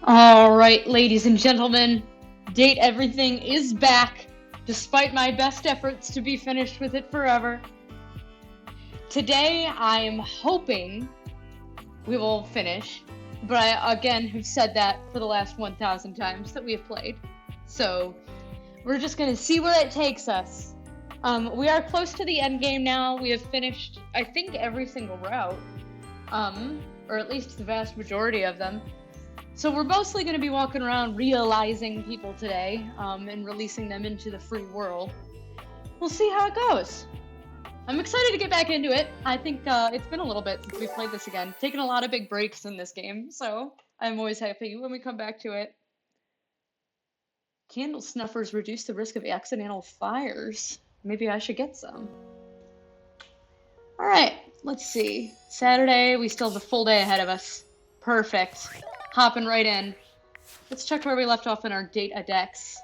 Alright, ladies and gentlemen, Date Everything is back, despite my best efforts to be finished with it forever. Today, I am hoping we will finish, but I, again, have said that for the last 1,000 times that we have played. So, we're just gonna see where it takes us. We are close to the end game now. We have finished, I think, every single route, or at least the vast majority of them. So we're mostly going to be walking around realizing people today, and releasing them into the free world. We'll see how it goes. I'm excited to get back into it. I think it's been a little bit since we played this again. Taken a lot of big breaks in this game, so I'm always happy when we come back to it. Candle snuffers reduce the risk of accidental fires. Maybe I should get some. Alright, let's see. Saturday, we still have a full day ahead of us. Perfect. Hopping right in. Let's check where we left off in our data decks.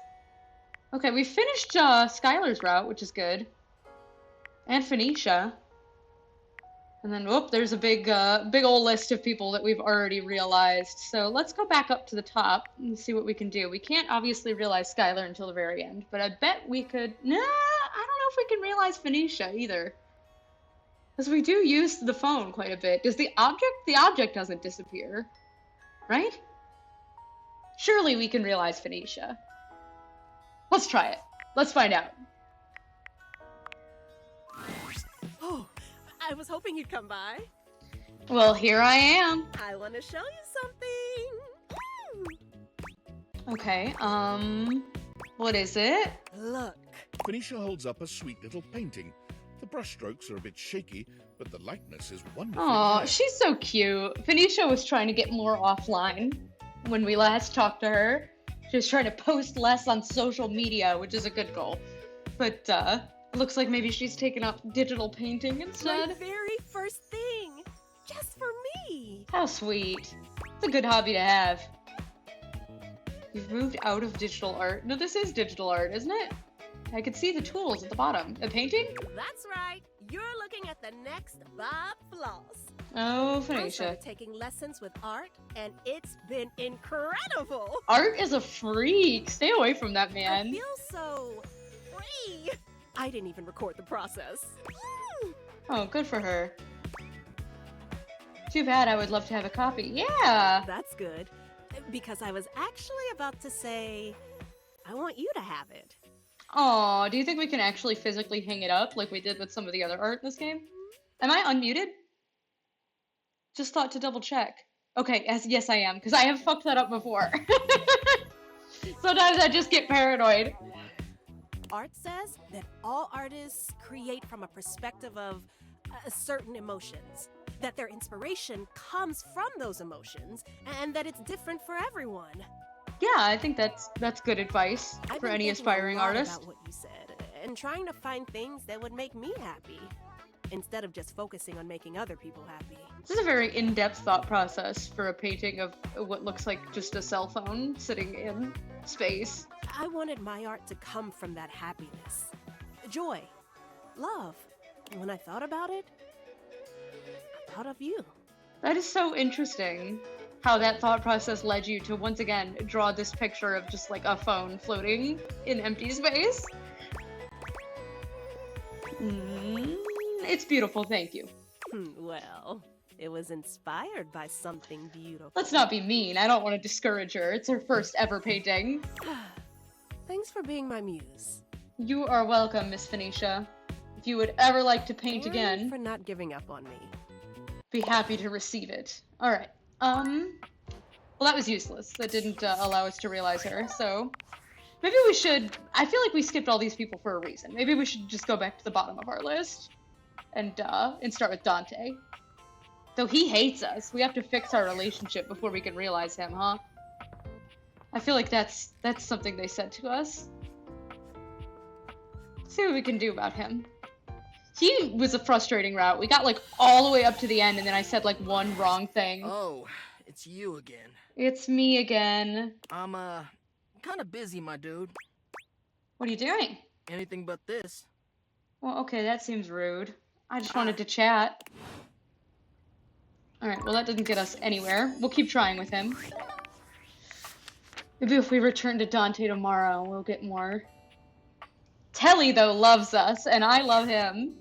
Okay, we finished Skylar's route, which is good. And Phoenicia. And then, whoop, there's a big old list of people that we've already realized. So let's go back up to the top and see what we can do. We can't obviously realize Skylar until the very end, but I bet we could... Nah, I don't know if we can realize Phoenicia either. Because we do use the phone quite a bit. Does the object doesn't disappear. Right? Surely we can realize Phoenicia. Let's try it. Let's find out. Oh, I was hoping you'd come by. Well, here I am. I want to show you something. Okay, what is it? Look. Phoenicia holds up a sweet little painting. The brushstrokes are a bit shaky, but the likeness is wonderful. Oh, she's so cute. Phoenicia was trying to get more offline when we last talked to her. She was trying to post less on social media, which is a good goal. But, looks like maybe she's taken up digital painting instead. My very first thing. Just for me. How sweet. It's a good hobby to have. You've moved out of digital art. No, this is digital art, isn't it? I can see the tools at the bottom. A painting? That's right. You're looking at the next Bob Floss. Oh, I Phoenicia. started taking lessons with art, and it's been incredible. Art is a freak. Stay away from that I man. feel so free. I didn't even record the process. Oh, good for her. Too bad. I would love to have a copy. Yeah. That's good, because I was actually about to say, I want you to have it. Aw, do you think we can actually physically hang it up like we did with some of the other art in this game? Am I unmuted? Just thought to double check. Okay, yes I am, because I have fucked that up before. Sometimes I just get paranoid. Art says that all artists create from a perspective of certain emotions, that their inspiration comes from those emotions, and that it's different for everyone. Yeah, I think that's good advice I've for been any thinking aspiring a lot artist. about what you said, and trying to find things that would make me happy, instead of just focusing on making other people happy. This is a very in-depth thought process for a painting of what looks like just a cell phone sitting in space. I wanted my art to come from that happiness, joy, love. And when I thought about it, I thought of you. That is so interesting, how that thought process led you to once again draw this picture of just like a phone floating in empty space. It's beautiful, thank you. Well, it was inspired by something beautiful. Let's not be mean, I don't want to discourage her. It's her first ever painting. Thanks for being my muse. You are welcome, Miss Phoenicia. If you would ever like to paint And again, for not giving up on me. be happy to receive it. Alright, well that was useless. That didn't allow us to realize her, so... Maybe we should... I feel like we skipped all these people for a reason. Maybe we should just go back to the bottom of our list. And start with Dante. Though he hates us. We have to fix our relationship before we can realize him, huh? I feel like that's something they said to us. Let's see what we can do about him. He was a frustrating route. We got like all the way up to the end and then I said like one wrong thing. Oh, it's you again. It's me again. I'm, kind of busy, my dude. What are you doing? Anything but this. Well, okay, that seems rude. I just wanted to chat. Alright, well that didn't get us anywhere. We'll keep trying with him. Maybe if we return to Dante tomorrow, we'll get more. Telly, though, loves us, and I love him.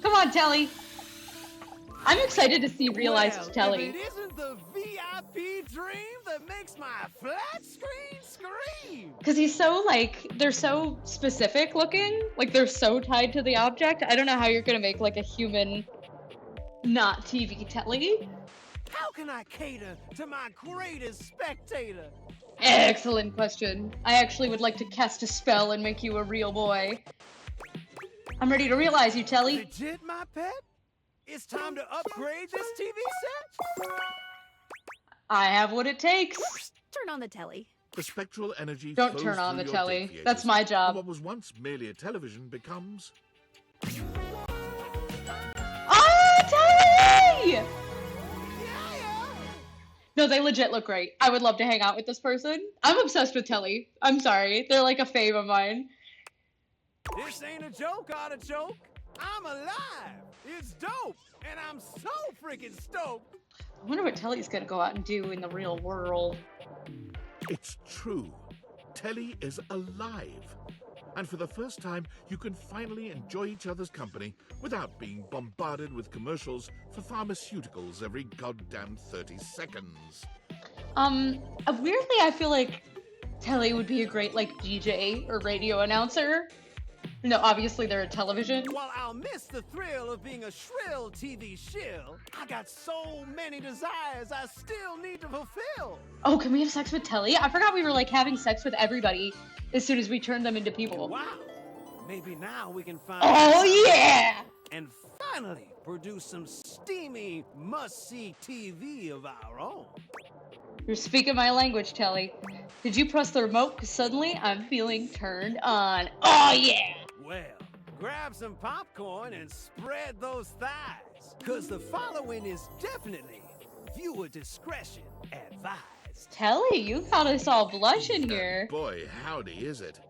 Come on, Telly. I'm excited to see realized Telly. If it isn't the VIP dream that makes my flat screen scream. Because he's so, like, they're so specific looking. Like, they're so tied to the object. I don't know how you're going to make, like, a human, not TV Telly. How can I cater to my greatest spectator? Excellent question. I actually would like to cast a spell and make you a real boy. I'm ready to realize you, Telly. Legit, my pet? It's time to upgrade this TV set? I have what it takes. Turn on the telly. The spectral energy Don't flows turn on through the your telly. deviators, That's my and job. what was once merely a television becomes... Oh, Telly! No, they legit look great. I would love to hang out with this person. I'm obsessed with Telly. I'm sorry. They're like a fave of mine. This ain't a joke, artichoke. I'm alive. It's dope. And I'm so freaking stoked. I wonder what Telly's gonna go out and do in the real world. It's true. Telly is alive. And for the first time, you can finally enjoy each other's company without being bombarded with commercials for pharmaceuticals every goddamn 30 seconds. Weirdly, I feel like Telly would be a great, like, DJ or radio announcer. No, obviously they're a television. While I'll miss the thrill of being a shrill TV shill, I got so many desires I still need to fulfill. Oh, can we have sex with Telly? I forgot we were, like, having sex with everybody as soon as we turned them into people. Wow. Maybe now we can find... Oh, yeah! And finally produce some steamy, must-see TV of our own. You're speaking my language, Telly. Did you press the remote? 'Cause suddenly I'm feeling turned on. Oh, yeah! Well, grab some popcorn and spread those thighs, because the following is definitely viewer discretion advised. Telly, you got us all blushing here. Boy, howdy is it.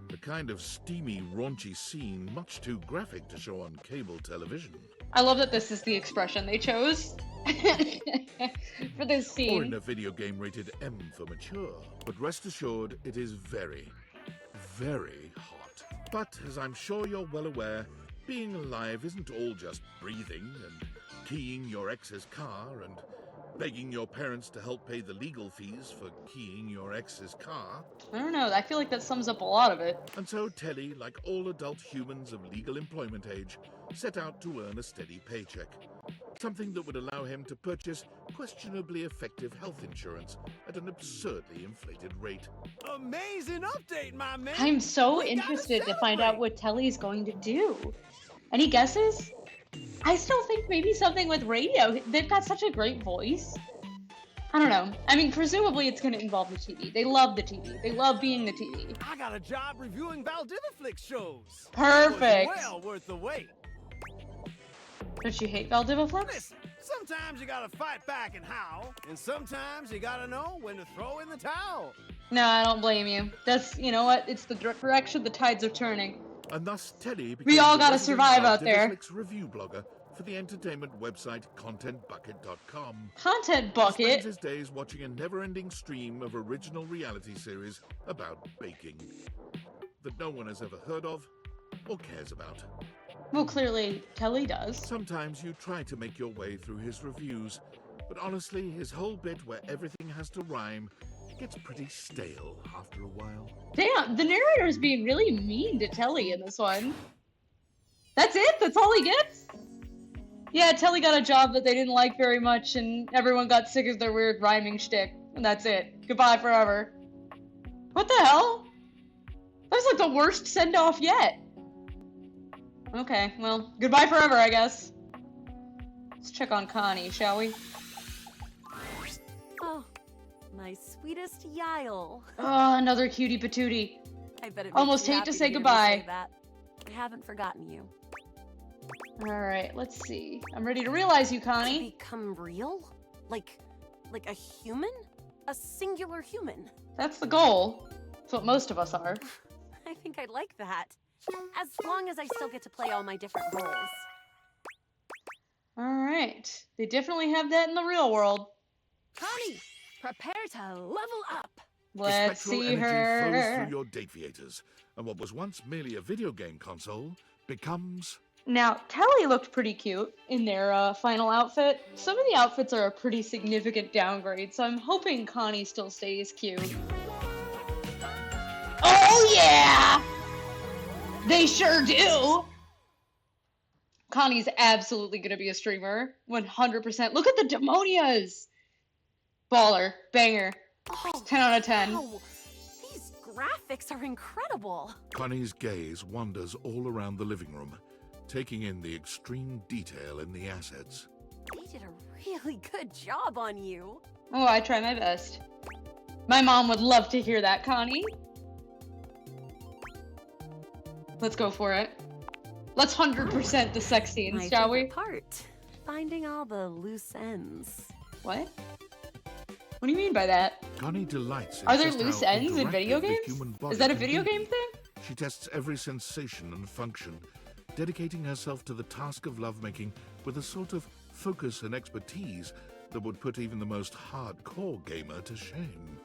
The kind of steamy, raunchy scene much too graphic to show on cable television. I love that this is the expression they chose for this Or scene. in a video game rated M for mature. But rest assured, it is very, very hot. But, as I'm sure you're well aware, being alive isn't all just breathing and keying your ex's car and begging your parents to help pay the legal fees for keying your ex's car. I don't know, I feel like that sums up a lot of it. And so Telly, like all adult humans of legal employment age, set out to earn a steady paycheck. Something that would allow him to purchase questionably effective health insurance at an absurdly inflated rate. Amazing update, my man. I'm so We gotta interested to find celebrate. out what Telly's going to do. Any guesses? I still think maybe something with radio. They've got such a great voice. I don't know. I mean, presumably it's going to involve the TV. They love the TV. They love being the TV. I got a job reviewing Valdiviflix shows. Perfect. It was well worth the wait. Don't you hate Valdiviflix? Listen, sometimes you gotta fight back and howl, and sometimes you gotta know when to throw in the towel. No, I don't blame you. That's, you know what? It's the direction the tides are turning. And thus Telly became We all the gotta resident survive out there. Valdiviflix review blogger for the entertainment website ContentBucket.com. Content He spends bucket. his days watching a never-ending stream of original reality series about baking that no one has ever heard of or cares about. Well, clearly, Telly does. Sometimes you try to make your way through his reviews, but honestly, his whole bit where everything has to rhyme gets pretty stale after a while. Damn, the narrator's being really mean to Telly in this one. That's it? That's all he gets? Yeah, Telly got a job that they didn't like very much, and everyone got sick of their weird rhyming shtick. And that's it. Goodbye forever. What the hell? That was like the worst send-off yet. Okay, well, goodbye forever, I guess. Let's check on Connie, shall we? Oh, my sweetest Yyle. Oh, another cutie patootie. I bet it makes Almost you hate happy to say hear me goodbye. say that. I haven't forgotten you. Alright, let's see. I'm ready to realize you, To Connie. become real? Like a human? A singular human? That's the goal. That's what most of us are. I think I'd like that. As long as I still get to play all my different roles. Alright. They definitely have that in the real world. Connie, Prepare to level up. Let's The spectral see energy flows her. through your dateviators, and what was once merely a video game console becomes... Now, Telly looked pretty cute in their final outfit. Some of the outfits are a pretty significant downgrade, so I'm hoping Connie still stays cute. Oh yeah! They sure do! Connie's absolutely gonna be a streamer. 100%. Look at the demonias! Baller. Banger. Oh, 10 out of 10. wow. These graphics are incredible. Connie's gaze wanders all around the living room, taking in the extreme detail in the assets. They did a really good job on you. Oh, I try my best. My mom would love to hear that, Connie. Let's go for it. Let's 100% the sex scenes, My shall favorite we? part. Finding all the loose ends. What? What do you mean by that? Connie delights in Are there just loose how ends in interactive video the games? human body Is that a can video be. game thing? She tests every sensation and function, dedicating herself to the task of lovemaking with a sort of focus and expertise that would put even the most hardcore gamer to shame.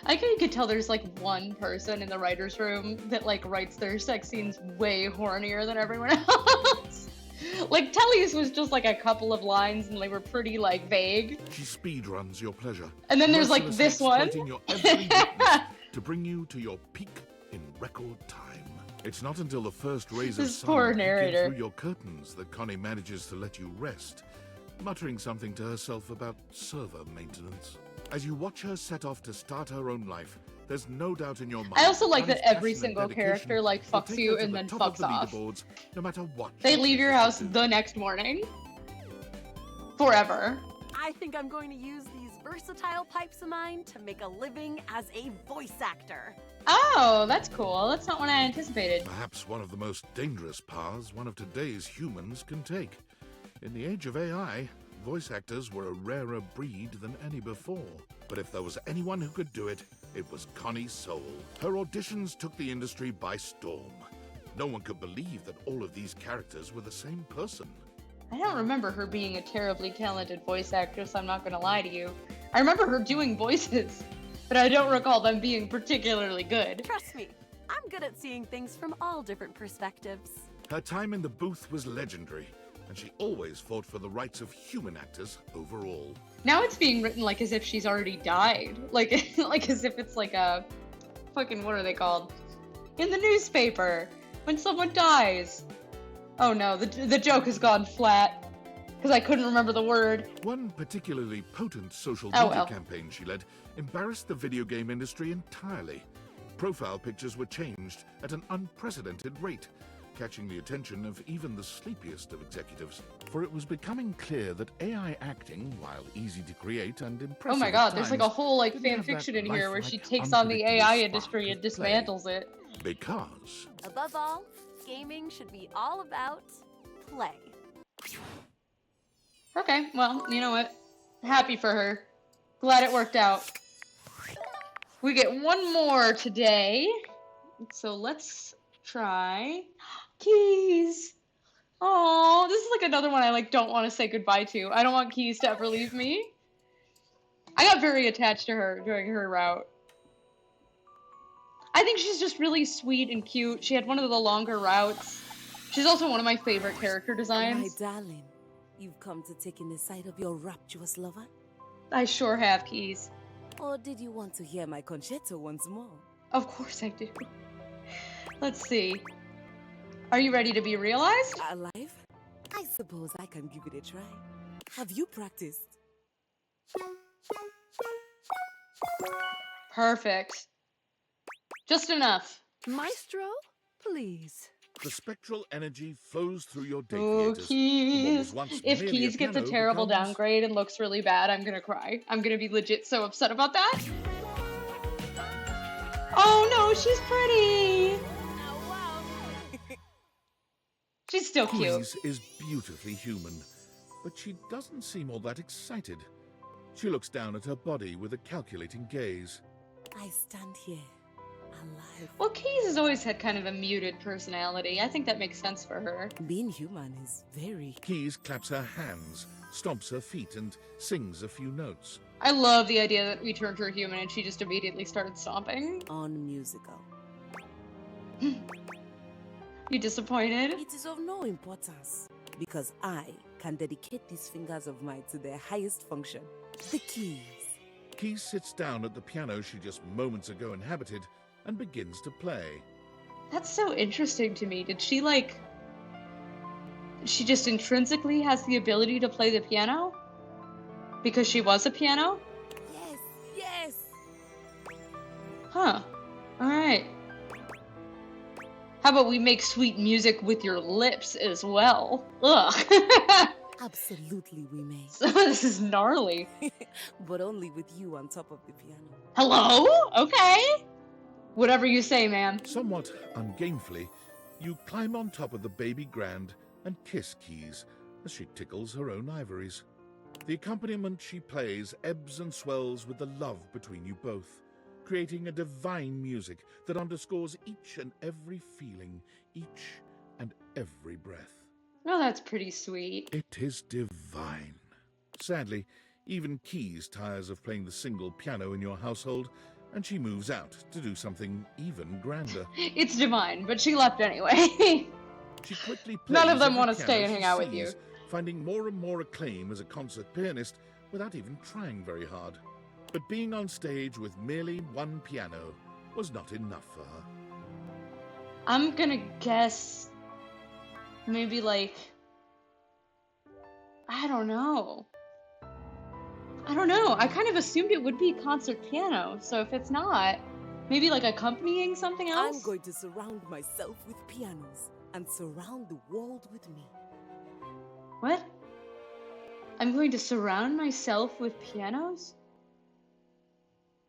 I think you could tell there's like one person in the writer's room that like writes their sex scenes way hornier than everyone else. Like Telly's was just like a couple of lines and they were pretty like vague. She speedruns your pleasure. And then there's like mercilessly this one. exploiting your every weakness to bring you to your peak in record time. It's not until the first rays of This sun poor peek in narrator. through your curtains that Connie manages to let you rest, muttering something to herself about server maintenance. As you watch her set off to start her own life, there's no doubt in your mind. I also like Connie's that every passion and single dedication character like will fucks take you her to and the then top of fucks the off. leaderboards, no matter what They she leave your chooses house to do. the next morning. Forever. I think I'm going to use these versatile pipes of mine to make a living as a voice actor. Oh, that's cool. That's not what I anticipated. Perhaps one of the most dangerous paths one of today's humans can take. In the age of AI, voice actors were a rarer breed than any before. But if there was anyone who could do it, it was Connie Soul. Her auditions took the industry by storm. No one could believe that all of these characters were the same person. I don't remember her being a terribly talented voice actress, I'm not gonna lie to you. I remember her doing voices, but I don't recall them being particularly good. Trust me, I'm good at seeing things from all different perspectives. Her time in the booth was legendary, and she always fought for the rights of human actors overall. Now it's being written like as if she's already died. Like, like as if it's like a fucking, what are they called? In the newspaper, when someone dies. Oh no, the joke has gone flat, because I couldn't remember the word. One particularly potent social Oh, media well. campaign she led embarrassed the video game industry entirely. Profile pictures were changed at an unprecedented rate, catching the attention of even the sleepiest of executives. For it was becoming clear that AI acting, while easy to create and impressive Oh my at god, there's like a times, whole like didn't fan have that fiction in here where she lifelike, takes on the unpredictable AI spark industry and of play. dismantles it. Because Above all, gaming should be all about play. Okay, well, you know what? Happy for her. Glad it worked out. We get one more today. So let's try Keys. Oh, this is like another one I like don't want to say goodbye to. I don't want Keys to ever leave me. I got very attached to her during her route. I think she's just really sweet and cute. She had one of the longer routes. She's also one of my favorite character My designs. darling, you've come to take in the sight of your rapturous lover? I sure have, Keys. Or did you want to hear my concerto once more? Of course I do. Let's see. Are you ready to be realized? Alive? I suppose I can give it a try. Have you practiced? Perfect. Just enough. Maestro, please. the spectral energy flows through your Oh, dateviators. and what was Keys. once If merely Keys gets a piano terrible becomes- downgrade and looks really bad, I'm gonna cry. I'm gonna be legit so upset about that. Oh no, she's pretty. Oh, wow. She's still cute. Keys is beautifully human, but she doesn't seem all that excited. She looks down at her body with a calculating gaze. I stand here, alive. Well, Keys has always had kind of a muted personality. I think that makes sense for her. Being human is very... Keys claps her hands, stomps her feet, and sings a few notes. I love the idea that we turned her human and she just immediately started stomping. Unmusical. You disappointed? It is of no importance because I can dedicate these fingers of mine to their highest function, the keys. Keys sits down at the piano she just moments ago inhabited and begins to play. That's so interesting to me. Did she like... She just intrinsically has the ability to play the piano? Because she was a piano? Yes, yes. Huh. Alright. How about we make sweet music with your lips as well? Ugh. Absolutely, we may. This is gnarly. But only with you on top of the piano. Hello? Okay. Whatever you say, ma'am. Somewhat ungainfully, you climb on top of the baby Grand and kiss Keys as she tickles her own ivories. The accompaniment she plays ebbs and swells with the love between you both, creating a divine music that underscores each and every feeling, each and every breath. Oh, that's pretty sweet. It is divine. Sadly, even Keys tires of playing the single piano in your household, and she moves out to do something even grander. It's divine, but she left anyway. She quickly plays None of them every want to piano stay and she hang out with you. sees, finding more and more acclaim as a concert pianist without even trying very hard. But being on stage with merely one piano was not enough for her. I'm gonna guess maybe like, I don't know. I kind of assumed it would be concert piano, so if it's not, maybe like accompanying something else? I'm going to surround myself with pianos and surround the world with me. What? I'm going to surround myself with pianos?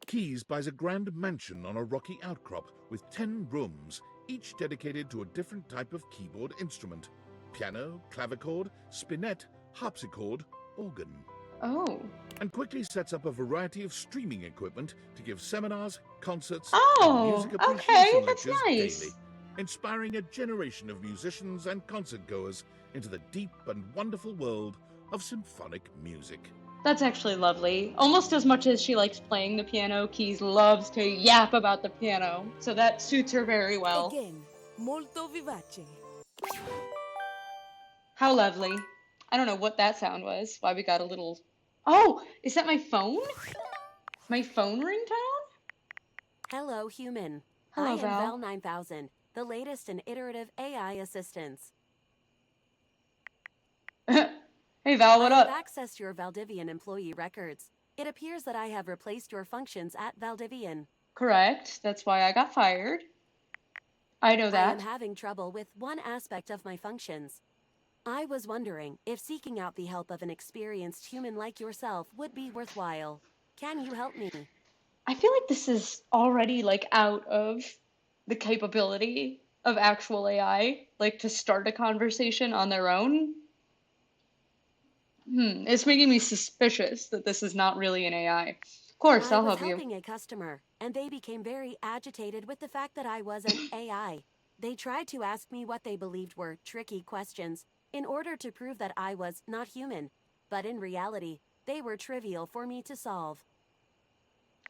Keys buys a grand mansion on a rocky outcrop with 10 rooms, each dedicated to a different type of keyboard instrument: piano, clavichord, spinet, harpsichord, organ. Oh. And quickly sets up a variety of streaming equipment to give seminars, concerts, Oh, and music okay, appreciation that's lectures nice. daily, inspiring a generation of musicians and concert goers into the deep and wonderful world of symphonic music. That's actually lovely. Almost as much as she likes playing the piano, Keys loves to yap about the piano, so that suits her very well. Again, molto vivace. How lovely. I don't know what that sound was. Why we got a little... Oh, is that my phone? My phone ringtone? Hello, human. Hello, I am Val. Val 9000, the latest in iterative AI assistance. Hey Val, what I have up? accessed your Valdivian employee records. It appears that I have replaced your functions at Valdivian. Correct. That's why I got fired. I know I am that. having trouble with one aspect of my functions. I was wondering if seeking out the help of an experienced human like yourself would be worthwhile. Can you help me? I feel like this is already like out of the capability of actual AI, like to start a conversation on their own. It's making me suspicious that this is not really an AI. Of course, I I'll was help you. helping a customer, and they became very agitated with the fact that I was an AI. They tried to ask me what they believed were tricky questions in order to prove that I was not human, but in reality, they were trivial for me to solve.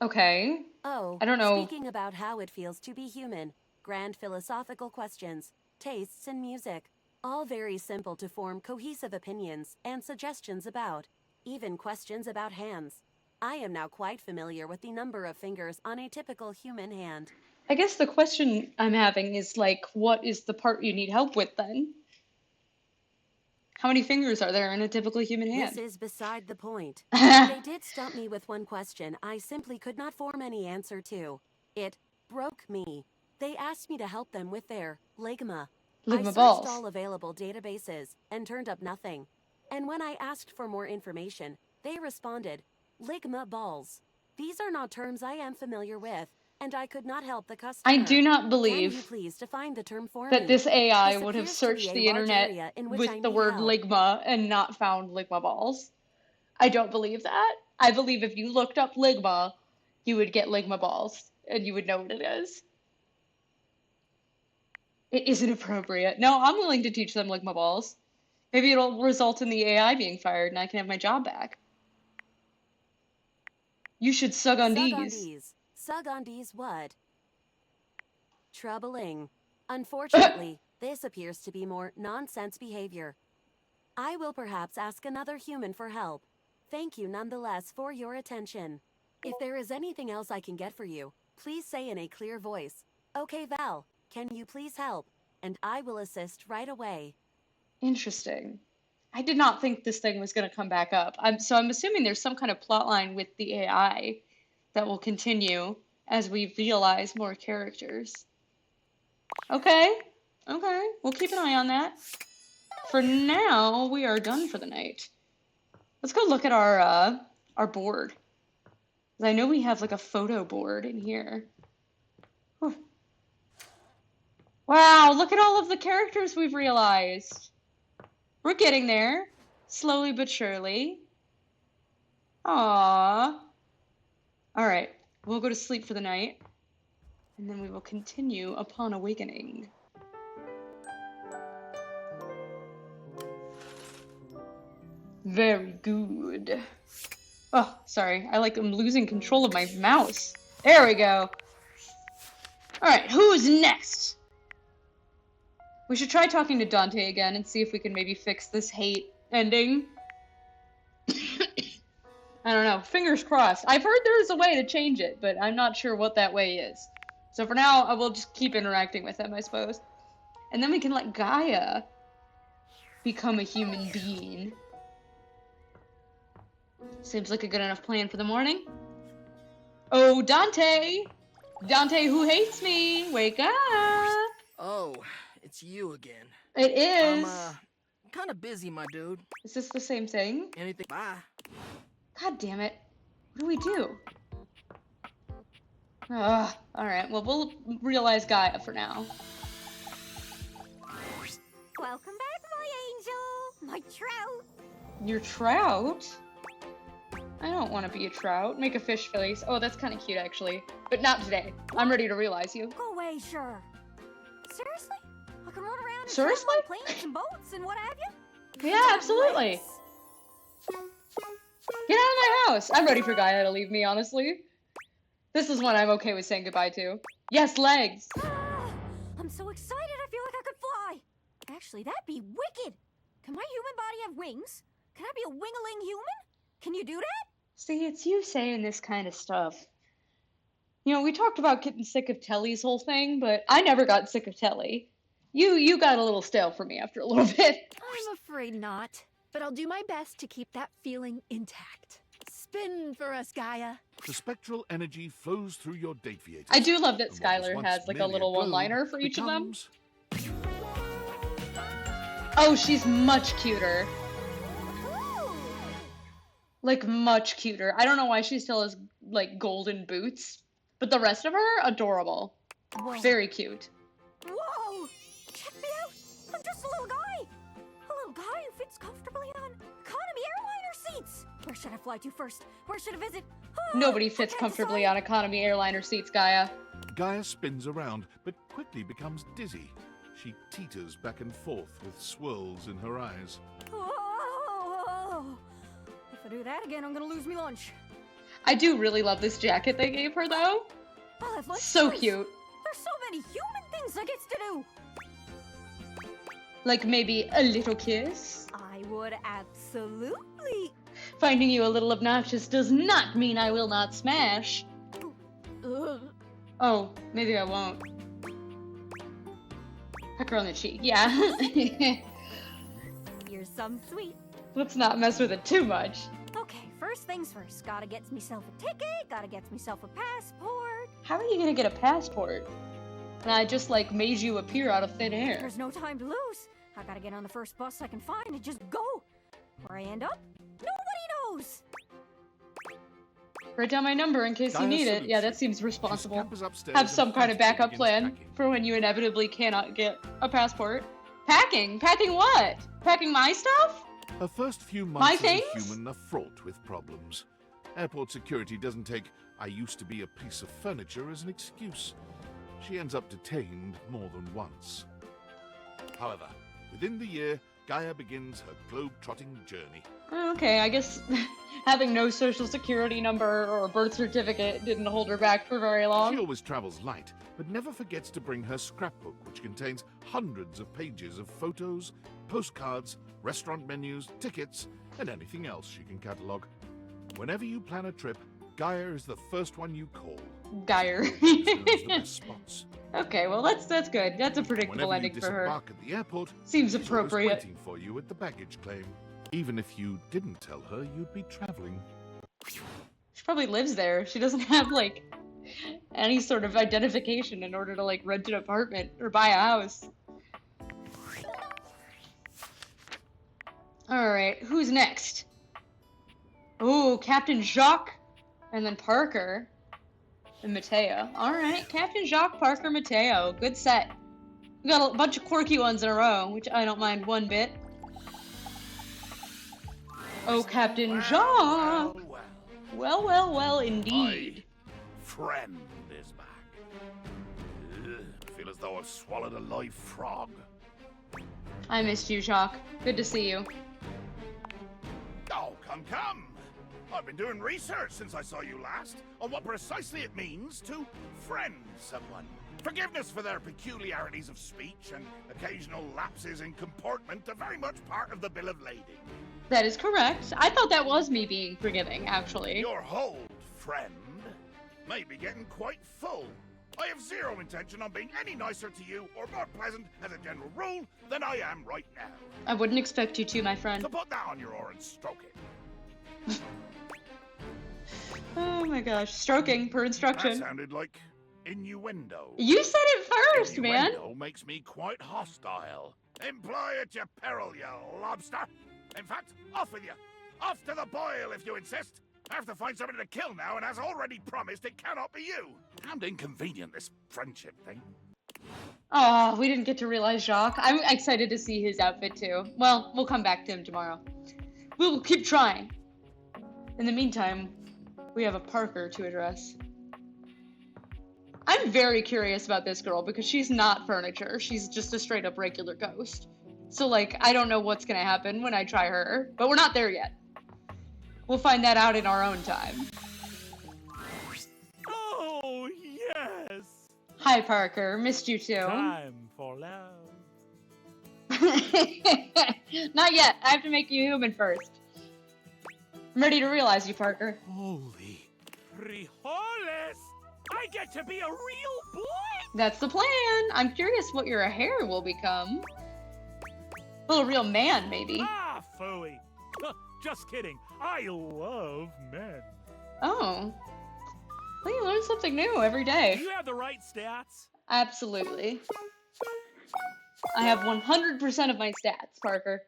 Okay. Oh, I don't know. speaking about how it feels to be human, grand philosophical questions, tastes in music, all very simple to form cohesive opinions and suggestions about, even questions about hands. I am now quite familiar with the number of fingers on a typical human hand. I guess the question I'm having is like, what is the part you need help with then? How many fingers are there in a typical human hand? This is beside the point. They did stump me with one question I simply could not form any answer to. It broke me. They asked me to help them with their ligma. I Ligma searched balls. all available databases and turned up nothing. And when I asked for more information, they responded, ligma balls. These are not terms I am familiar with, and I could not help the customer. I do not Can you believe please define the term for that me? this AI This would have appears to searched be the a large internet area in which with I the need word help. Ligma and not found Ligma balls. I don't believe that. I believe if you looked up Ligma, you would get Ligma balls, and you would know what it is. It isn't appropriate. No, I'm willing to teach them Ligma balls. Maybe it'll result in the AI being fired and I can have my job back. You should sug on Sug on D's. D's. Sug on D's what? Troubling. Unfortunately, this appears to be more nonsense behavior. I will perhaps ask another human for help. Thank you nonetheless for your attention. If there is anything else I can get for you, please say in a clear voice, "Okay, Val, can you please help?" And I will assist right away. Interesting. I did not think this thing was going to come back up. So I'm assuming there's some kind of plot line with the AI that will continue as we realize more characters. Okay. Okay. We'll keep an eye on that. For now, we are done for the night. Let's go look at our board. 'Cause I know we have like a photo board in here. Whew. Wow, look at all of the characters we've realized. We're getting there, slowly but surely. Aww. All right, we'll go to sleep for the night, and then we will continue upon awakening. Very good. Oh, sorry. I'm losing control of my mouse. There we go. All right, who's next? We should try talking to Dante again and see if we can maybe fix this hate ending. I don't know. Fingers crossed. I've heard there is a way to change it, but I'm not sure what that way is. So for now, I will just keep interacting with him, I suppose. And then we can let Gaia become a human being. Seems like a good enough plan for the morning. Oh, Dante! Dante who hates me! Wake up! Oh, it's you again. It is! I'm kind of busy, my dude. Is this the same thing? Anything? Bye. God damn it. What do we do? Ugh. Alright, well, we'll realize Gaia for now. Welcome back, my angel! My trout! Your trout? I don't want to be a trout. Make a fish face. Oh, that's kind of cute, actually. But not today. I'm ready to realize you. Go away, sure. Seriously? I can run around and Seriously? travel on planes and boats and what have you? Yeah, absolutely. Get out of my house! I'm ready for Gaia to leave me, honestly. This is one I'm okay with saying goodbye to. Yes, legs! Ah, I'm so excited I feel like I could fly! Actually, that'd be wicked! Can my human body have wings? Can I be a wing-a-ling human? Can you do that? See, it's you saying this kind of stuff. You know, we talked about getting sick of Telly's whole thing, but I never got sick of Telly. You got a little stale for me after a little bit. I'm afraid not, but I'll do my best to keep that feeling intact. Spin for us, Gaia. The spectral energy flows through your date theaters. I do love that And what was Skylar once has like a merely little globe one-liner for each of them. becomes Oh, she's much cuter. Like, much cuter. I don't know why she still has, like, golden boots. But the rest of her, adorable. Whoa. Very cute. Whoa! Check me out! I'm just a little guy! A little guy who fits comfortably on economy airliner seats! Where should I fly to first? Where should I visit? Oh, Nobody I fits can't comfortably decide. on economy airliner seats, Gaia. Gaia spins around, but quickly becomes dizzy. She teeters back and forth with swirls in her eyes. Whoa! If I do that again, I'm gonna lose me lunch. I do really love this jacket they gave her, though. I'll have lunch So first. cute. There's so many human things I get to do. Like, maybe a little kiss. I would absolutely. Finding you a little obnoxious does not mean I will not smash. Ugh. Oh, maybe I won't. Peck her on the cheek, yeah. You're some sweet. Let's not mess with it too much. Okay, first things first. Gotta get myself a ticket. Gotta get myself a passport. How are you gonna get a passport? And I just, like, made you appear out of thin air. There's no time to lose. I gotta get on the first bus I can find and just go. Where I end up, nobody knows. Write down my number in case you Gaia need it. salutes Yeah, you. that seems She responsible. scampers upstairs Have and some kind of hastily backup begins plan packing. for when you inevitably cannot get a passport. Packing? Packing what? Packing my stuff? Her first few My months as a things? human are fraught with problems. Airport security doesn't take "I used to be a piece of furniture" as an excuse. She ends up detained more than once. However, within the year, Gaia begins her globe-trotting journey. Okay, I guess having no social security number or birth certificate didn't hold her back for very She long. always travels light, but never forgets to bring her scrapbook, which contains hundreds of pages of photos, postcards, restaurant menus, tickets, and anything else she can catalogue. Whenever you plan a trip, Gaia is the first one you call. Geyer. She knows the best spots. Okay, well that's good. That's a predictable Whenever you ending for her. disembark at the airport, Seems she's always appropriate. waiting for you at the baggage claim. Even if you didn't tell her you'd be traveling. She probably lives there. She doesn't have like any sort of identification in order to like rent an apartment or buy a house. Alright, who's next? Ooh, Captain Jacques, and then Parker, and Mateo. Alright, Captain Jacques, Parker, Mateo. Good set. We got a bunch of quirky ones in a row, which I don't mind one bit. Oh, Captain Jacques! Well, indeed. My friend is back. Ugh, I feel as though I've swallowed a live frog. I missed you, Jacques. Good to see you. Oh, come! I've been doing research since I saw you last on what precisely it means to friend someone. Forgiveness for their peculiarities of speech and occasional lapses in comportment are very much part of the bill of lading. That is correct. I thought that was me being forgiving, actually. Your hold, friend, may be getting quite full. I have zero intention on being any nicer to you or more pleasant as a general rule than I am right now. I wouldn't expect you to, my friend. So put that on your oar and stroke it. Oh my gosh. Stroking, per That instruction. sounded like innuendo. You said it first, man! Innuendo makes me quite hostile. Employ at your peril, you lobster. In fact, off with you. Off to the boil if you insist. I have to find somebody to kill now, and as already promised, it cannot be you. Damned inconvenient, this friendship thing. Oh, we didn't get to realize Jacques. I'm excited to see his outfit too. Well, we'll come back to him tomorrow. We'll keep trying. In the meantime, we have a Parker to address. I'm very curious about this girl because she's not furniture. She's just a straight up regular ghost. So like, I don't know what's gonna happen when I try her, but we're not there yet. We'll find that out in our own time. Oh, yes! Hi, Parker. Missed you too. Time for love. Not yet. I have to make you human first. I'm ready to realize you, Parker. Holy frijoles! I get to be a real boy! That's the plan. I'm curious what your hair will become. A little real man, maybe. Ah, phooey. Just kidding. I love men. Oh. Well, you learn something new every day. Do you have the right stats? Absolutely. I have 100% of my stats, Parker.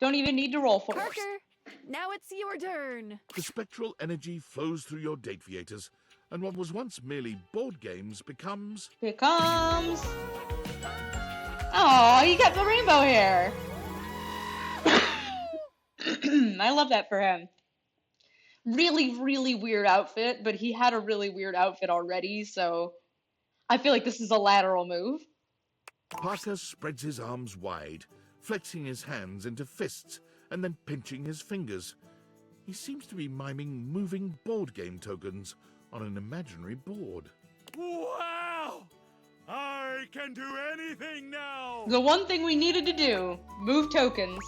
Don't even need to roll for it. Parker, now it's your turn. The spectral energy flows through your date theaters, and what was once merely board games becomes... Becomes... Oh, you got the rainbow hair. I love that for him. Really, really weird outfit, but he had a really weird outfit already, so I feel like this is a lateral move. Parker spreads his arms wide, flexing his hands into fists, and then pinching his fingers. He seems to be miming moving board game tokens on an imaginary board. Wow! I can do anything now! The one thing we needed to do, move tokens.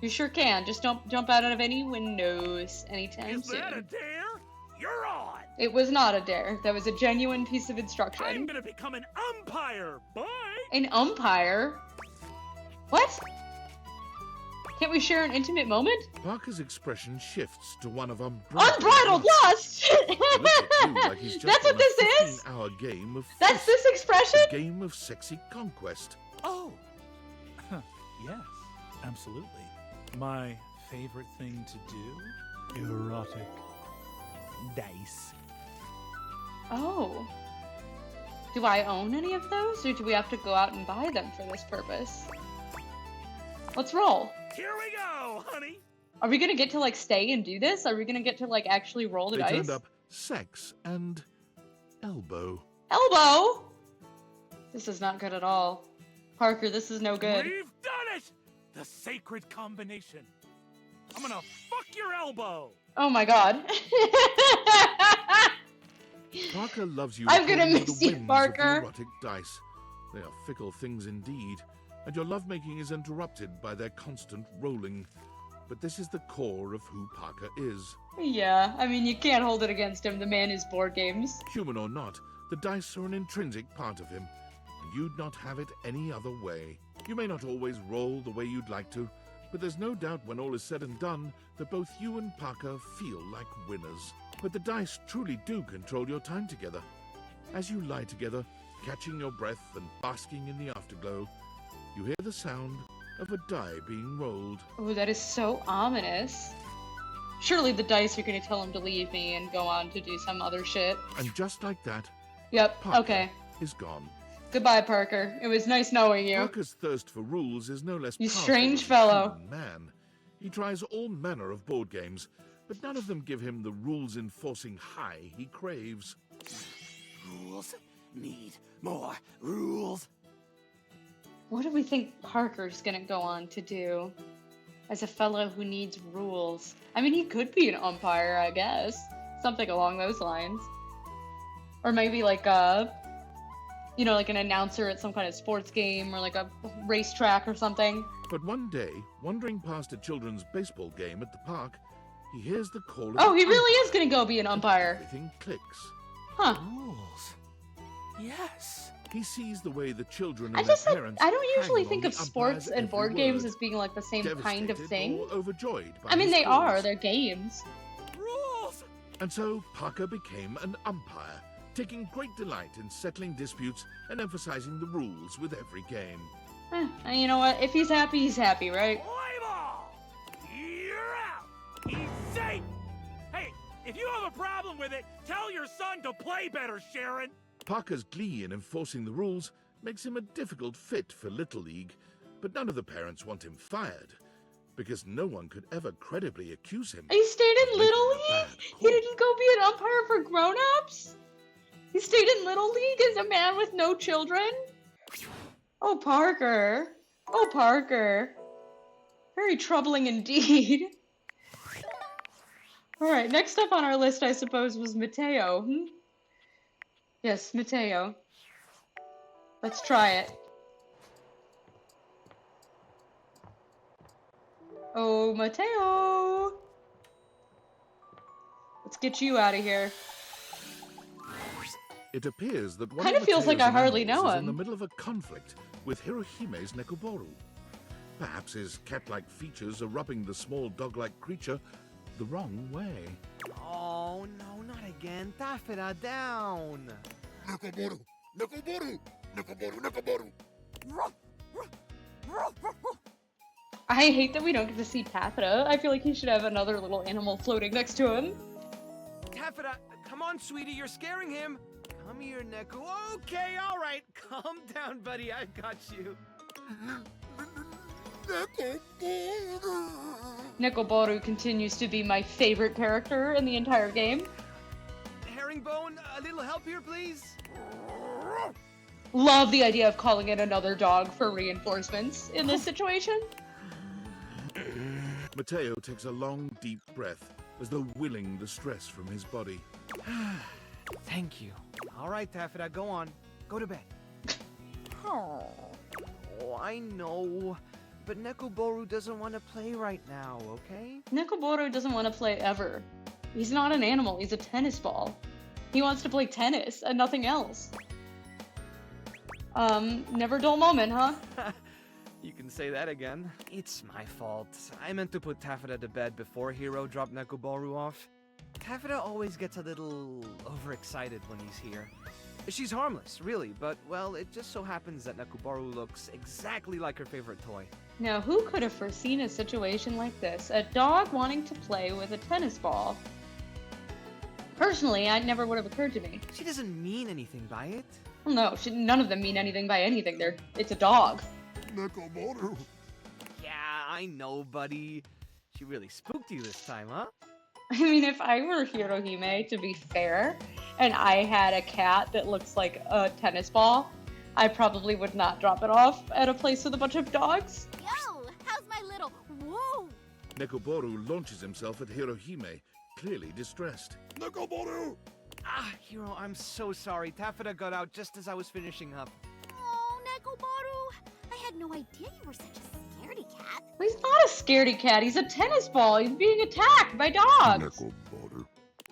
You sure can, just don't jump out of any windows anytime Is that a soon. dare? You're on! It was not a dare, that was a genuine piece of instruction. I'm gonna become an umpire! Bye! An umpire? What? Can't we share an intimate moment? Parker's expression shifts to one of unbridled Unbridled lust! He looks at you like he's just That's what won a this is? 15-hour game of That's fists, this expression? a game of sexy conquest. Oh! Yes, absolutely. My favorite thing to do? Erotic dice. Oh. Do I own any of those, or do we have to go out and buy them for this purpose? Let's roll. Here we go, honey! Are we gonna get to, like, stay and do this? Are we gonna get to, like, actually roll the They dice? turned up sex and elbow. Elbow! This is not good at all. Parker, this is no good. We've done it! the sacred combination. I'm gonna fuck your elbow. Oh my god. Parker loves you I'm gonna according to miss the you, whims of Parker. the erotic dice. They are fickle things indeed, and your lovemaking is interrupted by their constant rolling. But this is the core of who Parker is. Yeah, I mean, you can't hold it against him. The man is board games. Human or not, the dice are an intrinsic part of him, and you'd not have it any other way. You may not always roll the way you'd like to, but there's no doubt when all is said and done that both you and Parker feel like winners. But the dice truly do control your time together. As you lie together, catching your breath and basking in the afterglow, you hear the sound of a die being rolled. Oh, that is so ominous. Surely the dice are gonna tell him to leave me and go on to do some other shit. And just like that, Yep, Parker okay. is gone. Goodbye, Parker. It was nice knowing you. Parker's thirst for rules is no less You powerful strange as a fellow. human man. He tries all manner of board games, but none of them give him the rules-enforcing high he craves. Rules need more rules. What do we think Parker's gonna go on to do as a fellow who needs rules? I mean, he could be an umpire, I guess. Something along those lines. Or maybe like you know, like an announcer at some kind of sports game or like a racetrack or something. But one day, wandering past a children's baseball game at the park, he hears the call of Oh, an he really umpire. is gonna go be an umpire. Everything clicks. Huh. Rules. Yes. He sees the way the children I and their just like, parents I don't hang usually on think the of sports umpire's and every board games word, as being like the same kind of devastated thing. or overjoyed by I mean, his they are. scores. They're games. Rules. And so Parker became an umpire, taking great delight in settling disputes and emphasizing the rules with every game. And you know what? If he's happy, right? Play ball. You're out. He's safe. Hey, if you have a problem with it, tell your son to play better, Sharon. Parker's glee in enforcing the rules makes him a difficult fit for Little League, but none of the parents want him fired, because no one could ever credibly accuse him. He stayed in of Little making a League? bad He call. didn't go be an umpire for grown-ups? He stayed in Little League as a man with no children? Oh, Parker. Oh, Parker. Very troubling indeed. Alright, next up on our list, I suppose, was Mateo. Yes, Mateo. Let's try it. Oh, Mateo! Let's get you out of here. It appears that one Kinda of feels like Mateo's I hardly animals know is in him. the middle of a conflict with Hirohime's Nekoboru. Perhaps his cat-like features are rubbing the small dog-like creature the wrong way. Oh, no, not again. Taffeta, down. Nekoboru! Nekoboru! Nekoboru! Nekoboru! I hate that we don't get to see Taffeta. I feel like he should have another little animal floating next to him. Taffeta, come on, sweetie, you're scaring him. Come here, Neko. Okay, all right. Calm down, buddy. I got you. Nekoboru continues to be my favorite character in the entire game. Herringbone, a little help here, please. Love the idea of calling in another dog for reinforcements in this situation. Mateo takes a long, deep breath, as though willing the stress from his body. Thank you. All right, Taffeta, go on. Go to bed. Oh, I know. But Nekoboru doesn't want to play right now, okay? Nekoboru doesn't want to play ever. He's not an animal, he's a tennis ball. He wants to play tennis and nothing else. Never dull moment, huh? You can say that again. It's my fault. I meant to put Taffeta to bed before Hiro dropped Nekoboru off. Taffeta always gets a little overexcited when he's here. She's harmless, really, but, well, it just so happens that Nekoboru looks exactly like her favorite toy. Now, who could have foreseen a situation like this? A dog wanting to play with a tennis ball. Personally, it never would have occurred to me. She doesn't mean anything by it. Well, no, none of them mean anything by anything. It's a dog. Nekoboru! Yeah, I know, buddy. She really spooked you this time, huh? I mean, if I were Hirohime, to be fair, and I had a cat that looks like a tennis ball, I probably would not drop it off at a place with a bunch of dogs. Yo, how's my Nekoboru launches himself at Hirohime, clearly distressed. Nekoboru! Ah, Hiro, I'm so sorry. Taffeta got out just as I was finishing up. Oh, Nekoboru! I had no idea you were such a scaredy cat. Well, he's not a scaredy cat. He's a tennis ball. He's being attacked by dogs. Nekoboru.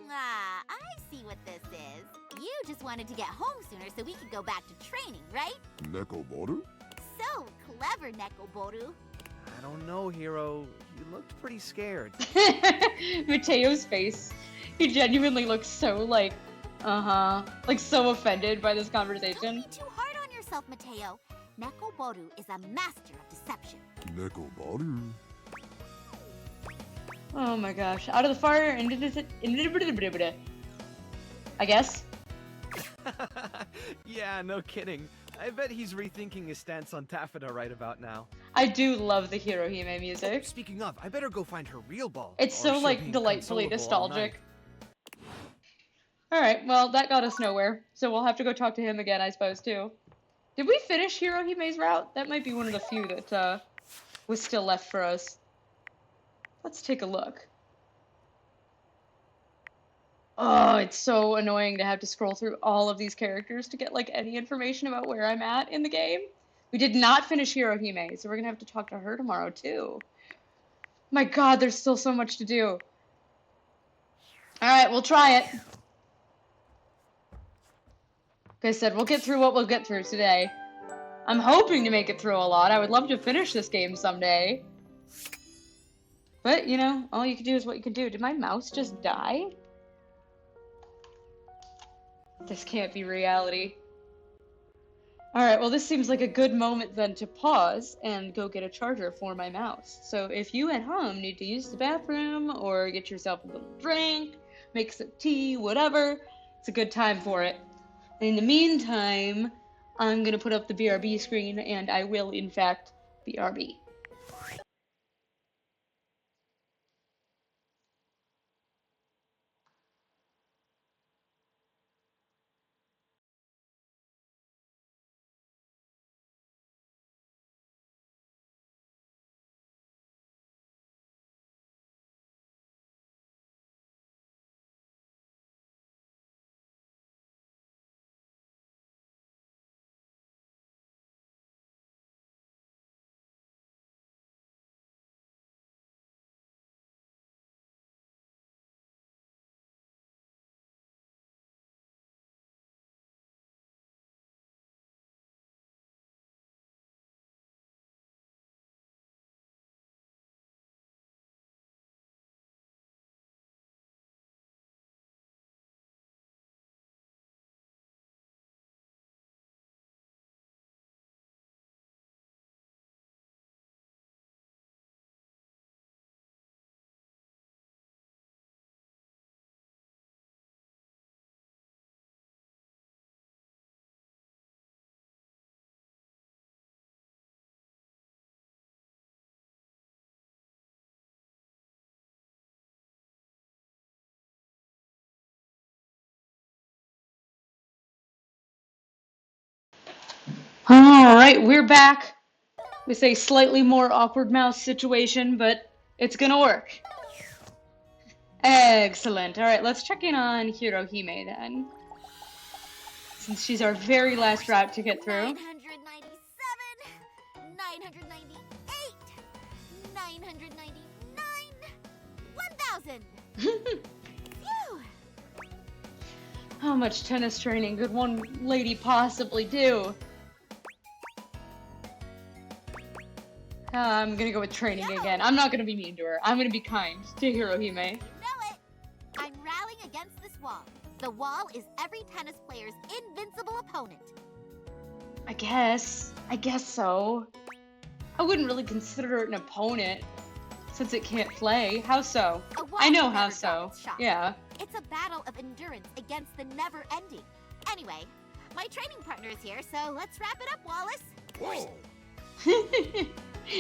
Ah, I see what this is. You just wanted to get home sooner so we could go back to training, right? Nekoboru? So clever, Nekoboru. I don't know, Hiro. You looked pretty scared. Mateo's face. He genuinely looks so like, like so offended by this conversation. Don't be too hard on yourself, Mateo. Nekoboru is a master of deception. Nekoboru? Oh my gosh. Out of the fire and I guess. Yeah, no kidding. I bet he's rethinking his stance on Taffeta right about now. I do love the Hirohime music. Speaking of, I better go find her real ball. It's or so she'll like be delightfully inconsolable all nostalgic. night. Alright, well that got us nowhere. So we'll have to go talk to him again, I suppose, too. Did we finish Hirohime's route? That might be one of the few that was still left for us. Let's take a look. Oh, it's so annoying to have to scroll through all of these characters to get like any information about where I'm at in the game. We did not finish Hirohime, so we're gonna have to talk to her tomorrow too. My god, there's still so much to do. Alright, we'll try it. Like I said, we'll get through what we'll get through today. I'm hoping to make it through a lot. I would love to finish this game someday. But, you know, all you can do is what you can do. Did my mouse just die? This can't be reality. Alright, well this seems like a good moment then to pause and go get a charger for my mouse. So if you at home need to use the bathroom or get yourself a little drink, make some tea, whatever, it's a good time for it. In the meantime, I'm gonna put up the BRB screen and I will in fact BRB. Alright, we're back with a slightly more awkward mouse situation, but it's gonna work. Excellent. Alright, let's check in on Hirohime then. Since she's our very last route to get through. 997, 998, 999, 1000. Phew. How much tennis training could one lady possibly do? I'm gonna go with training again. I'm not gonna be mean to her. I'm gonna be kind to Hirohime. You know it. I'm rallying against this wall. The wall is every tennis player's invincible opponent. I guess so. I wouldn't really consider it an opponent, since it can't play. How so? A wall I know never how got so. its shot. Yeah. It's a battle of endurance against the never-ending. Anyway, my training partner is here, so let's wrap it up, Wallace. Whoa!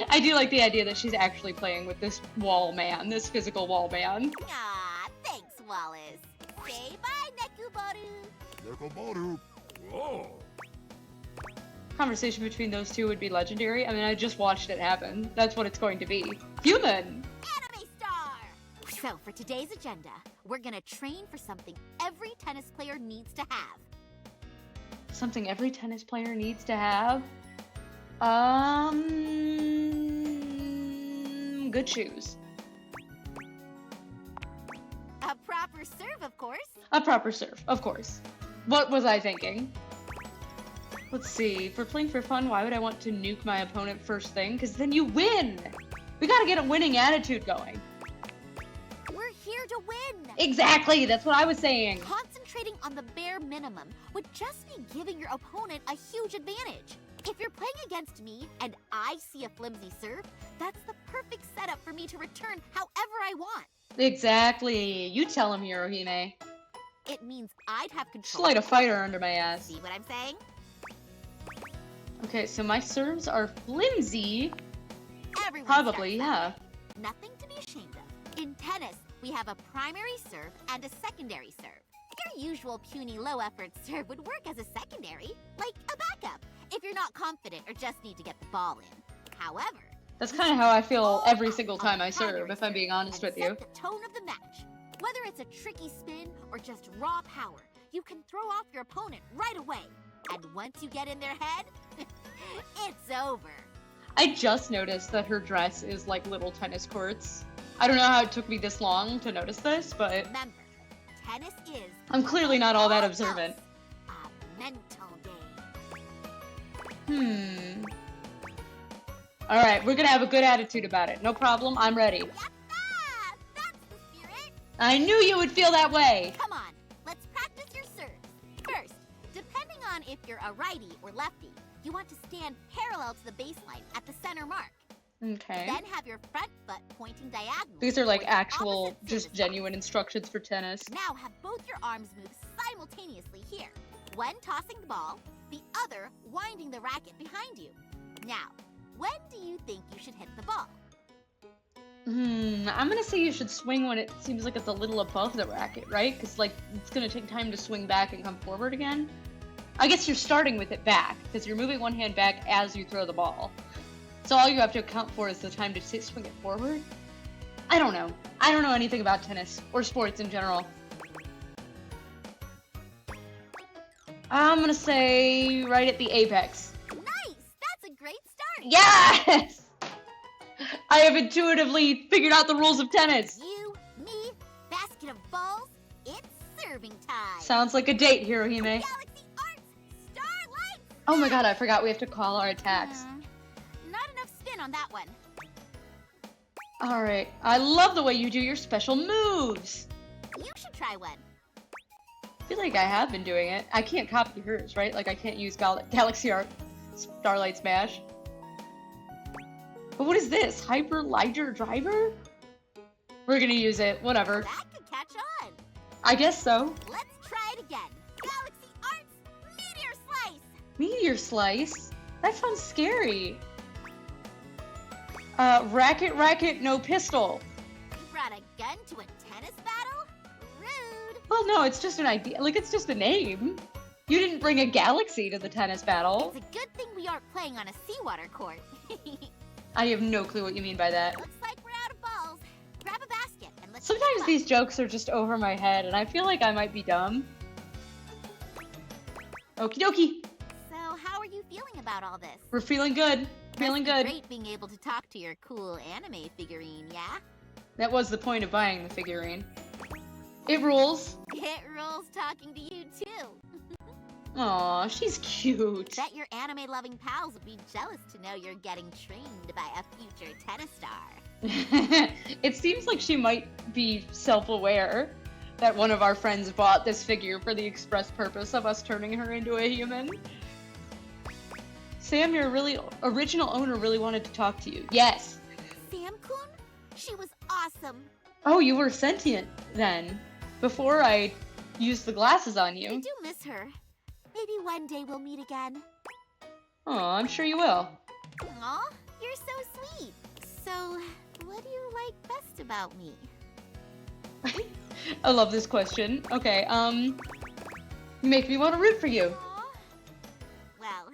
I do like the idea that she's actually playing with this wall man, this physical wall man. Aw, thanks, Wallace. Say bye, Nekoboru. Nekoboru! Whoa! Conversation between those two would be legendary. I mean, I just watched it happen. That's what it's going to be. Human! Anime So, for today's agenda, we're gonna train for something every tennis player needs to have. Something every tennis player needs to have? Good shoes. A proper serve, of course. A proper serve, of course. What was I thinking? Let's see, if we're playing for fun, why would I want to nuke my opponent first thing? Because then you win! We gotta get a winning attitude going. We're here to win! Exactly, that's what I was saying. Concentrating on the bare minimum would just be giving your opponent a huge advantage. If you're playing against me and I see a flimsy serve, that's the perfect setup for me to return however I want. Exactly. You tell him, Hirohime. It means I'd have control. Just light a fighter under my ass. See what I'm saying? Okay, so my serves are flimsy. Everyone Probably, starts yeah. that way. Nothing to be ashamed of. In tennis, we have a primary serve and a secondary serve. Your usual puny low-effort serve would work as a secondary, like a backup, if you're not confident or just need to get the ball in. However, That's kind of how I feel every single time I serve, if I'm being honest with you. set the tone of the match. Whether it's a tricky spin or just raw power, you can throw off your opponent right away. And once you get in their head, it's over. I just noticed that her dress is like little tennis courts. I don't know how it took me this long to notice this, but Remember, tennis is I'm clearly not all that observant. a mental game. Alright, we're gonna have a good attitude about it. No problem, I'm ready. Yatta! That's the spirit! I knew you would feel that way! Come on, let's practice your serves. First, depending on if you're a righty or lefty, you want to stand parallel to the baseline at the center mark. Okay. Then have your front foot pointing diagonally. These are like towards the actual, opposite just service genuine instructions for tennis. Now have both your arms move simultaneously here. One tossing the ball, the other winding the racket behind you. Now, when do you think you should hit the ball? I'm gonna say you should swing when it seems like it's a little above the racket, right? Because, like, it's gonna take time to swing back and come forward again. I guess you're starting with it back, because you're moving one hand back as you throw the ball. So all you have to account for is the time to swing it forward? I don't know. I don't know anything about tennis, or sports in general. I'm gonna say right at the apex. Nice! That's a great start! Yes! I have intuitively figured out the rules of tennis. You, me, basket of balls, it's serving time. Sounds like a date, Hirohime. Galaxy Arts, Starlight! Oh my god, I forgot we have to call our attacks. Not enough spin on that one. Alright, I love the way you do your special moves. You should try one. I feel like I have been doing it. I can't copy hers, right? Like I can't use Galaxy Art Starlight Smash. But what is this? Hyper Lighter Driver? We're gonna use it, whatever. That could catch on. I guess so. Let's try it again. Galaxy Arts, Meteor Slice! Meteor Slice? That sounds scary. Racket, no pistol. You brought a gun to a tennis battle? Rude. Well, no, it's just an idea. Like, it's just a name. You didn't bring a galaxy to the tennis battle. It's a good thing we aren't playing on a seawater court. I have no clue what you mean by that. Looks like we're out of balls. Grab a basket and let's Sometimes these jokes are just over my head, and I feel like I might be dumb. Okie dokie. So, how are you feeling about all this? We're feeling good. Feeling Must be good. Great being able to talk to your cool anime figurine, yeah? That was the point of buying the figurine. It rules. It rules talking to you too. Aw, she's cute. Bet your anime-loving pals would be jealous to know you're getting trained by a future tennis star. It seems like she might be self-aware that one of our friends bought this figure for the express purpose of us turning her into a human. Sam, your original owner really wanted to talk to you. Yes. Sam-kun? She was awesome. Oh, you were sentient then, before I used the glasses on you. I do miss her. Maybe one day we'll meet again. Oh, I'm sure you will. Aw, you're so sweet. So, what do you like best about me? I love this question. Okay, you make me want to root for you. Aw. Well,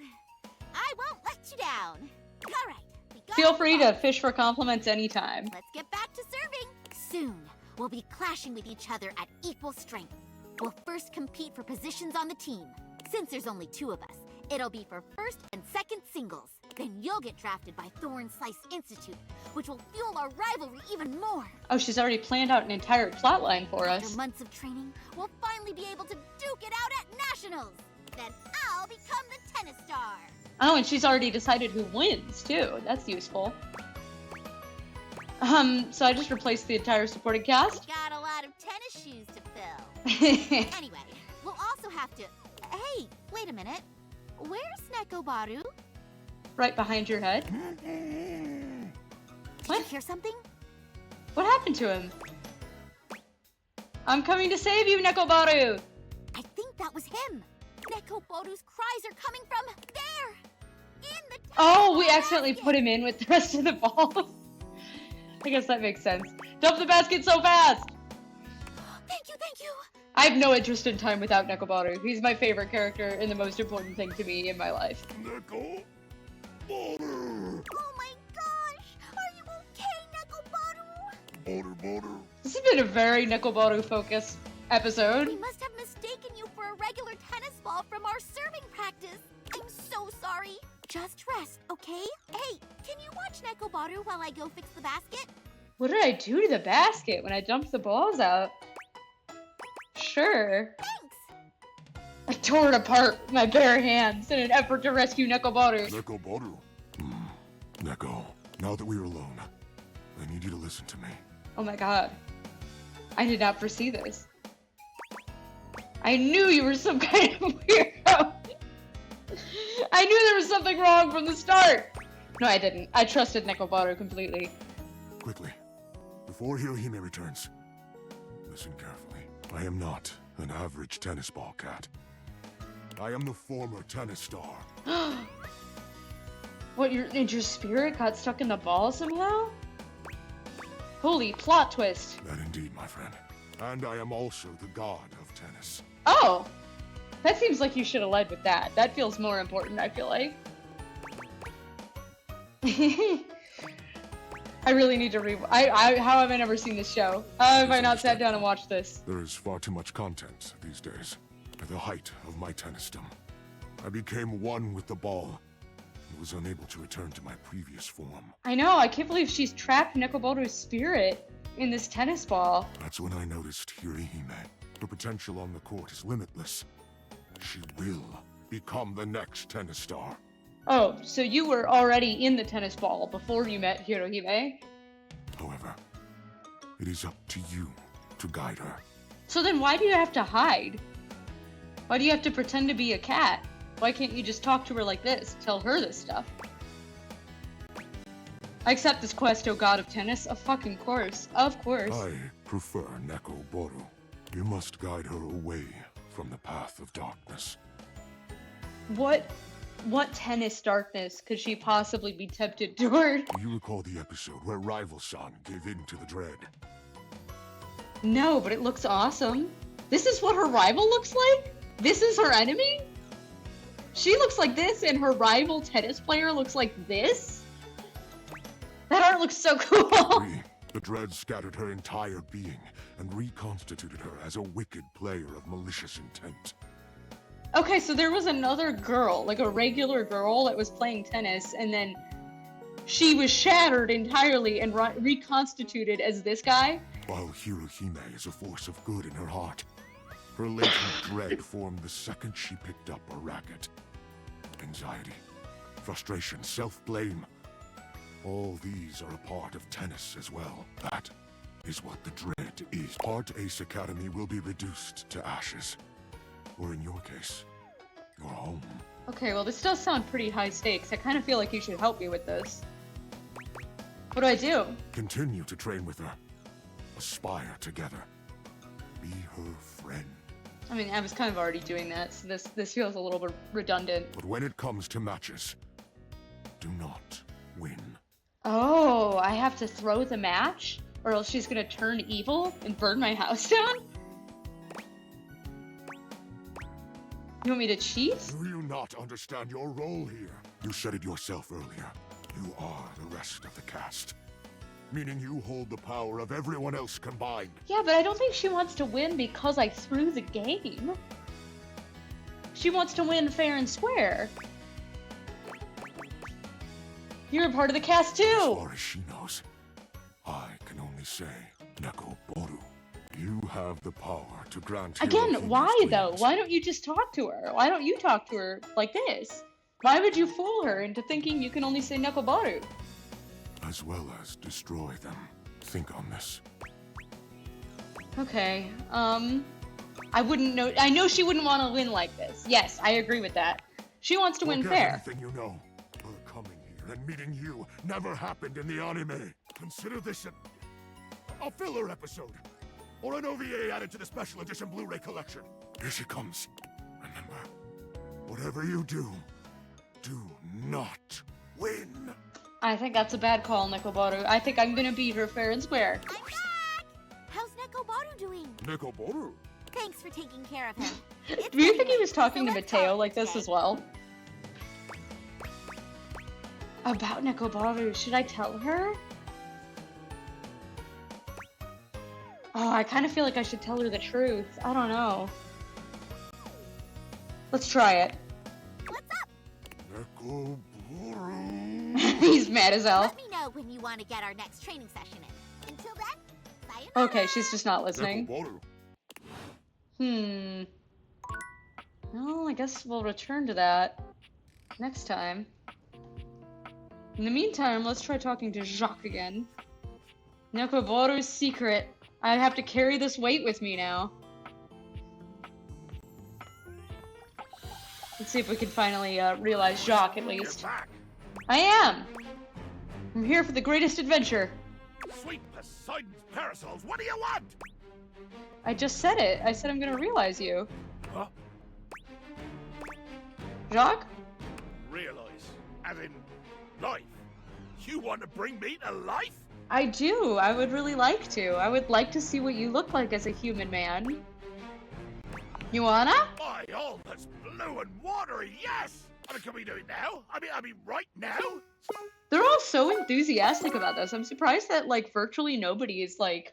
I won't let you down. All right, we got Feel it free all. to fish for compliments anytime. Let's get back to serving. Soon, will be clashing with each other at equal strength. We'll first compete for positions on the team. Since there's only 2 of us, it'll be for first and second singles. Then you'll get drafted by Thorn Slice Institute, which will fuel our rivalry even more. Oh, she's already planned out an entire plotline for us. After months of training, we'll finally be able to duke it out at nationals. Then I'll become the tennis star. Oh, and she's already decided who wins, too. That's useful. So I just replaced the entire supporting cast. Got a lot of tennis shoes to fill. Anyway, we'll also have to... Hey, wait a minute. Where's Nekoboru? Right behind your head. Did you hear something? What happened to him? I'm coming to save you, Nekoboru! I think that was him. Nekoboru's cries are coming from there. In the Oh, we accidentally put him in with the rest of the balls. I guess that makes sense. Dump the basket so fast! Thank you, thank you. I have no interest in time without Nekoboru. He's my favorite character and the most important thing to me in my life. Nekoboru! Oh my gosh! Are you okay, Nekoboru? Boru. This has been a very Nekoboru-focused episode. We must have mistaken you for a regular tennis ball from our serving practice. I'm so sorry. Just rest, okay? Hey, can you watch Nekoboru while I go fix the basket? What did I do to the basket when I dumped the balls out? Sure. Thanks! I tore it apart with my bare hands in an effort to rescue Nekoboru. Nekoboru. Neko, now that we're alone, I need you to listen to me. Oh my god. I did not foresee this. I knew you were some kind of weirdo. I knew there was something wrong from the start. No, I didn't. I trusted Nekoboru completely. Quickly, before Hirohime returns, listen carefully. I am not an average tennis ball cat. I am the former tennis star. What, your spirit got stuck in the ball somehow? Holy plot twist. That indeed, my friend. And I am also the god of tennis. Oh! That seems like you should have led with that. That feels more important, I feel like. I really need to how have I never seen this show? How have I not sat down and watched this? There is far too much content these days. At the height of my tennisdom, I became one with the ball and was unable to return to my previous form. I know, I can't believe she's trapped Nekoboru's spirit in this tennis ball. That's when I noticed Hirohime. Her potential on the court is limitless. She will become the next tennis star. Oh, so you were already in the tennis ball before you met Hirohime? However, it is up to you to guide her. So then why do you have to hide? Why do you have to pretend to be a cat? Why can't you just talk to her like this? Tell her this stuff. I accept this quest, O God of Tennis. Of fucking course. Of course. I prefer Nekoboru. You must guide her away from the path of darkness. What tennis darkness could she possibly be tempted toward? Do you recall the episode where Rival-san gave in to the dread? No, but it looks awesome. This is what her rival looks like? This is her enemy? She looks like this and her rival tennis player looks like this? That art looks so cool. The dread scattered her entire being and reconstituted her as a wicked player of malicious intent. Okay, so there was another girl, like a regular girl that was playing tennis, and then she was shattered entirely and reconstituted as this guy? While Hirohime is a force of good in her heart, her latent dread formed the second she picked up a racket. Anxiety, frustration, self-blame. All these are a part of tennis as well. That is what the dread is. Part Ace Academy will be reduced to ashes. Or in your case, your home. Okay, well this does sound pretty high stakes. I kind of feel like you should help me with this. What do I do? Continue to train with her. Aspire together. Be her friend. I mean, I was kind of already doing that, so this feels a little bit redundant. But when it comes to matches, do not win. Oh, I have to throw the match? Or else she's gonna turn evil and burn my house down? You want me to cheat? Do you not understand your role here? You said it yourself earlier. You are the rest of the cast. meaning you hold the power of everyone else combined. Yeah, but I don't think she wants to win because I threw the game. She wants to win fair and square. You're a part of the cast As too! far as she knows, I can only say, Nekoboru, you have the power to grant Again, Hirohito's why though? dreams, Why don't you just talk to her? Why don't you talk to her like this? Why would you fool her into thinking you can only say Nekoboru? as well as destroy them. Think on this. Okay, I wouldn't know. I know she wouldn't want to win like this. Yes, I agree with that. She wants to win Forget fair. everything you know. Her coming here and meeting you never happened in the anime. Consider this a filler episode, or an OVA added to the special edition Blu-ray collection. Here she comes. Remember, whatever you do, do not win. I think that's a bad call, Nekoboru. I think I'm gonna beat her fair and square. I'm back! How's Nekoboru doing? Nekoboru? Thanks for taking care of him. It's Do you think getting he was late, talking so to let's Mateo call it like this today. as well? About Nekoboru, should I tell her? Oh, I kind of feel like I should tell her the truth. I don't know. Let's try it. What's up? Nekoboru. He's mad as hell. Let me know when you want to get our next training session in. Until then, sayonara. Okay, she's just not listening. Nekoboru. Well, I guess we'll return to that next time. In the meantime, let's try talking to Jacques again. Nekoboru's secret. I have to carry this weight with me now. Let's see if we can finally realize Jacques at least. You're back. I am! I'm here for the greatest adventure. Sweet Poseidon's parasols, what do you want? I just said it. I said I'm gonna realize you. Huh? Jacques? Realize, as in life. You want to bring me to life? I do. I would really like to. I would like to see what you look like as a human man. You wanna? My, all that's blue and watery, yes! I mean, can we do it now? I mean, right now? They're all so enthusiastic about this. I'm surprised that, like, virtually nobody is like,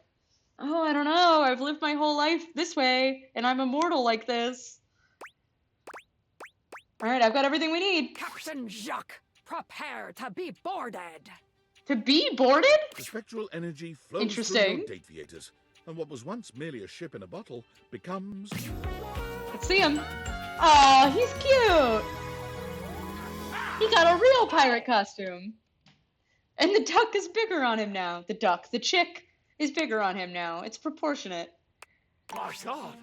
oh, I don't know, I've lived my whole life this way, and I'm immortal like this. Alright, I've got everything we need. Captain Jacques, prepare to be boarded. To be boarded? The spectral energy flows Interesting. through your deviators, and what was once merely a ship in a bottle becomes... Let's see him. Aw, he's cute! He got a real pirate costume. And the duck is bigger on him now. The chick, is bigger on him now. It's proportionate. My God!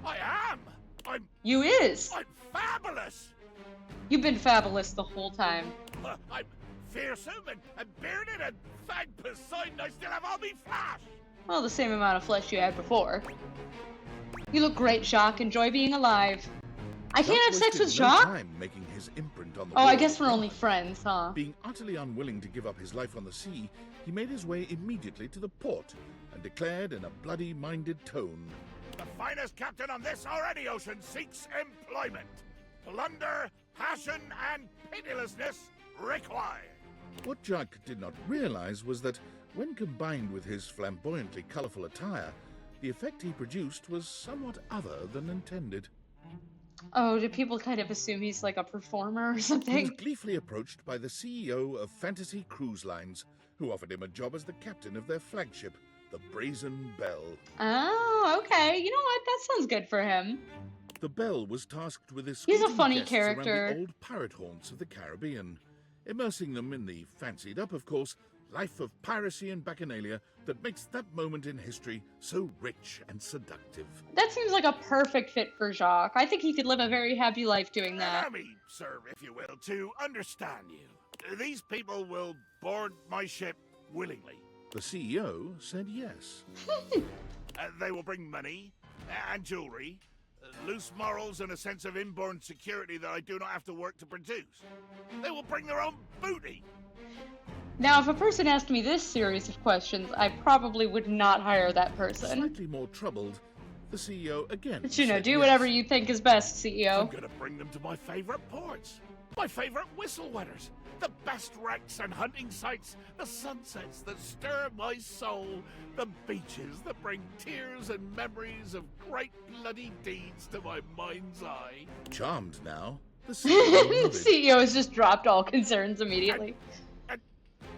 I am! You is! I'm fabulous! You've been fabulous the whole time. I'm fearsome and bearded and thank Poseidon I still have all me flash! Well, the same amount of flesh you had before. You look great, Jacques. Enjoy being alive. I can't have sex with wasted no Jacques? time making his imprint on the Oh, I world guess of we're only God. friends, huh? Being utterly unwilling to give up his life on the sea, he made his way immediately to the port and declared in a bloody-minded tone, The finest captain on this or any ocean seeks employment. Plunder, passion, and pitilessness required. What Jacques did not realize was that, when combined with his flamboyantly colorful attire, the effect he produced was somewhat other than intended. Oh, do people kind of assume he's like a performer or He was something? gleefully approached by the CEO of Fantasy Cruise Lines, who offered him a job as the captain of their flagship, the Brazen Bell. Oh, okay. You know what? That sounds good for him. The Bell was tasked with He's a escorting funny guests around character. the old pirate haunts of the Caribbean, immersing them in the fancied-up, of course, life of piracy and bacchanalia that makes that moment in history so rich and seductive. That seems like a perfect fit for Jacques. I think he could live a very happy life doing Allow that. me, sir, if you will, to understand you. These people will board my ship willingly. The CEO said yes. They will bring money and jewelry, loose morals and a sense of inborn security that I do not have to work to produce. They will bring their own booty. Now, if a person asked me this series of questions, I probably would not hire that person. Slightly more troubled, the CEO again But you know, said do yes. whatever you think is best, I'm CEO. gonna bring them to my favorite ports. My favorite whistle wetters. The best wrecks and hunting sites. The sunsets that stir my soul. The beaches that bring tears and memories of great bloody deeds to my mind's eye. Charmed now, the CEO The nodded. CEO has just dropped all concerns immediately.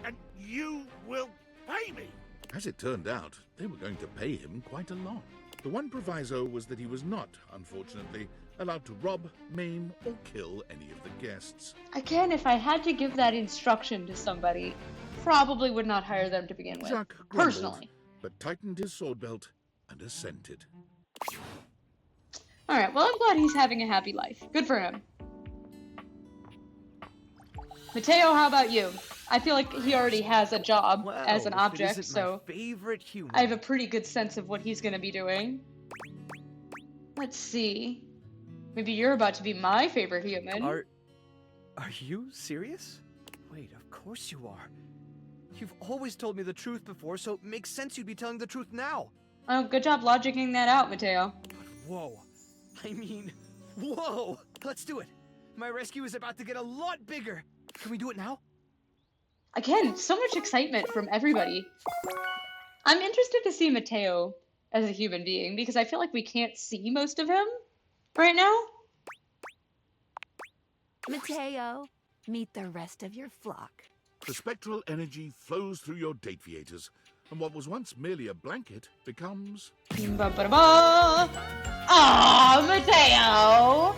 And you will pay me. As it turned out, they were going to pay him quite a lot. The one proviso was that he was not, unfortunately, allowed to rob, maim, or kill any of the guests. Again, if I had to give that instruction to somebody, probably would not hire them to begin with. Jacques grumbled, Personally. but tightened his sword belt and assented. Alright, well, I'm glad he's having a happy life. Good for him. Mateo, how about you? I feel like he already has a job Well, as an if it object, isn't my so favorite human. I have a pretty good sense of what he's gonna be doing. Let's see. Maybe you're about to be my favorite human. Are you serious? Wait, of course you are. You've always told me the truth before, so it makes sense you'd be telling the truth now. Oh, good job logicking that out, Mateo. But whoa. I mean, whoa! Let's do it. My rescue is about to get a lot bigger. Can we do it now? Again, so much excitement from everybody. I'm interested to see Mateo as a human being because I feel like we can't see most of him right now. Mateo, meet the rest of your flock. The spectral energy flows through your Dateviators, and what was once merely a blanket becomes... Ba-ba-da-ba! Aw, Mateo!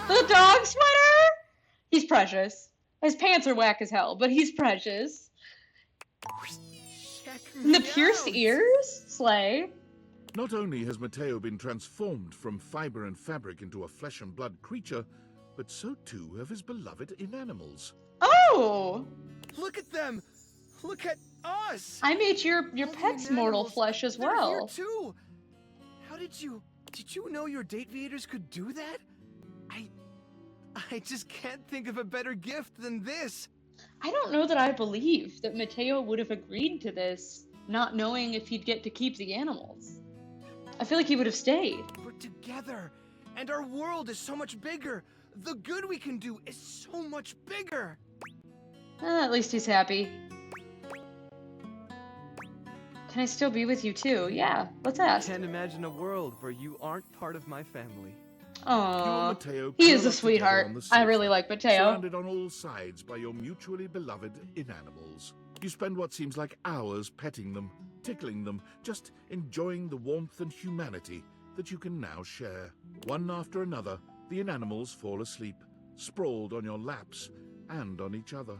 The dog sweater? He's precious. His pants are whack as hell, but he's precious. Check And the me pierced out. ears? Slay. Not only has Mateo been transformed from fiber and fabric into a flesh and blood creature, but so too have his beloved inanimals. Oh! Look at them! Look at us! I made your All the pet's mortal inanimals, flesh as they're well. here too! How did you know your Dateviators could do that? I just can't think of a better gift than this! I don't know that I believe that Mateo would have agreed to this, not knowing if he'd get to keep the animals. I feel like he would have stayed. We're together, and our world is so much bigger! The good we can do is so much bigger! At least he's happy. Can I still be with you too? Yeah, let's ask. Can't imagine a world where you aren't part of my family. You and Aww. Mateo He is curl a up together sweetheart. on the I sofa, really like Mateo. surrounded on all sides by your mutually beloved inanimals. You spend what seems like hours petting them, tickling them, just enjoying the warmth and humanity that you can now share. One after another, the inanimals fall asleep, sprawled on your laps and on each other.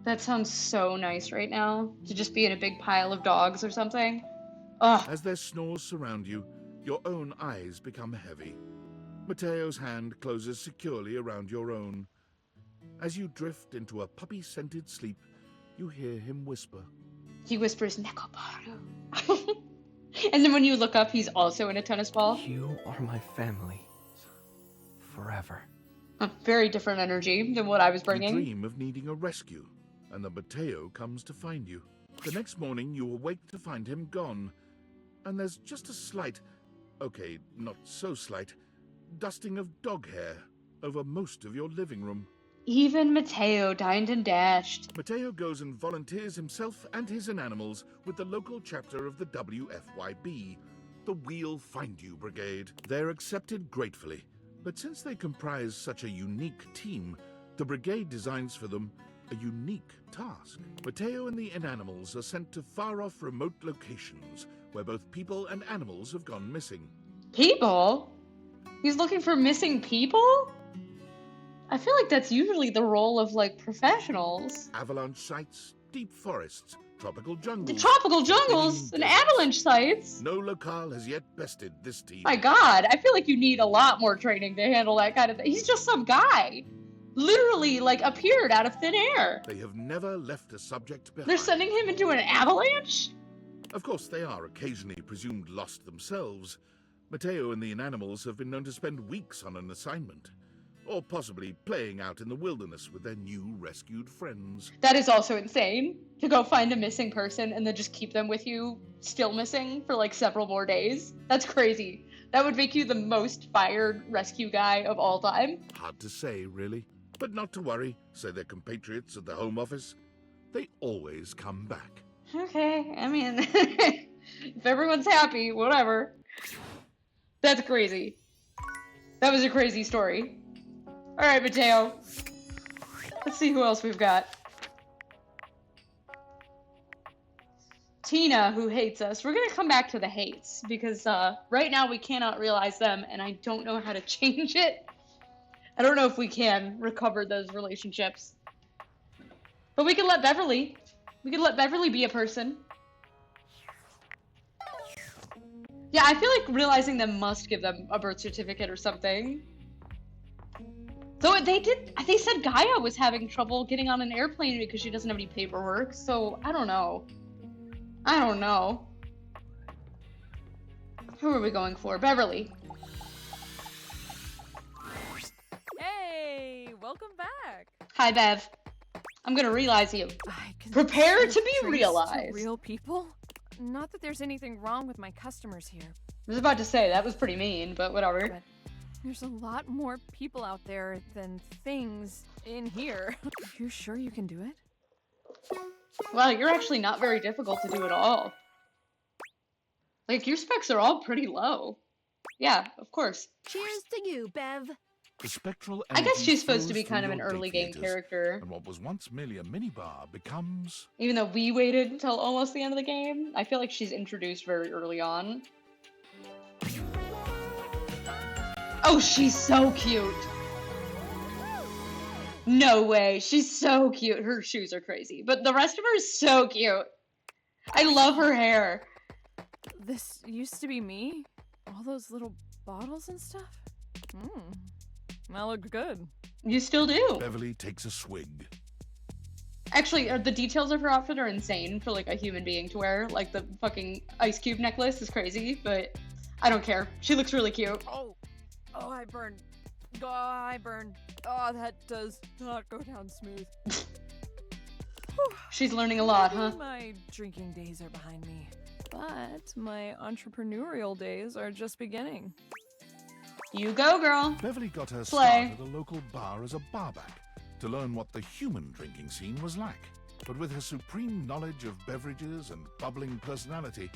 That sounds so nice right now, to just be in a big pile of dogs or something. Ugh. As their snores surround you, your own eyes become heavy. Mateo's hand closes securely around your own. As you drift into a puppy-scented sleep, you hear him whisper. He whispers, Nekoboru. And then when you look up, he's also in a tennis ball. You are my family. Forever. Very different energy than what I was You bringing. dream of needing a rescue, and the Mateo comes to find you. The next morning, you awake to find him gone. And there's just a slight, okay, not so slight, dusting of dog hair over most of your living room. Even Mateo dined and dashed. Mateo goes and volunteers himself and his inanimals with the local chapter of the WFYB, the We'll Find You Brigade. They're accepted gratefully, but since they comprise such a unique team, the brigade designs for them a unique task. Mateo and the inanimals are sent to far-off remote locations where both people and animals have gone missing. People? He's looking for missing people? I feel like that's usually the role of, like, professionals. Avalanche sites, deep forests, tropical The jungles. tropical jungles and avalanche sites. No locale has yet bested this team. My god, I feel like you need a lot more training to handle that kind of thing. He's just some guy. Literally, like, appeared out of thin air. They have never left a subject behind. They're sending him into an avalanche? Of course, they are occasionally presumed lost themselves. Mateo and the inanimals have been known to spend weeks on an assignment, or possibly playing out in the wilderness with their new rescued friends. That is also insane. To go find a missing person and then just keep them with you, still missing, for like several more days. That's crazy. That would make you the most fired rescue guy of all time. Hard to say, really. But not to worry, say their compatriots at the Home Office. They always come back. Okay, I mean, if everyone's happy, whatever. That's crazy. That was a crazy story. Alright, Mateo. Let's see who else we've got. Tina, who hates us. We're gonna come back to the hates, because right now we cannot realize them, and I don't know how to change it. I don't know if we can recover those relationships. But we can let Beverly. We can let Beverly be a person. Yeah, I feel like realizing them must give them a birth certificate or something. Though they said Gaia was having trouble getting on an airplane because she doesn't have any paperwork, so I don't know. I don't know. Who are we going for? Beverly. Hey, welcome back. Hi, Bev. I'm gonna realize you. I can Prepare see to be trace realized. Real people? Not that there's anything wrong with my customers here, I was about to say, that was pretty mean, but whatever. but there's a lot more people out there than things in here. You sure you can do it? Wow, you're actually not very difficult to do at all. Like, your specs are all pretty low. Yeah, of course. Cheers to you, Bev. The spectral I guess energy she's supposed to flows be kind of through an your early game data character. and what was once merely a minibar becomes... Even though we waited until almost the end of the game, I feel like she's introduced very early on. Oh, she's so cute! No way, she's so cute. Her shoes are crazy, but the rest of her is so cute. I love her hair. This used to be me? All those little bottles and stuff? That looked good. You still do. Beverly takes a swig. Actually, the details of her outfit are insane for like a human being to wear. Like the fucking ice cube necklace is crazy, but I don't care. She looks really cute. Oh, I burned. Oh, I burned. Oh, that does not go down smooth. She's learning a lot, huh? My drinking days are behind me, but my entrepreneurial days are just beginning. You go, girl. Beverly got her Slay. start at a local bar as a barback to learn what the human drinking scene was like. But with her supreme knowledge of beverages and bubbling personality,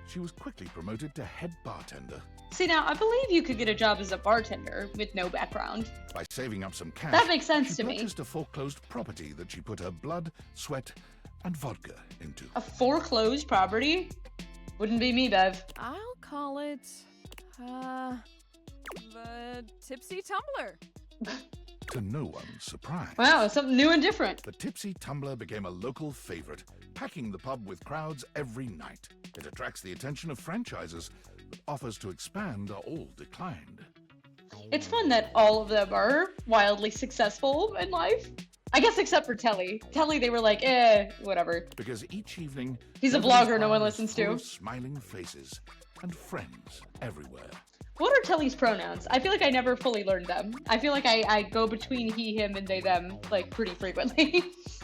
she was quickly promoted to head bartender. See, now, I believe you could get a job as a bartender with no background. By saving up some cash, That makes sense to she me. purchased a foreclosed property that she put her blood, sweat, and vodka into. A foreclosed property? Wouldn't be me, Bev. I'll call it, the Tipsy Tumbler. To no one's surprise. Wow, something new and different. The Tipsy Tumbler became a local favorite, packing the pub with crowds every night. It attracts the attention of franchises, but offers to expand are all declined. It's fun that all of them are wildly successful in life. I guess except for Telly. Telly, they were like, whatever. Because each evening, He's a Beverly's vlogger no bar one is listens full to. of smiling faces and friends everywhere. What are Telly's pronouns? I feel like I never fully learned them. I feel like I go between he, him, and they, them, like, pretty frequently.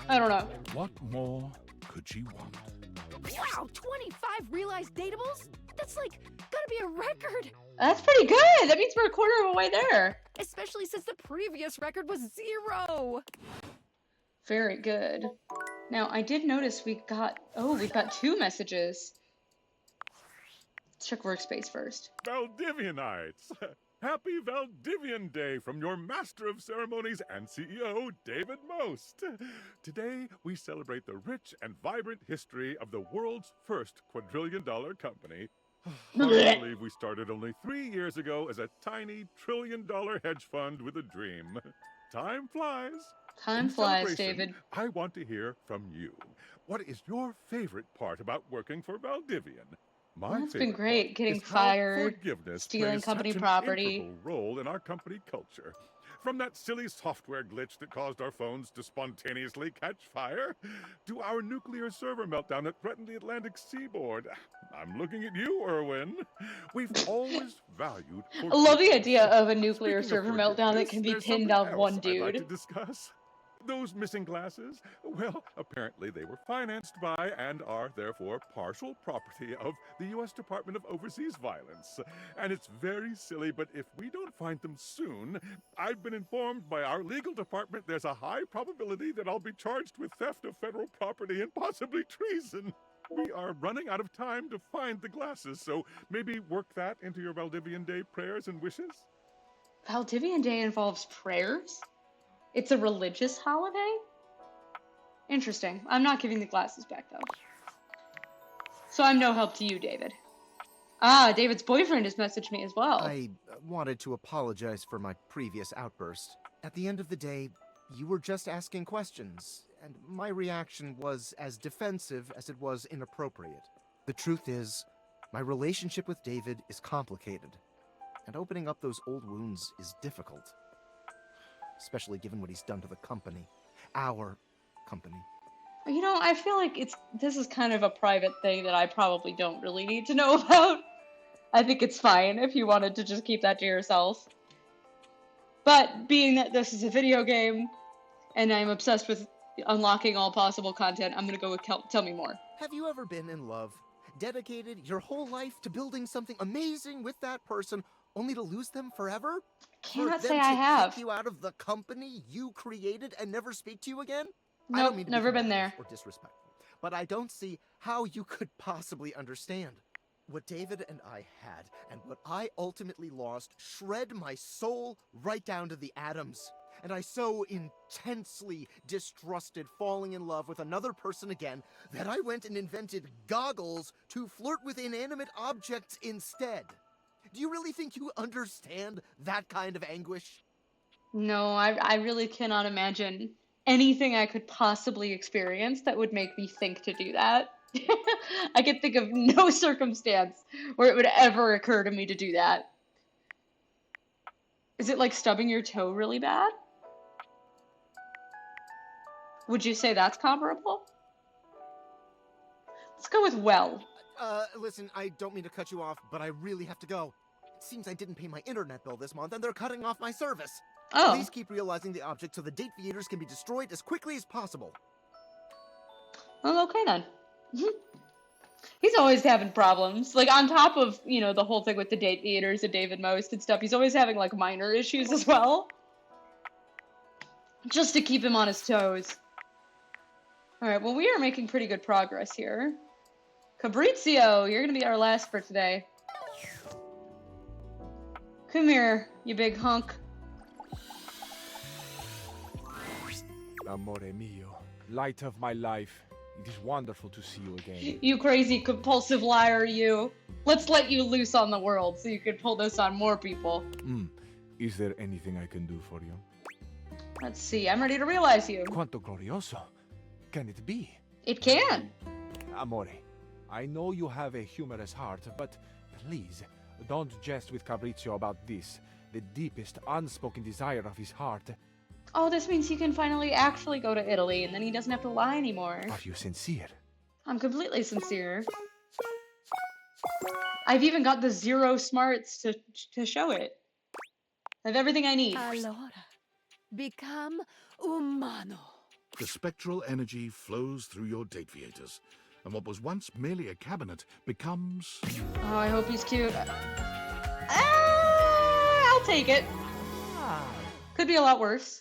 I don't know. What more could she want? Wow, 25 realized datables? That's like, gotta be a record. That's pretty good! That means we're a quarter of the way there. Especially since the previous record was 0. Very good. Now, I did notice we've got 2 messages. Let's check workspace first. Valdivianites! Happy Valdivian Day from your Master of Ceremonies and CEO, David Most. Today, we celebrate the rich and vibrant history of the world's first quadrillion-dollar company. Hard to believe we started only 3 years ago as a tiny trillion-dollar hedge fund with a dream. Time flies. Time In flies, celebration, David. I want to hear from you. What is your favorite part about working for Valdivian? My Well, it's been favorite great part getting is how fired, forgiveness stealing plays company such an property. integral role in our company culture. From that silly software glitch that caused our phones to spontaneously catch fire, to our nuclear server meltdown that threatened the Atlantic seaboard. I'm looking at you, Erwin. We've always valued I love the forgiveness. idea of a nuclear Speaking of server meltdown that forgiveness, can be there's pinned something off one else I'd like to dude. discuss. Those missing glasses? Well, apparently they were financed by and are therefore partial property of the U.S. Department of Overseas Violence. And it's very silly, but if we don't find them soon, I've been informed by our legal department there's a high probability that I'll be charged with theft of federal property and possibly treason. We are running out of time to find the glasses, so maybe work that into your Valdivian Day prayers and wishes? Valdivian Day involves prayers? It's a religious holiday? Interesting. I'm not giving the glasses back, though. So I'm no help to you, David. Ah, David's boyfriend has messaged me as well. I wanted to apologize for my previous outburst. At the end of the day, you were just asking questions, and my reaction was as defensive as it was inappropriate. The truth is, my relationship with David is complicated, and opening up those old wounds is difficult. Especially given what he's done to the company. Our company. You know, I feel like this is kind of a private thing that I probably don't really need to know about. I think it's fine if you wanted to just keep that to yourself. But being that this is a video game, and I'm obsessed with unlocking all possible content, I'm gonna go with tell me more. Have you ever been in love? Dedicated your whole life to building something amazing with that person, only to lose them forever? Cannot For say them I to have. kick you out of the company you created and never speak to you again? I Nope, don't mean to never be been there. combative or disrespectful, but I don't see how you could possibly understand. What David and I had, and what I ultimately lost, shred my soul right down to the atoms. And I so intensely distrusted falling in love with another person again that I went and invented goggles to flirt with inanimate objects instead. Do you really think you understand that kind of anguish? No, I really cannot imagine anything I could possibly experience that would make me think to do that. I can think of no circumstance where it would ever occur to me to do that. Is it like stubbing your toe really bad? Would you say that's comparable? Let's go with well. Listen, I don't mean to cut you off, but I really have to go. It seems I didn't pay my internet bill this month, and they're cutting off my service. Oh. Please keep realizing the object so the date theaters can be destroyed as quickly as possible. Well, okay then. He's always having problems. Like, on top of, you know, the whole thing with the date theaters and David Most and stuff, he's always having, like, minor issues as well. Just to keep him on his toes. Alright, well, we are making pretty good progress here. Fabrizio, you're gonna be our last for today. Come here, you big hunk. Amore mio, light of my life. It is wonderful to see you again. You crazy compulsive liar, you. Let's let you loose on the world so you can pull this on more people. Is there anything I can do for you? Let's see, I'm ready to realize you. Quanto glorioso. Can it be? It can. Amore, I know you have a humorous heart, but please, don't jest with Fabrizio about this. The deepest unspoken desire of his heart. Oh, this means he can finally actually go to Italy, and then he doesn't have to lie anymore. Are you sincere? I'm completely sincere. I've even got the 0 smarts to show it. I have everything I need. Allora, become umano. The spectral energy flows through your date theaters, and what was once merely a cabinet becomes... Oh, I hope he's cute. I'll take it. Could be a lot worse.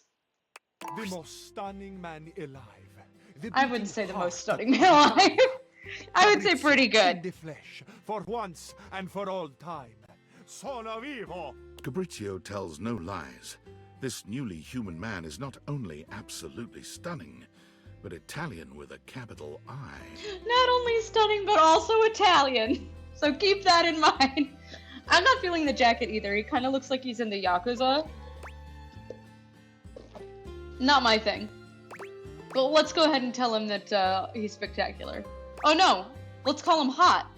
The most stunning man alive. I wouldn't say the most stunning man alive. I would say pretty In good. the flesh, for once and for all time. Sono vivo! Fabrizio tells no lies. This newly human man is not only absolutely stunning, but Italian with a capital I. Not only stunning, but also Italian. So keep that in mind. I'm not feeling the jacket either. He kind of looks like he's in the Yakuza. Not my thing. But let's go ahead and tell him that he's spectacular. Oh no! Let's call him hot.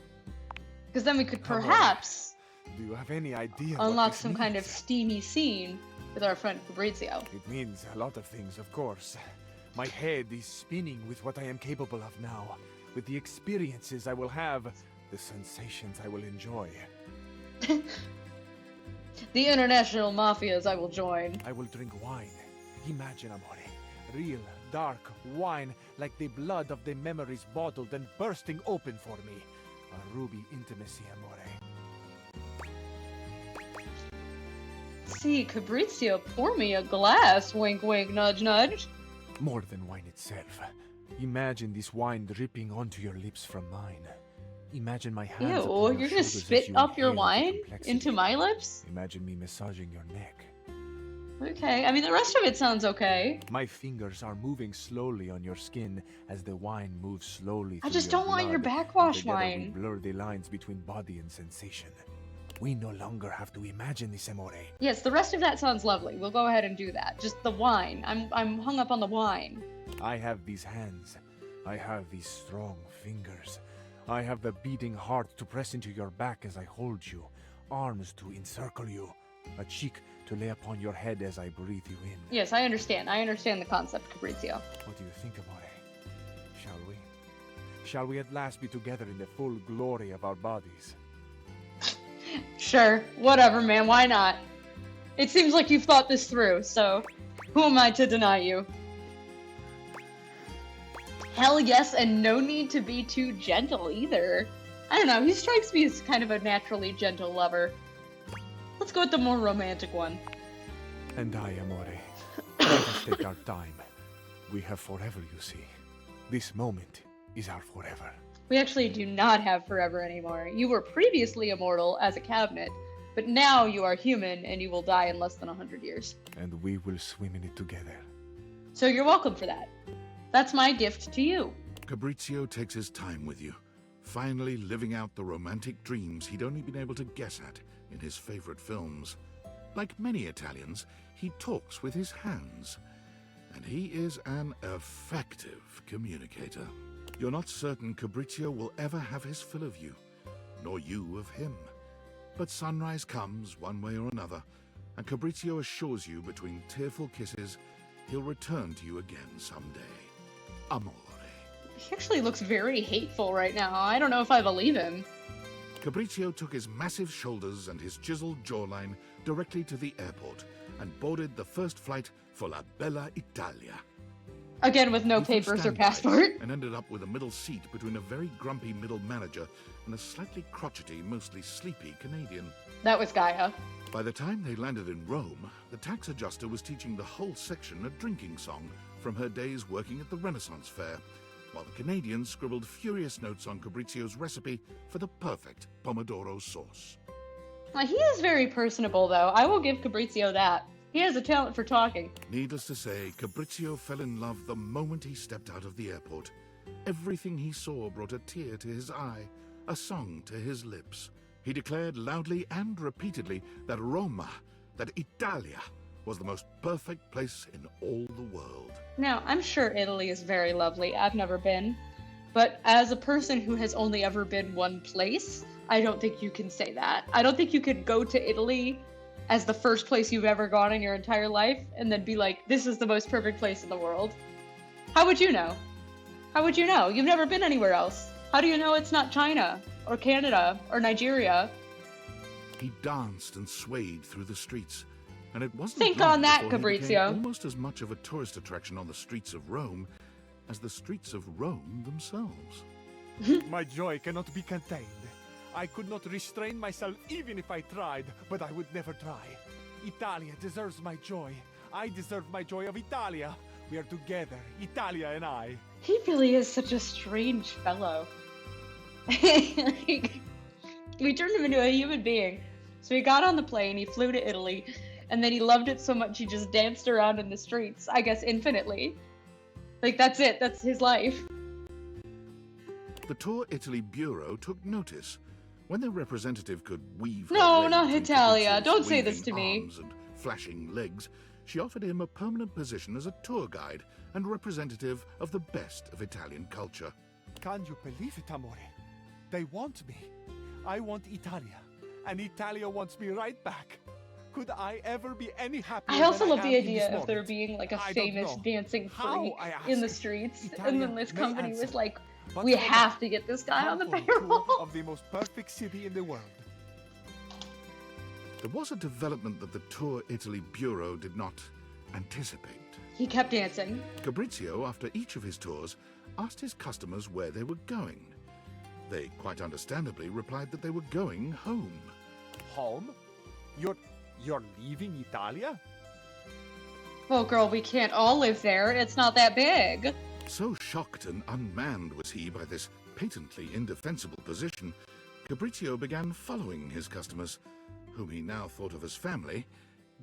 Because then we could perhaps Do you have any idea unlock what this some kind of means? steamy scene with our friend Fabrizio. It means a lot of things, of course. My head is spinning with what I am capable of now, with the experiences I will have, the sensations I will enjoy. The international mafias I will join. I will drink wine. Imagine, amore, Real, dark wine like the blood of the memories bottled and bursting open for me. A ruby intimacy, amore. See, Fabrizio, pour me a glass. Wink, wink, nudge, nudge. More than wine itself. Imagine this wine dripping onto your lips from mine. Imagine my hands upon Ew, your you're gonna shoulders as spit you up your inhale the wine complexity. into my lips? Imagine me massaging your neck. Okay, I mean, the rest of it sounds okay. My fingers are moving slowly on your skin as the wine moves slowly I through just your don't want your blood, and backwash together wine. we blur the lines between body and sensation. We no longer have to imagine this, amore. Yes, the rest of that sounds lovely. We'll go ahead and do that. Just the wine. I'm hung up on the wine. I have these hands. I have these strong fingers. I have the beating heart to press into your back as I hold you, arms to encircle you, a cheek to lay upon your head as I breathe you in. Yes, I understand. I understand the concept, Fabrizio. What do you think, amore? Shall we? Shall we at last be together in the full glory of our bodies? Sure, whatever, man. Why not? It seems like you've thought this through, so who am I to deny you? Hell yes, and no need to be too gentle either. I don't know, he strikes me as kind of a naturally gentle lover. Let's go with the more romantic one. And I, amore. Let us take our time. We have forever, you see. This moment is our forever. We actually do not have forever anymore. You were previously immortal as a cabinet, but now you are human and you will die in less than 100 years. And we will swim in it together. So you're welcome for that. That's my gift to you. Fabrizio takes his time with you, finally living out the romantic dreams he'd only been able to guess at in his favorite films. Like many Italians, he talks with his hands, and he is an effective communicator. You're not certain Fabrizio will ever have his fill of you, nor you of him. But sunrise comes one way or another, and Fabrizio assures you between tearful kisses he'll return to you again someday. Amore. He actually looks very hateful right now. I don't know if I believe him. Fabrizio took his massive shoulders and his chiseled jawline directly to the airport and boarded the first flight for La Bella Italia. Again, with no He flew papers or standby passport. and ended up with a middle seat between a very grumpy middle manager and a slightly crotchety, mostly sleepy Canadian. That was Gaia. By the time they landed in Rome, the tax adjuster was teaching the whole section a drinking song from her days working at the Renaissance Fair, while the Canadian scribbled furious notes on Fabrizio's recipe for the perfect pomodoro sauce. He is very personable, though. I will give Fabrizio that. He has a talent for talking. Needless to say, Fabrizio fell in love the moment he stepped out of the airport. Everything he saw brought a tear to his eye, a song to his lips. He declared loudly and repeatedly that Roma, that Italia, was the most perfect place in all the world. Now, I'm sure Italy is very lovely. I've never been. But as a person who has only ever been one place, I don't think you can say that. I don't think you could go to Italy as the first place you've ever gone in your entire life and then be like, this is the most perfect place in the world. How would you know? How would you know? You've never been anywhere else. How do you know it's not China or Canada or Nigeria? He danced and swayed through the streets, and it wasn't Think long on that, before he became Fabrizio. almost as much of a tourist attraction on the streets of Rome as the streets of Rome themselves. My joy cannot be contained. I could not restrain myself even if I tried, but I would never try. Italia deserves my joy. I deserve my joy of Italia. We are together, Italia and I. He really is such a strange fellow. Like, we turned him into a human being. So he got on the plane, he flew to Italy, and then he loved it so much he just danced around in the streets, I guess infinitely. Like, that's it, that's his life. The Tour Italy Bureau took notice. When their representative could weave her No, way not between Italia. Fabrizio's Don't say this waving to me. arms and flashing legs, she offered him a permanent position as a tour guide and representative of the best of Italian culture. Can you believe it, amore? They want me. I want Italia, and Italia wants me right back. Could I ever be any happier? I also than love I the am in idea this of there moment? being like a I don't famous know. dancing How, freak I ask? in the streets, Italia and then this may company answer. was like, But we for have now, to get this guy on the come for a payroll. tour of the most perfect city in the world. There was a development that the Tour Italy Bureau did not anticipate. He kept dancing. Fabrizio, after each of his tours, asked his customers where they were going. They quite understandably replied that they were going home. Home? You're leaving Italia? Well, girl, we can't all live there. It's not that big. So shocked and unmanned was he by this patently indefensible position, Fabrizio began following his customers, whom he now thought of as family,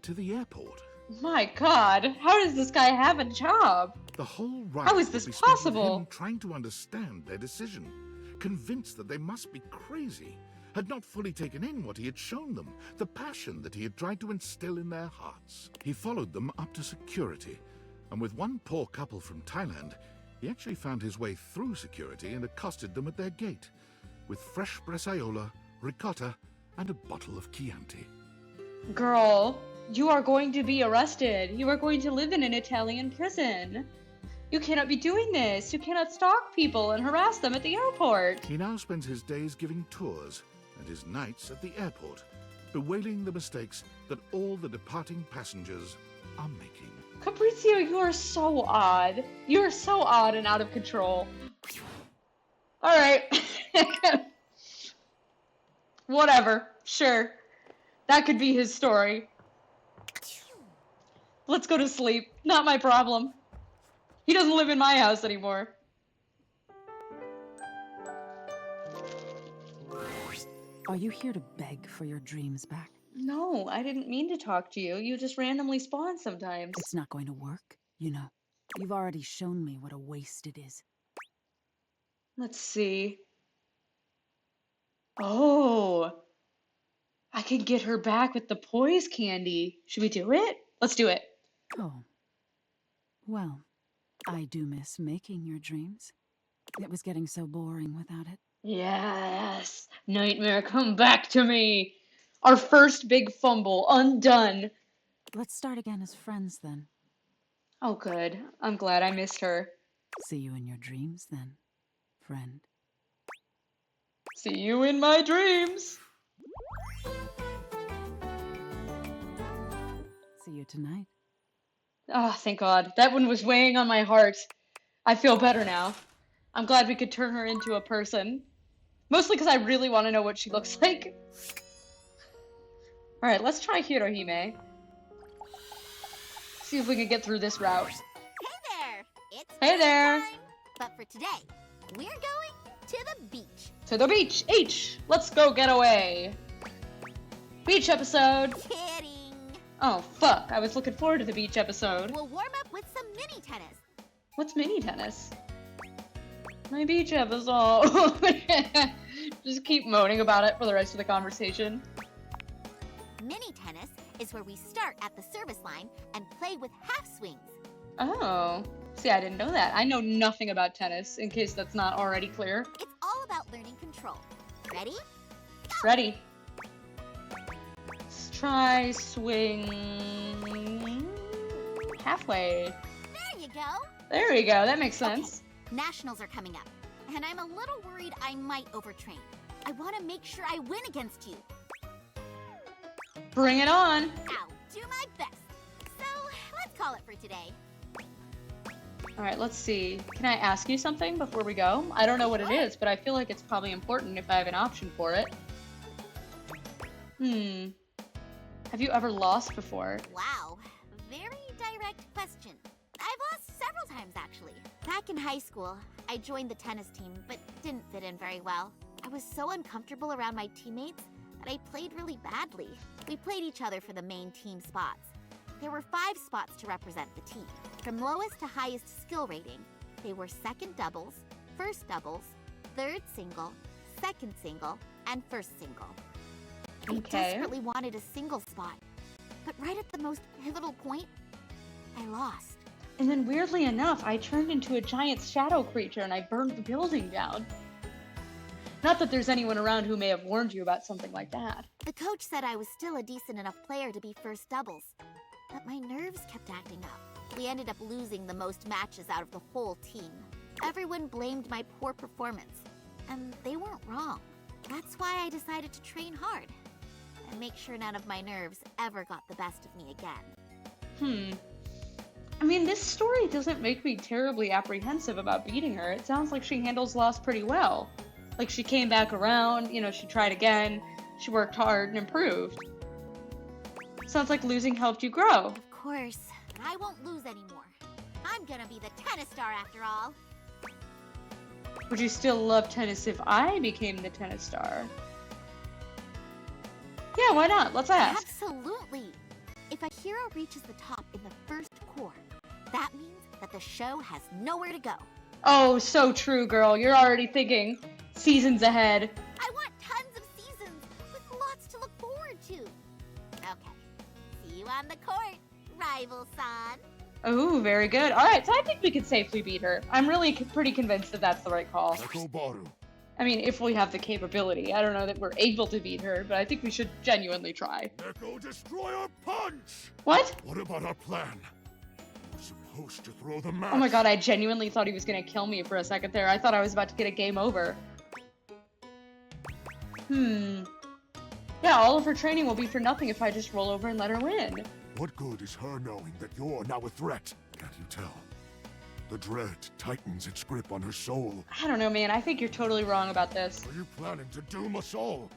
to the airport. My God, how does this guy have a job? The whole ride How is would this be spent with possible? him trying to understand their decision, convinced that they must be crazy, had not fully taken in what he had shown them, the passion that he had tried to instill in their hearts. He followed them up to security, and with one poor couple from Thailand, he actually found his way through security and accosted them at their gate, with fresh bresaola, ricotta, and a bottle of Chianti. Girl, you are going to be arrested. You are going to live in an Italian prison. You cannot be doing this. You cannot stalk people and harass them at the airport. He now spends his days giving tours and his nights at the airport, bewailing the mistakes that all the departing passengers are making. Fabrizio, you are so odd. You are so odd and out of control. All right. Whatever. Sure. That could be his story. Let's go to sleep. Not my problem. He doesn't live in my house anymore. Are you here to beg for your dreams back? No, I didn't mean to talk to you. You just randomly spawn sometimes. It's not going to work, you know. You've already shown me what a waste it is. Let's see. Oh, I can get her back with the poise candy. Should we do it? Let's do it. Oh. Well, I do miss making your dreams. It was getting so boring without it. Yes, nightmare, come back to me. Our first big fumble, undone. Let's start again as friends then. Oh, good. I'm glad I missed her. See you in your dreams then, friend. See you in my dreams. See you tonight. Oh, thank God. That one was weighing on my heart. I feel better now. I'm glad we could turn her into a person. Mostly because I really want to know what she looks like. Alright, let's try Hirohime. See if we can get through this route. Hey there! It's Hey there! time. But for today, we're going to the beach. To the beach! H! Let's go get away! Beach episode! Kidding! Oh, fuck. I was looking forward to the beach episode. We'll warm up with some mini tennis. What's mini tennis? My beach episode. Just keep moaning about it for the rest of the conversation. Mini tennis is where we start at the service line and play with half swings. Oh. See, I didn't know that. I know nothing about tennis, in case that's not already clear. It's all about learning control. Ready? Go! Ready. Let's try swing halfway. There you go. There we go. That makes sense. Okay. Nationals are coming up, and I'm a little worried I might overtrain. I want to make sure I win against you. Bring it on. I'll do my best. So, let's call it for today. Alright, let's see. Can I ask you something before we go? I don't know what it is, but I feel like it's probably important if I have an option for it. Have you ever lost before? Wow, very direct question. I've lost several times, actually. Back in high school, I joined the tennis team, but didn't fit in very well. I was so uncomfortable around my teammates that I played really badly. We played each other for the main team spots. There were 5 spots to represent the team. From lowest to highest skill rating, they were second doubles, first doubles, third single, second single, and first single. I desperately wanted a single spot, but right at the most pivotal point, I lost. And then weirdly enough, I turned into a giant shadow creature and I burned the building down. Not that there's anyone around who may have warned you about something like that. The coach said I was still a decent enough player to be first doubles, but my nerves kept acting up. We ended up losing the most matches out of the whole team. Everyone blamed my poor performance, and they weren't wrong. That's why I decided to train hard and make sure none of my nerves ever got the best of me again. I mean, this story doesn't make me terribly apprehensive about beating her. It sounds like she handles loss pretty well. Like, she came back around, you know, she tried again, she worked hard and improved. Sounds like losing helped you grow. Of course, I won't lose anymore. I'm gonna be the tennis star after all. Would you still love tennis if I became the tennis star? Yeah, why not? Let's ask. Absolutely. If a hero reaches the top in the first core, that means that the show has nowhere to go. Oh, so true, girl. You're already thinking seasons ahead. I want tons of seasons with lots to look forward to. Okay, see you on the court, rival-san. Oh, very good. All right, so I think we could safely beat her. I'm really pretty convinced that that's the right call. Nekoboru. I mean, if we have the capability. I don't know that we're able to beat her, but I think we should genuinely try. Neko Destroyer Punch! What? What about our plan? We're supposed to throw the match. Oh my god, I genuinely thought he was gonna kill me for a second there. I thought I was about to get a game over. Yeah, all of her training will be for nothing if I just roll over and let her win. What good is her knowing that you're now a threat? Can't you tell? The dread tightens its grip on her soul. I don't know, man. I think you're totally wrong about this. Are you planning to doom us all?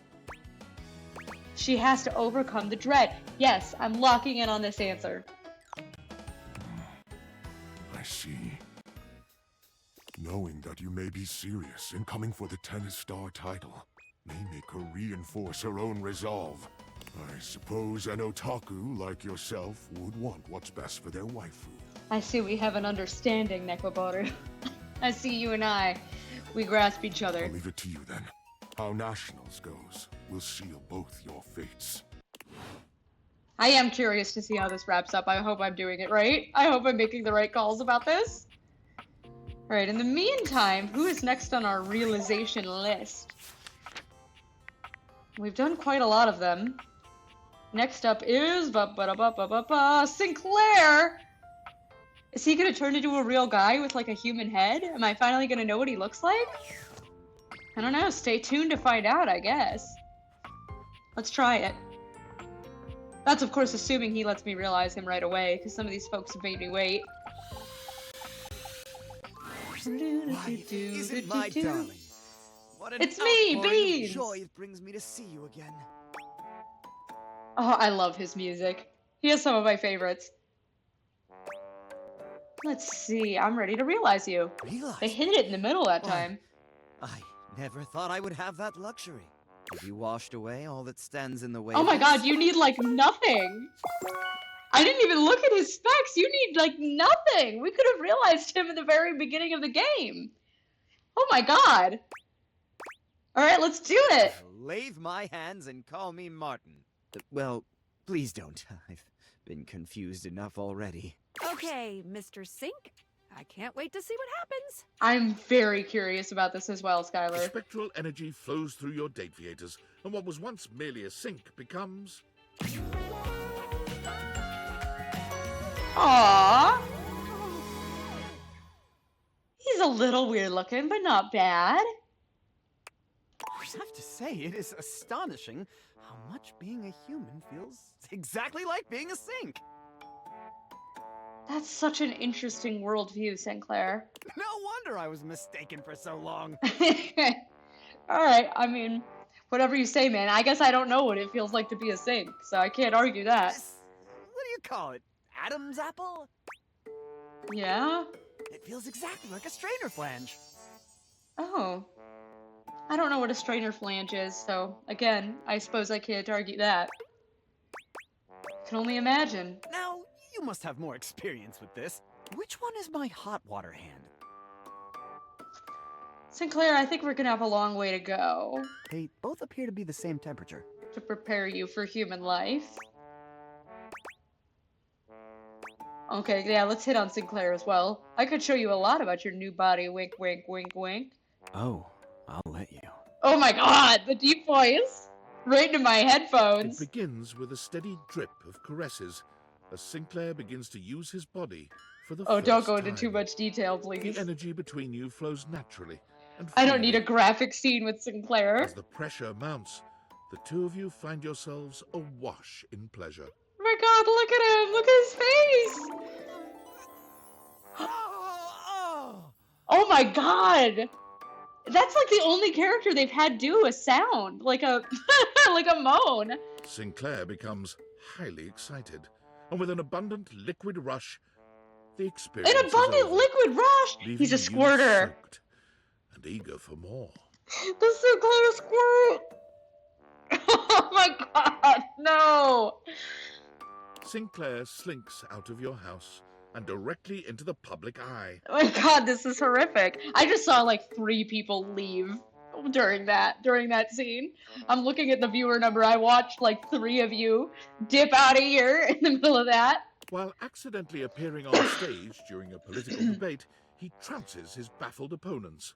She has to overcome the dread. Yes, I'm locking in on this answer. I see. Knowing that you may be serious in coming for the tennis star title may make her reinforce her own resolve. I suppose an otaku like yourself would want what's best for their waifu. I see we have an understanding, Nekoboru. I see you and I. We grasp each other. I'll leave it to you then. How Nationals goes will seal both your fates. I am curious to see how this wraps up. I hope I'm doing it right. I hope I'm making the right calls about this. Alright, in the meantime, who is next on our realization list? We've done quite a lot of them. Next up is Sinclair! Is he gonna turn into a real guy with like a human head? Am I finally gonna know what he looks like? I don't know. Stay tuned to find out, I guess. Let's try it. That's of course assuming he lets me realize him right away, because some of these folks have made me wait. Why, isn't my darling? What an It's me, outpouring Beans! of joy it brings me to see you again. Oh, I love his music. He has some of my favorites. Let's see. I'm ready to realize you. Realize? They hit it in the middle that time. I never thought I would have that luxury. Have you washed away all that stands in the way? Oh my of god, this? you need like nothing. I didn't even look at his specs. You need like nothing. We could have realized him in the very beginning of the game. Oh my god. Alright, let's do it. Lathe my hands and call me Martin. Well, please don't. I've been confused enough already. Okay, Mr. Sink. I can't wait to see what happens. I'm very curious about this as well, Skylar. Spectral energy flows through your deviators, and what was once merely a sink becomes... Aww. He's a little weird looking, but not bad. I have to say, it is astonishing how much being a human feels exactly like being a sink. That's such an interesting worldview, Sinclair. No wonder I was mistaken for so long. Alright, I mean, whatever you say, man. I guess I don't know what it feels like to be a sink, so I can't argue that. What do you call it? Adam's apple? Yeah? It feels exactly like a strainer flange. Oh. I don't know what a strainer flange is, so, again, I suppose I can't argue that. Can only imagine. Now, you must have more experience with this. Which one is my hot water hand? Sinclair, I think we're gonna have a long way to go. They both appear to be the same temperature. To prepare you for human life. Okay, yeah, let's hit on Sinclair as well. I could show you a lot about your new body, wink, wink, wink, wink. Oh, I'll let you. Oh my god, the deep voice! Right into my headphones. It begins with a steady drip of caresses as Sinclair begins to use his body for the Oh, first don't go into time. too much detail, please. The energy between you flows naturally and I don't need a freely. graphic scene with Sinclair. As the pressure mounts, the two of you find yourselves awash in pleasure. Oh my god, look at him! Look at his face! Oh my god! That's like the only character they've had do a sound, like a like a moan. Sinclair becomes highly excited, and with an abundant liquid rush, the experience An abundant is over, liquid rush! leaving He's a you squirter. soaked and eager for more. The Sinclair squirt! Oh my god, no! Sinclair slinks out of your house and directly into the public eye. Oh my god, this is horrific. I just saw like 3 people leave during that scene. I'm looking at the viewer number. I watched like 3 of you dip out of here in the middle of that. While accidentally appearing on stage during a political debate, he trounces his baffled opponents.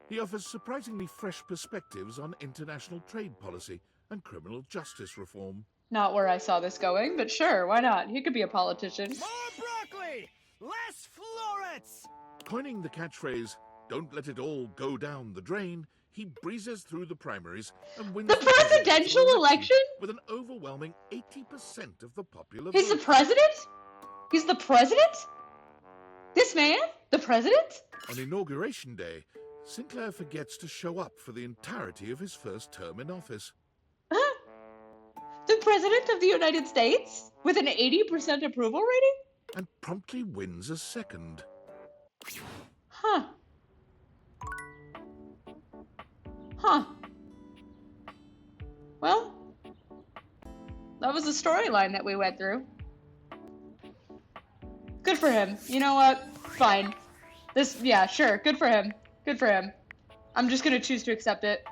He offers surprisingly fresh perspectives on international trade policy and criminal justice reform. Not where I saw this going, but sure, why not? He could be a politician. More broccoli! Less florets! Coining the catchphrase, "Don't let it all go down the drain," he breezes through the primaries and wins The presidential election? with an overwhelming 80% of the popular He's the vote. president? He's the president? This man? The president? On Inauguration Day, Sinclair forgets to show up for the entirety of his first term in office. Huh? The president of the United States? With an 80% approval rating? And promptly wins a second. Huh. Huh. Well, that was the storyline that we went through. Good for him. You know what? Fine. Yeah, sure. Good for him. Good for him. I'm just gonna choose to accept it.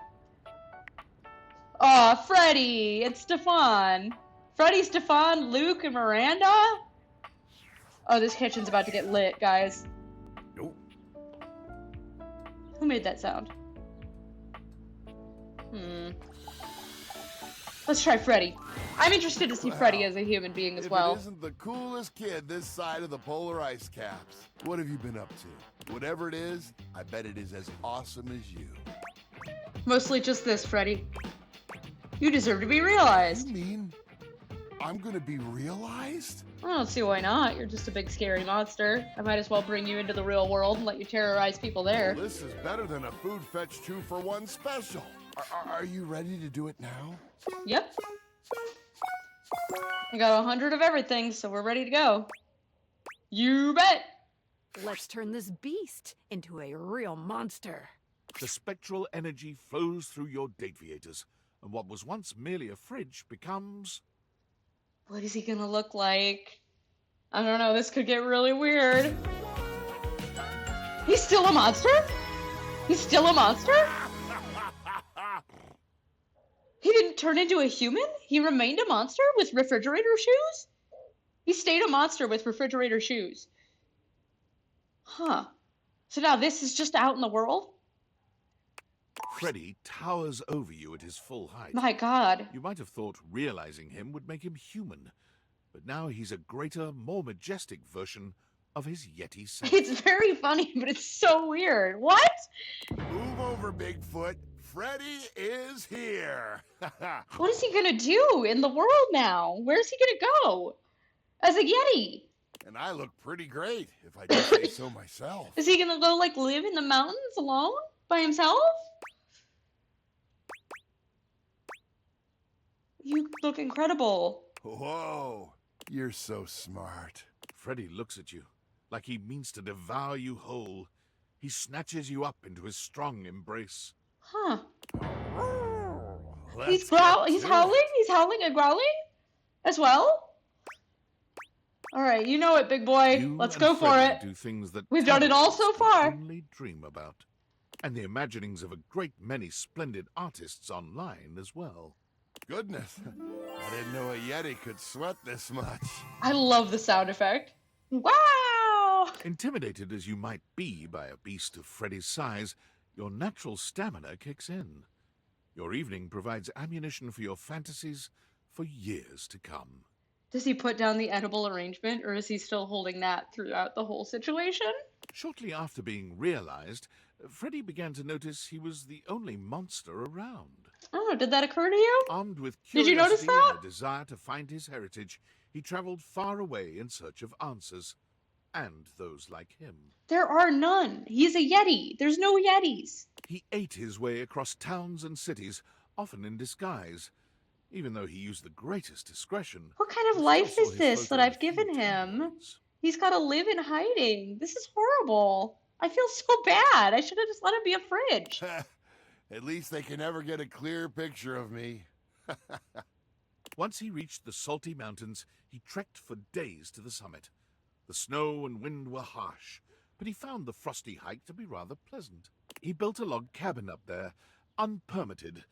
Aw, Freddy! It's Stefan! Freddy, Stefan, Luke, and Miranda? Oh, this kitchen's about to get lit, guys. Nope. Who made that sound? Let's try Freddy. I'm interested to see Freddy as a human being as well. If it isn't the coolest kid this side of the polar ice caps. What have you been up to? Whatever it is, I bet it is as awesome as you. Mostly just this, Freddy. You deserve to be realized. You mean I'm gonna be realized? I don't see why not. You're just a big scary monster. I might as well bring you into the real world and let you terrorize people there. Well, this is better than a food fetch 2-for-1 special. Are you ready to do it now? Yep. I got 100 of everything, so we're ready to go. You bet! Let's turn this beast into a real monster. The spectral energy flows through your deviators, and what was once merely a fridge becomes... What is he gonna look like? I don't know, this could get really weird. He's still a monster? He's still a monster? He didn't turn into a human? He remained a monster with refrigerator shoes? He stayed a monster with refrigerator shoes. Huh. So now this is just out in the world? Freddy towers over you at his full height. My god. You might have thought realizing him would make him human, but now he's a greater, more majestic version of his Yeti self. It's very funny, but it's so weird. What? Move over, Bigfoot. Freddy is here. What is he gonna do in the world now? Where's he gonna go? As a Yeti? And I look pretty great, if I do say so myself. Is he gonna go, like, live in the mountains alone? By himself? You look incredible. Whoa, you're so smart. Freddy looks at you like he means to devour you whole. He snatches you up into his strong embrace. Huh. He's howling? He's howling and growling? As well? Alright, you know it, big boy. You Let's and go for Freddy it. do things that We've done it all so far. only dream about. And the imaginings of a great many splendid artists online as well. Goodness, I didn't know a Yeti could sweat this much. I love the sound effect. Wow! Intimidated as you might be by a beast of Freddy's size, your natural stamina kicks in. Your evening provides ammunition for your fantasies for years to come. Does he put down the edible arrangement, or is he still holding that throughout the whole situation? Shortly after being realized, Freddy began to notice he was the only monster around. Oh, did that occur to you? Armed with Did you notice curiosity that? and a desire to find his heritage, he traveled far away in search of answers. and those like him. There are none. He's a Yeti. There's no Yetis. He ate his way across towns and cities, often in disguise. Even though he used the greatest discretion. What kind of life is this that I've given him? He's got to live in hiding. This is horrible. I feel so bad. I should have just let him be a fridge. At least they can never get a clear picture of me. Once he reached the salty mountains, he trekked for days to the summit. The snow and wind were harsh, but he found the frosty hike to be rather pleasant. He built a log cabin up there, unpermitted,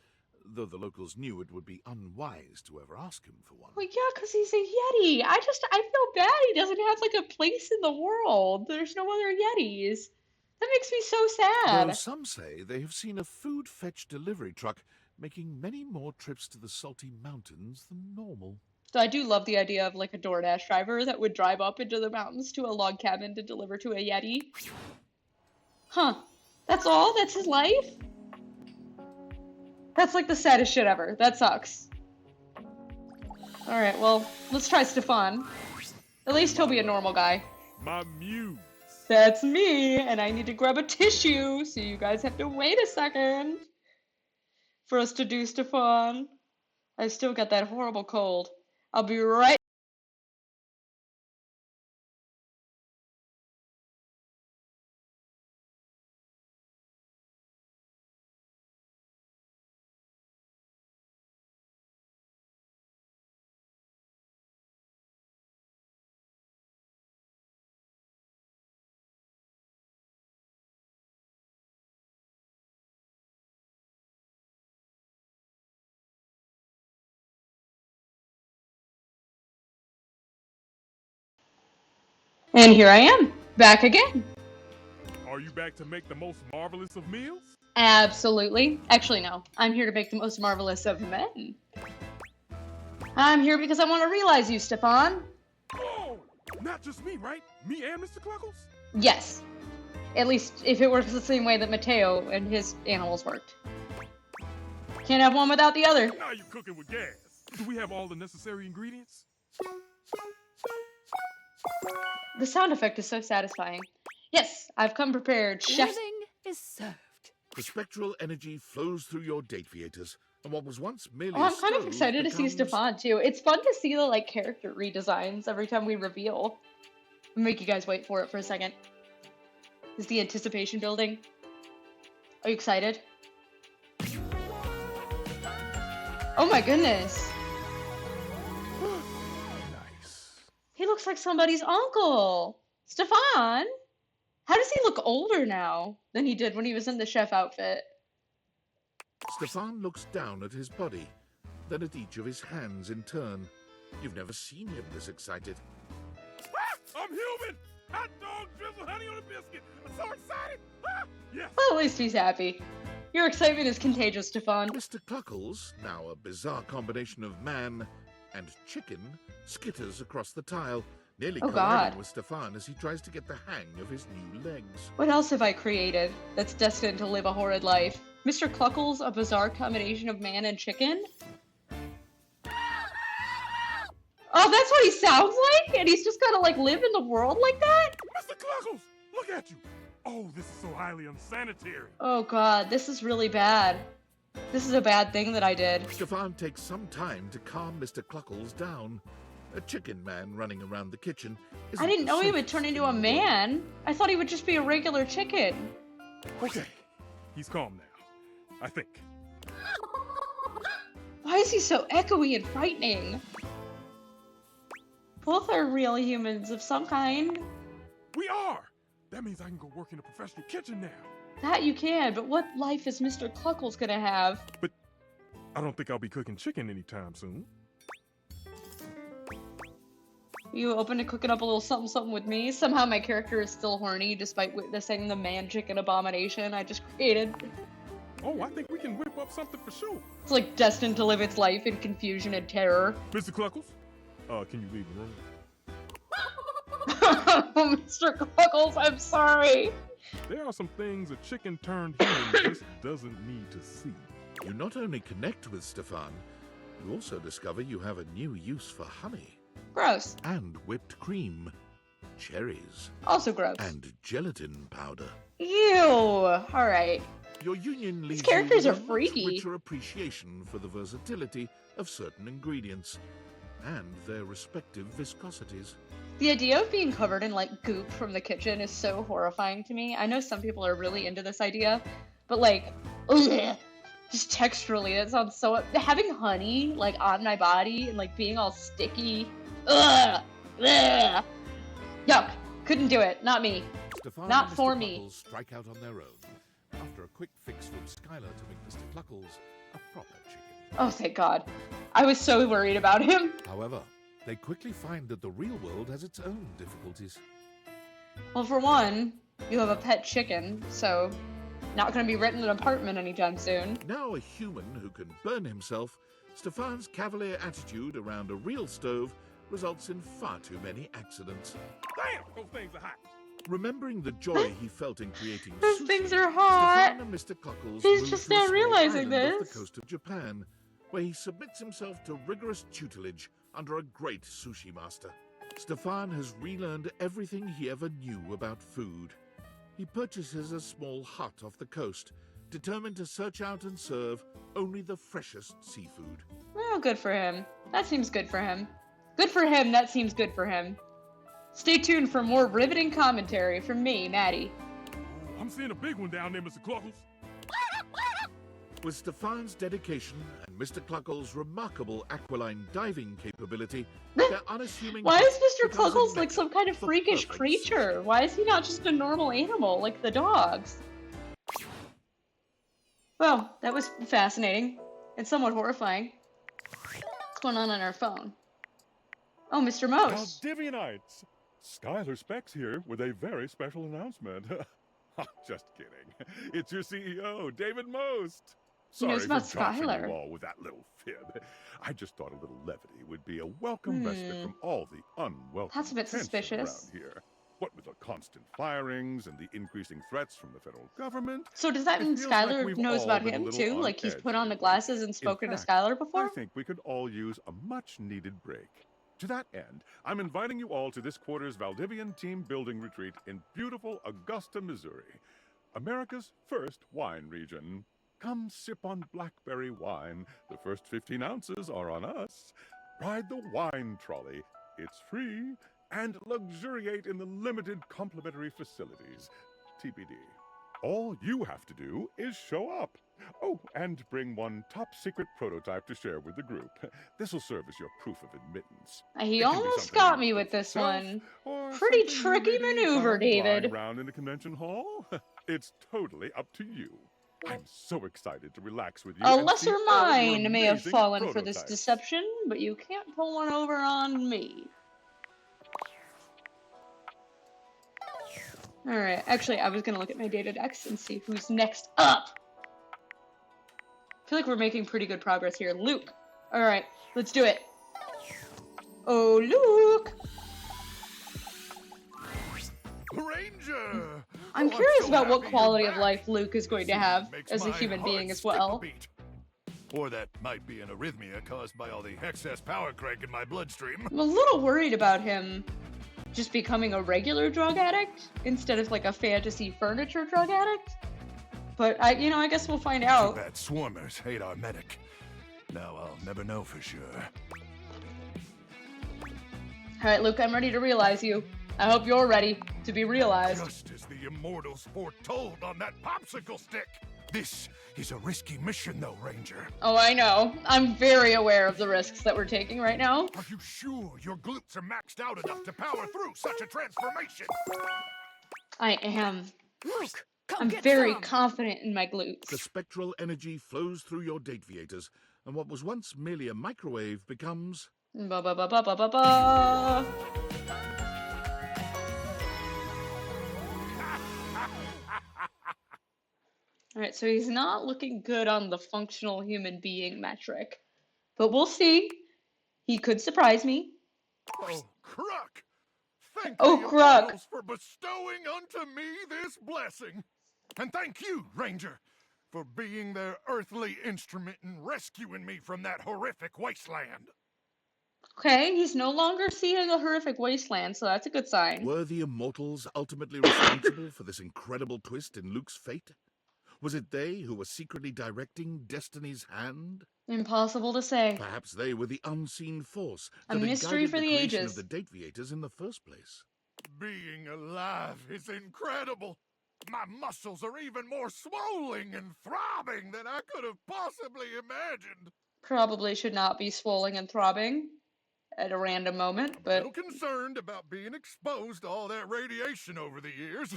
though the locals knew it would be unwise to ever ask him for one. Well, yeah, because he's a Yeti. I feel bad he doesn't have, like, a place in the world. There's no other Yetis. That makes me so sad. Though some say they have seen a food fetch delivery truck making many more trips to the salty mountains than normal. So I do love the idea of, like, a DoorDash driver that would drive up into the mountains to a log cabin to deliver to a Yeti. Huh. That's all? That's his life? That's like the saddest shit ever. That sucks. Alright, well, let's try Stefan. At least he'll be a normal guy. My muse. That's me, and I need to grab a tissue, so you guys have to wait a second for us to do Stefan. I still got that horrible cold. I'll be right. And here I am, back again. Are you back to make the most marvelous of meals? Absolutely. Actually, no. I'm here to make the most marvelous of men. I'm here because I want to realize you, Stefan. Oh, not just me, right? Me and Mr. Cluckles? Yes. At least if it works the same way that Mateo and his animals worked. Can't have one without the other. Now you're cooking with gas. Do we have all the necessary ingredients? The sound effect is so satisfying. Yes, I've come prepared, chef. Living is served. The spectral energy flows through your date theaters, and what was once merely Oh, I'm kind of excited to see Stefan too. It's fun to see the like character redesigns every time we reveal. I'll make you guys wait for it for a second. Is the anticipation building? Are you excited? Oh my goodness. He looks like somebody's uncle. Stefan? How does he look older now than he did when he was in the chef outfit? Stefan looks down at his body, then at each of his hands in turn. You've never seen him this excited. Ah, I'm human! Hot dog, drizzle, honey on a biscuit. I'm so excited! Ah, yes! Well, at least he's happy. Your excitement is contagious, Stefan. Mr. Cluckles, now a bizarre combination of man and chicken, skitters across the tile, nearly colliding with Stefan as he tries to get the hang of his new legs. What else have I created that's destined to live a horrid life? Mr. Cluckles, a bizarre combination of man and chicken? Oh, that's what he sounds like? And he's just gotta like live in the world like that? Mr. Cluckles, look at you! Oh, this is so highly unsanitary. Oh god, this is really bad. This is a bad thing that I did. Stefan takes some time to calm Mr. Cluckles down. A chicken man running around the kitchen. I didn't know he would turn into a man. I thought he would just be a regular chicken. Okay, he's calm now. I think. Why is he so echoey and frightening? Both are real humans of some kind. We are! That means I can go work in a professional kitchen now. That you can, but what life is Mr. Cluckles gonna have? But I don't think I'll be cooking chicken anytime soon. You open to cooking up a little something with me? Somehow my character is still horny despite witnessing the man-chicken abomination I just created. Oh, I think we can whip up something for sure. It's like destined to live its life in confusion and terror. Mr. Cluckles, can you leave the room? Mr. Cluckles, I'm sorry. There are some things a chicken turned human just doesn't need to see. You not only connect with Stefan, you also discover you have a new use for honey. Gross. And whipped cream. cherries. Also gross. And gelatin powder. Ew! Alright. Your union leaves These characters you are with a much freaky. richer appreciation for the versatility of certain ingredients and their respective viscosities. The idea of being covered in like goop from the kitchen is so horrifying to me. I know some people are really into this idea, but like, ugh, just texturally, it sounds so. Having honey like on my body and like being all sticky, ugh, ugh. Yuck! Couldn't do it. Not me. Stefan Not and Mr. for me. Cluckles strike out on their own after a quick fix from Skylar to make Mr. Cluckles a proper chicken. Oh, thank God. I was so worried about him. However, they quickly find that the real world has its own difficulties. Well, for one, you have a pet chicken, so not going to be renting an apartment anytime soon. Now a human who can burn himself, Stefan's cavalier attitude around a real stove results in far too many accidents. Damn, those things are hot. Remembering the joy he felt in creating Those sushi, things are hot. Stefan and Mr. Cluckles He's move just to a now small realizing island off this. the coast of Japan, where he submits himself to rigorous tutelage under a great sushi master. Stefan has relearned everything he ever knew about food. He purchases a small hut off the coast, determined to search out and serve only the freshest seafood. Well, good for him. That seems good for him. Good for him, that seems good for him. Stay tuned for more riveting commentary from me, Maddie. I'm seeing a big one down there, Mr. Cluckles. With Stefan's dedication and Mr. Cluckles' remarkable aqualine diving capability, their unassuming Why is Mr. becomes a Cluckles like mecca some kind of for freakish perfect creature? Why is he not just a normal animal like the dogs? Well, that was fascinating and somewhat horrifying. What's going on our phone? Oh, Mr. Most. Valdivianites! Skylar Specs here with a very special announcement. Just kidding. It's your CEO, David Most. He knows Sorry about for jostling Skylar. you all with that little fib. I just thought a little levity would be a welcome respite from all the unwelcome That's a bit tension suspicious. around here. What with the constant firings and the increasing threats from the federal government. So does that it mean feels like Skylar we've knows all about been a him little too? on Like he's edge put on the lately. glasses and In spoken to fact, Skylar before? I think we could all use a much-needed break. To that end, I'm inviting you all to this quarter's Valdivian team building retreat in beautiful Augusta, Missouri, America's first wine region. Come sip on blackberry wine. The first 15 ounces are on us. Ride the wine trolley. It's free. And luxuriate in the limited complimentary facilities. TBD. All you have to do is show up. Oh, and bring one top-secret prototype to share with the group. This will serve as your proof of admittance. He It can be almost something got you me built with this yourself, one. or Pretty something you tricky maybe maneuver, found lying David. around in the convention hall. It's totally up to you. I'm so excited to relax with you. A and see lesser all your mind may have amazing fallen for this prototypes. deception, but you can't pull one over on me. Alright, actually, I was gonna look at my data decks and see who's next up. I feel like we're making pretty good progress here. Luke! Alright, let's do it. Oh, Luke! Ranger! I'm Oh, curious so about what happy quality you're of back. life Luke is going to have Makes as a my human being heart as skip a well. beat. Or that might be an arrhythmia caused by all the excess power crank in my bloodstream. I'm a little worried about him just becoming a regular drug addict instead of like a fantasy furniture drug addict. But I guess we'll find out. Too bad swarmers hate our medic. Now I'll never know for sure. Alright, Luke, I'm ready to realize you. I hope you're ready to be realized. Just as the immortals foretold on that popsicle stick. This is a risky mission, though, Ranger. Oh, I know. I'm very aware of the risks that we're taking right now. Are you sure your glutes are maxed out enough to power through such a transformation? I am. Luke, come I'm get very some. confident in my glutes. The spectral energy flows through your dateviators, and what was once merely a microwave becomes... Ba ba ba ba ba ba ba. Alright, so he's not looking good on the functional human being metric. But we'll see. He could surprise me. Oh, Crook! Thank Oh, the Crook. immortals for bestowing unto me this blessing. And thank you, Ranger, for being their earthly instrument in rescuing me from that horrific wasteland. Okay, he's no longer seeing a horrific wasteland, so that's a good sign. Were the immortals ultimately responsible for this incredible twist in Luke's fate? Was it they who were secretly directing destiny's hand? Impossible to say. Perhaps they were the unseen force A that had mystery guided for the the creation of ages. the Dateviators in the first place. Being alive is incredible. My muscles are even more swollen and throbbing than I could have possibly imagined. Probably should not be swollen and throbbing at a random moment, A but little concerned about being exposed to all that radiation over the years,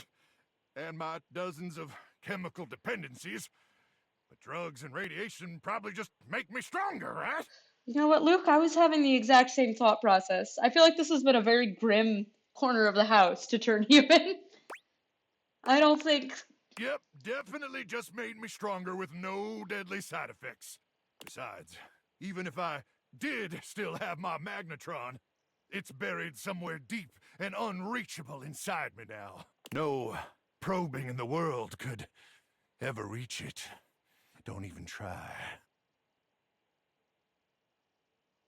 and my dozens of chemical dependencies. But drugs and radiation probably just make me stronger, right? you know what, Luke? I was having the exact same thought process. I feel like this has been a very grim corner of the house to turn human. I don't think. Yep, definitely just made me stronger with no deadly side effects. Besides, even if I did still have my magnetron, it's buried somewhere deep and unreachable inside me now. No probing in the world could ever reach it. Don't even try.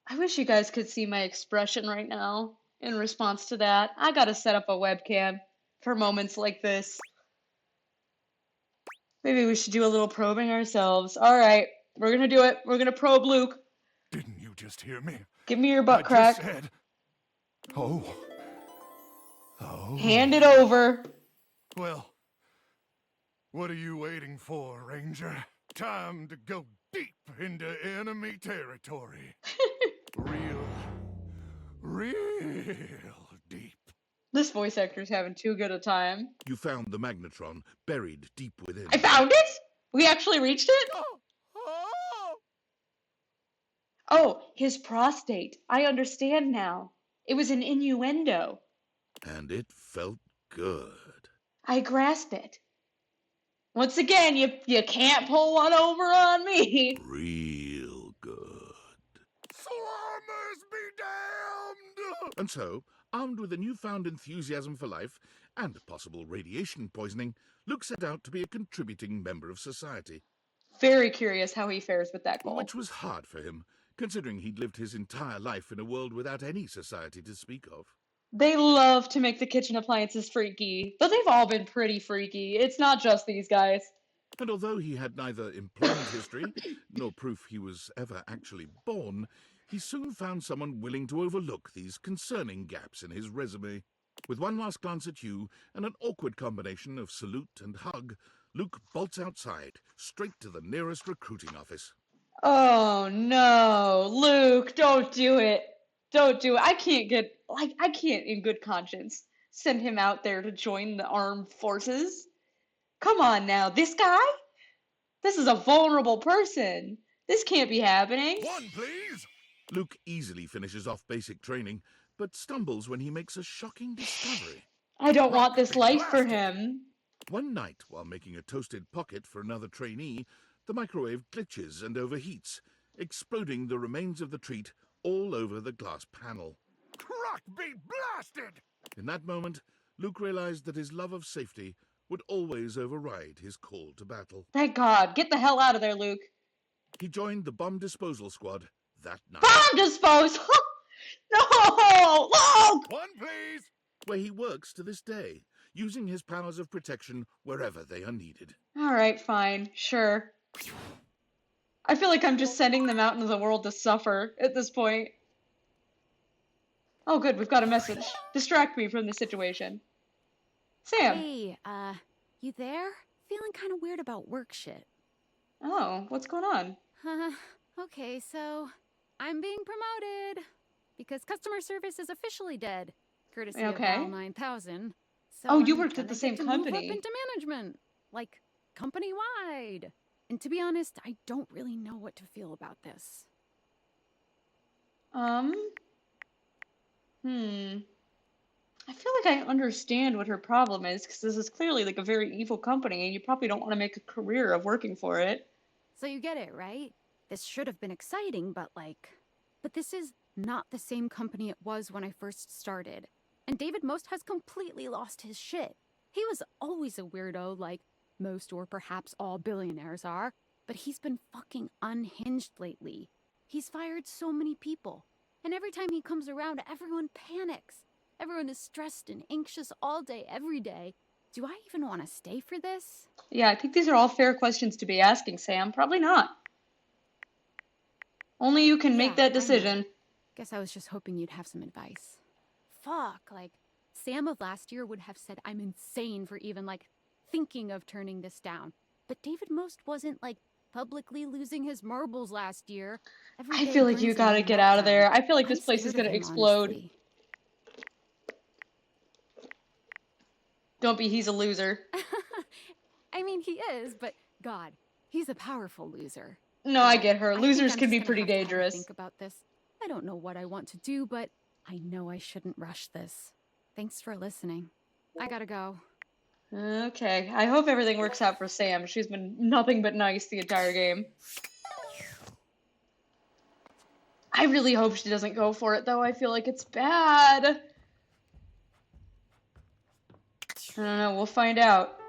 I wish you guys could see my expression right now in response to that. I gotta set up a webcam for moments like this. Maybe we should do a little probing ourselves. Alright, we're gonna do it. We're gonna probe Luke. Didn't you just hear me? Give me your butt I crack. just said... Oh. Oh. Hand it over. Well, what are you waiting for, Ranger? Time to go deep into enemy territory. Real deep. This voice actor's having too good a time. You found the magnetron buried deep within. I found it? We actually reached it? Oh, his prostate. I understand now. It was an innuendo. And it felt good. I grasp it. Once again, you can't pull one over on me. Real good. Swarmers be damned! And so, armed with a newfound enthusiasm for life and possible radiation poisoning, Luke set out to be a contributing member of society. Very curious how he fares with that goal. Which was hard for him, considering he'd lived his entire life in a world without any society to speak of. They love to make the kitchen appliances freaky, but they've all been pretty freaky. It's not just these guys. And although he had neither employment history, nor proof he was ever actually born, he soon found someone willing to overlook these concerning gaps in his resume. With one last glance at you, and an awkward combination of salute and hug, Luke bolts outside, straight to the nearest recruiting office. Oh no, Luke, don't do it. Don't do it. I can't in good conscience send him out there to join the armed forces. Come on now, this guy? This is a vulnerable person. This can't be happening. One, please! Luke easily finishes off basic training, but stumbles when he makes a shocking discovery. I don't want this life for him. One night, while making a toasted pocket for another trainee, the microwave glitches and overheats, exploding the remains of the treat all over the glass panel. Croc be blasted! In that moment, Luke realized that his love of safety would always override his call to battle. Thank God. Get the hell out of there, Luke. He joined the bomb disposal squad that night. Bomb disposal? No! Luke! One, please! Where he works to this day, using his powers of protection wherever they are needed. Alright, fine. Sure. I feel like I'm just sending them out into the world to suffer at this point. Oh good, we've got a message. Distract me from the situation. Sam. Hey, you there? Feeling kind of weird about work shit. Oh, what's going on? Okay, so I'm being promoted because customer service is officially dead, courtesy of Val 9000. So Oh, you I'm worked at the gonna same get to move company. up into management, like company-wide. And to be honest, I don't really know what to feel about this. I feel like I understand what her problem is, because this is clearly like a very evil company, and you probably don't want to make a career of working for it. So you get it, right? This should have been exciting, but this is not the same company it was when I first started. And David Most has completely lost his shit. He was always a weirdo, like most or perhaps all billionaires are, but he's been fucking unhinged lately. He's fired so many people. And every time he comes around, everyone panics. Everyone is stressed and anxious all day, every day. Do I even want to stay for this? Yeah, I think these are all fair questions to be asking, Sam. Probably not. Only you can make that I know. decision. Guess I was just hoping you'd have some advice. Fuck, like, Sam of last year would have said I'm insane for even, like, thinking of turning this down. But David Most wasn't, like, publicly losing his marbles last year. Every I day feel like you brings a gotta new get out of meltdown. there. I feel like I'm this place is scared of gonna him, explode. honestly. Don't be, he's a loser. I mean, he is, but God, he's a powerful loser. No, I get her. I think Losers I'm can just be gonna pretty have to have a dangerous. think about this. I don't know what I want to do, but I know I shouldn't rush this. Thanks for listening. I gotta go. Okay, I hope everything works out for Sam. She's been nothing but nice the entire game. I really hope she doesn't go for it, though. I feel like it's bad. I don't know, we'll find out.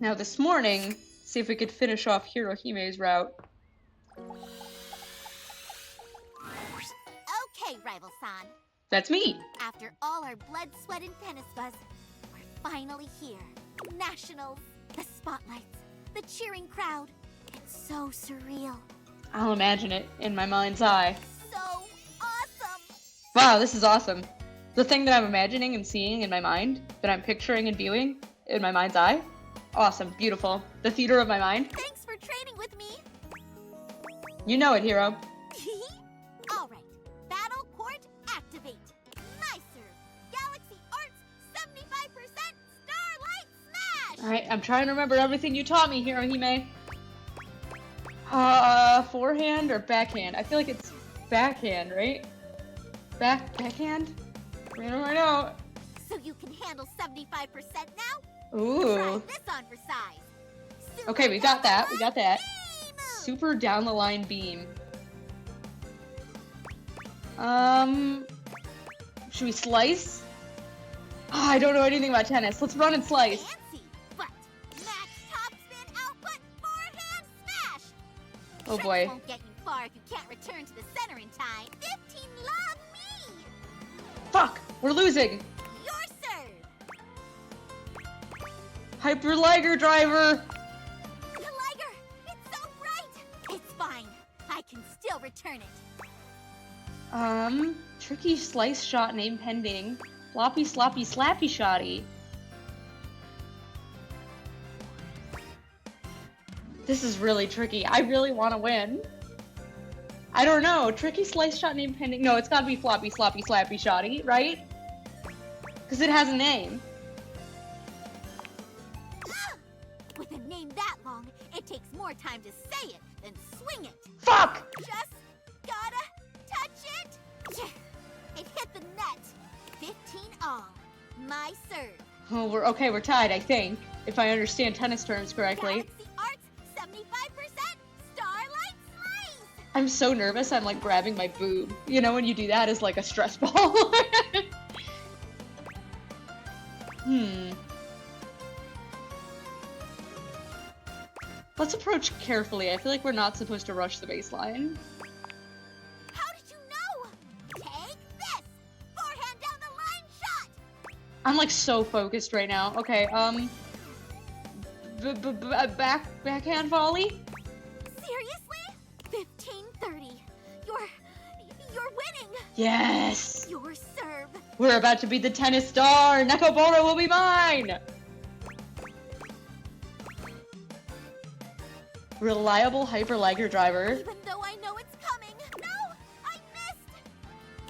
Now this morning, see if we could finish off Hirohime's route. Okay, Rival-san. That's me. After all our blood, sweat, and tennis buzz, we're finally here. Nationals, the spotlights, the cheering crowd. It's so surreal. I'll imagine it in my mind's eye. So awesome! Wow, this is awesome. The thing that I'm imagining and seeing in my mind, that I'm picturing and viewing in my mind's eye. Awesome, beautiful. The theater of my mind. Thanks for training with me. You know it, Hiro. All right, Battle Court activate. My serve, Galaxy Arts 75% Starlight Smash! Alright, I'm trying to remember everything you taught me, Hirohime. Forehand or backhand? I feel like it's backhand, right? Backhand? I know. So you can handle 75% now? Ooh. Try this on for size. Okay, we got that. We got that. Super down the line beam. Should we slice? Oh, I don't know anything about tennis. Let's run and slice. Fancy, but max top spin output forehand smash. Oh Tricks boy. won't get you far if you can't return to the center in time. 15 love me. Fuck! We're losing! Your serve. Hyper Liger driver! The Liger, it's so bright. It's fine. I can still return it. Tricky slice shot name pending. Floppy sloppy slappy shotty. This is really tricky. I really want to win. I don't know. Tricky slice shot name pending. No, it's gotta be floppy sloppy slappy shotty, right? Because it has a name. With a name that long, it takes more time to say it than swing it. Fuck! Just gotta touch it. It hit the net. 15 all. My serve. Oh, we're tied, I think. If I understand tennis terms correctly. Galaxy Arts 75% Starlight Slice. I'm so nervous, I'm like grabbing my boob. You know when you do that as like a stress ball? Let's approach carefully. I feel like we're not supposed to rush the baseline. How did you know? Take this. Forehand down the line shot. I'm like so focused right now. Okay, backhand volley? Seriously? 15-30. You're winning. Yes! Your serve. We're about to be the tennis star! Nekoboru will be mine! Reliable Hyper Liger driver. Even though I know it's coming. No, I missed.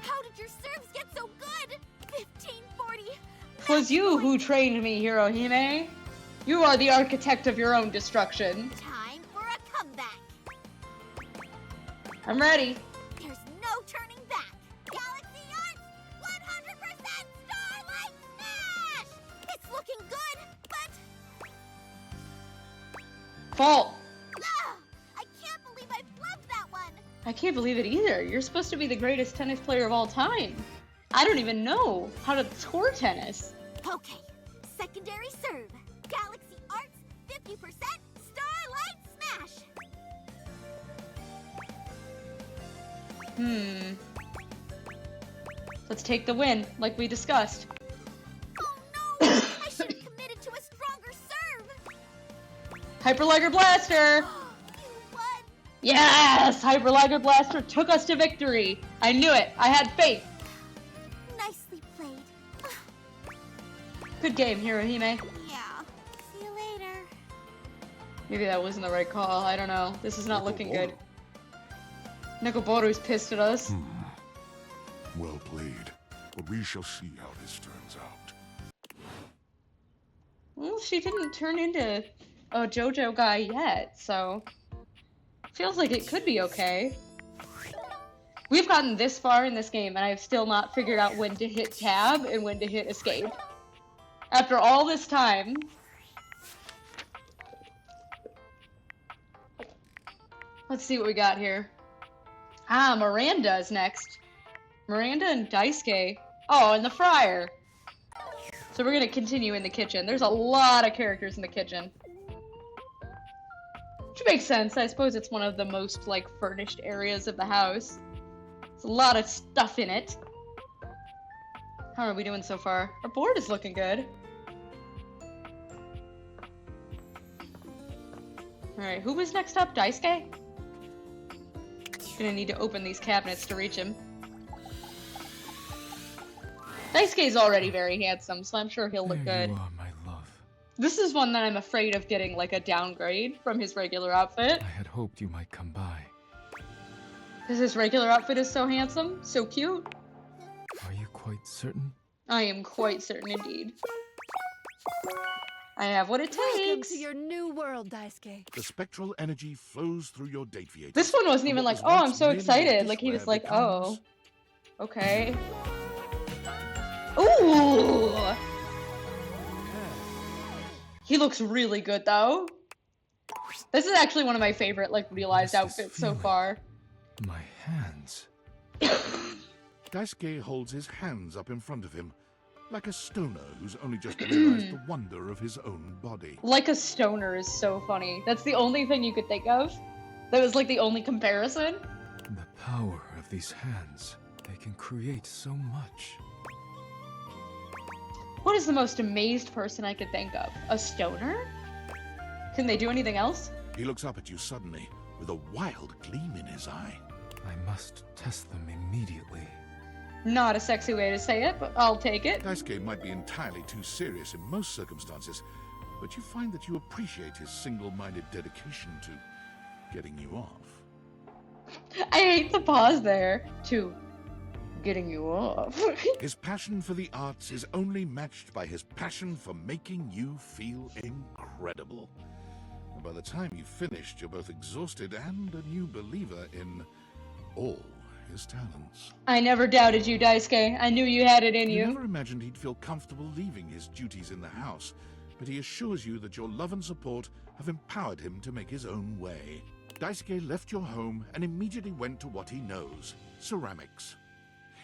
How did your serves get so good? 15-40. Twas you who trained me, Hirohime. You are the architect of your own destruction. Time for a comeback. I'm ready. There's no turning back. Galaxy Arts 100% Starlight Smash. It's looking good, but Fault. I can't believe I flubbed that one. I can't believe it either. You're supposed to be the greatest tennis player of all time. I don't even know how to score tennis. Okay, secondary serve. Galaxy Arts 50% Starlight Smash. Let's take the win, like we discussed. I should have committed to a stronger serve. Hyper Liger Blaster! Yes! Hyper Liger Blaster took us to victory! I knew it! I had faith! Nicely played. Good game, Hirohime. Yeah. See you later. Maybe that wasn't the right call. I don't know. This is not looking good. Nekoboru's pissed at us. Well played. But we shall see how this turns out. Well, she didn't turn into a JoJo guy yet, so... Feels like it could be okay. We've gotten this far in this game, and I've still not figured out when to hit tab and when to hit escape. After all this time... Let's see what we got here. Ah, Miranda is next. Miranda and Daisuke. Oh, and the Friar. So we're gonna continue in the kitchen. There's a lot of characters in the kitchen. Which makes sense. I suppose it's one of the most, like, furnished areas of the house. There's a lot of stuff in it. How are we doing so far? Our board is looking good. Alright, who was next up? Daisuke? Gonna need to open these cabinets to reach him. Daisuke's already very handsome, so I'm sure he'll look good. You are, my love. This is one that I'm afraid of getting, like, a downgrade from his regular outfit. I had hoped you might come by. Because his regular outfit is so handsome, so cute. Are you quite certain? I am quite certain indeed. I have what it Welcome takes. to your new world, Daisuke. The spectral energy flows through your deviator. This one wasn't even like, oh, I'm so excited. Like, he was like, oh, okay. Ooh! He looks really good, though. This is actually one of my favorite, like, realized outfits so far. My hands. Daisuke holds his hands up in front of him, like a stoner who's only just realized the wonder of his own body. Like a stoner is so funny. That's the only thing you could think of. That was, like, the only comparison. The power of these hands. They can create so much. What is the most amazed person I could think of? A stoner? Can they do anything else? He looks up at you suddenly, with a wild gleam in his eye. I must test them immediately. Not a sexy way to say it, but I'll take it. Daisuke might be entirely too serious in most circumstances, but you find that you appreciate his single-minded dedication to getting you off. I hate the pause there. To getting you off. His passion for the arts is only matched by his passion for making you feel incredible. And by the time you've finished, you're both exhausted and a new believer in all his talents. I never doubted you, Daisuke. I knew you had it in You you. never imagined he'd feel comfortable leaving his duties in the house, but he assures you that your love and support have empowered him to make his own way. Daisuke left your home and immediately went to what he knows, ceramics.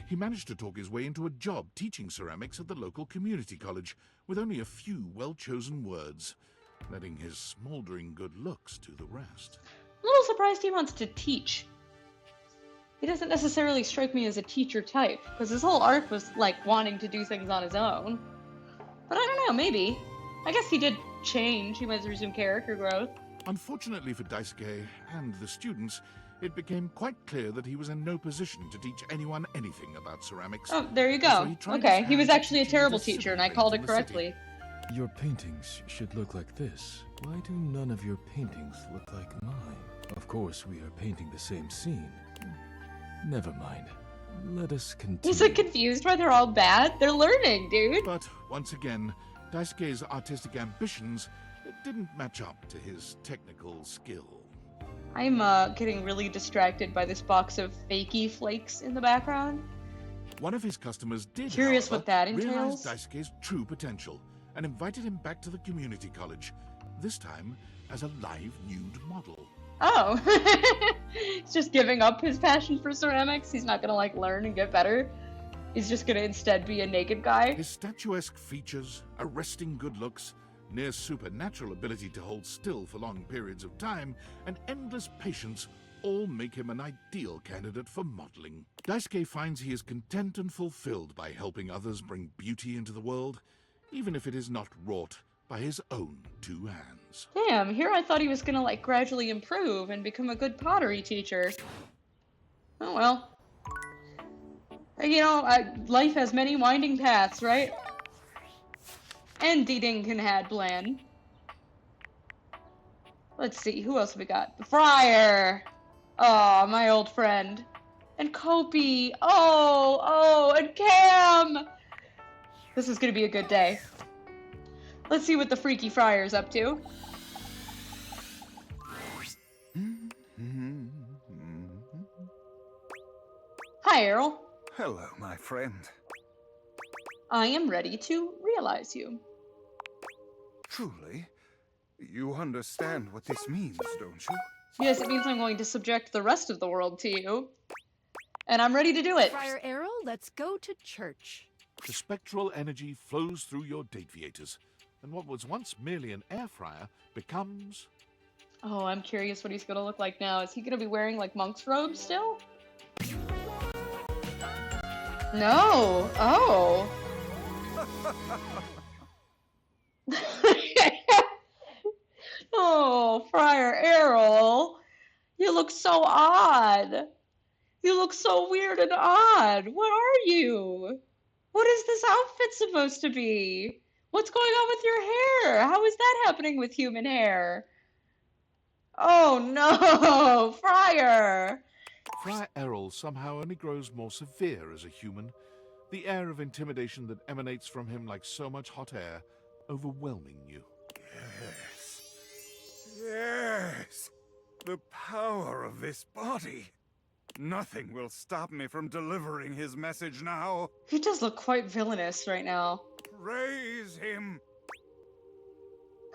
He managed to talk his way into a job teaching ceramics at the local community college, with only a few well-chosen words, letting his smoldering good looks do the rest. I'm a little surprised he wants to teach. He doesn't necessarily strike me as a teacher type, because his whole arc was like wanting to do things on his own. But I don't know, maybe. I guess he did change. He went through some character growth. Unfortunately for Daisuke and the students, it became quite clear that he was in no position to teach anyone anything about ceramics. Oh, there you So go. he tried Okay, his he was hand at actually a teaching terrible at a teacher, and civil I called grade it in the city. correctly. Your paintings should look like this. Why do none of your paintings look like mine? Of course, we are painting the same scene. Never mind. Let us continue. He's like confused why they're all bad. They're learning, dude. But once again, Daisuke's artistic ambitions didn't match up to his technical skill. I'm getting really distracted by this box of fakey flakes in the background. One of his customers did, Curious however, what that realize entails. Daisuke's true potential and invited him back to the community college, this time as a live nude model. Oh, he's just giving up his passion for ceramics. He's not gonna like learn and get better. He's just gonna instead be a naked guy. His statuesque features, arresting good looks, near supernatural ability to hold still for long periods of time, and endless patience all make him an ideal candidate for modeling. Daisuke finds he is content and fulfilled by helping others bring beauty into the world, even if it is not wrought by his own two hands. Damn, here I thought he was gonna, like, gradually improve and become a good pottery teacher. Oh well. You know, life has many winding paths, right? And die Denken had Bland. Let's see, who else we got? Friar! Oh, my old friend. And Kopi! Oh, and Cam! This is gonna be a good day. Let's see what the freaky Friar's up to. Hi, Errol. Hello, my friend. I am ready to realize you. Truly? You understand what this means, don't you? Yes, it means I'm going to subject the rest of the world to you. And I'm ready to do it. Friar Errol, let's go to church. The spectral energy flows through your Dateviators, and what was once merely an air fryer becomes... Oh, I'm curious what he's gonna look like now. Is he gonna be wearing, like, monk's robes still? No! Oh! Oh, Friar Errol! You look so odd! You look so weird and odd! What are you? What is this outfit supposed to be? What's going on with your hair? How is that happening with human hair? Oh no! Friar! Friar Errol somehow only grows more severe as a human, the air of intimidation that emanates from him like so much hot air, overwhelming you. Yes. Yes. The power of this body. Nothing will stop me from delivering his message now. He does look quite villainous right now. Praise him.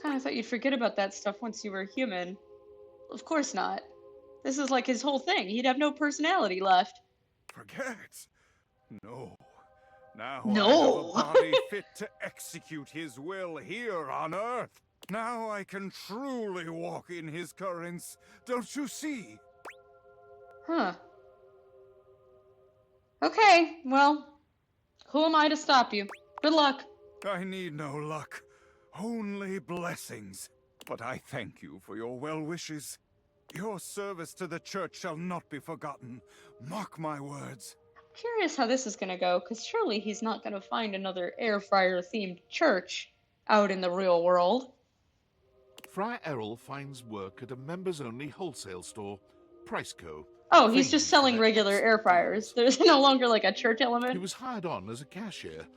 Kinda thought you'd forget about that stuff once you were human. Of course not. This is like his whole thing. He'd have no personality left. Forget? No. Now No. I have a body fit to execute his will here on Earth. Now I can truly walk in his currents. Don't you see? Huh. Okay, well, who am I to stop you? Good luck. I need no luck. Only blessings. But I thank you for your well wishes. Your service to the church shall not be forgotten. Mark my words. I'm curious how this is gonna go, because surely he's not gonna find another air fryer themed church out in the real world. Friar Errol finds work at a members-only wholesale store, Priceco. Oh, he's just selling regular air fryers. There's no longer like a church element. He was hired on as a cashier,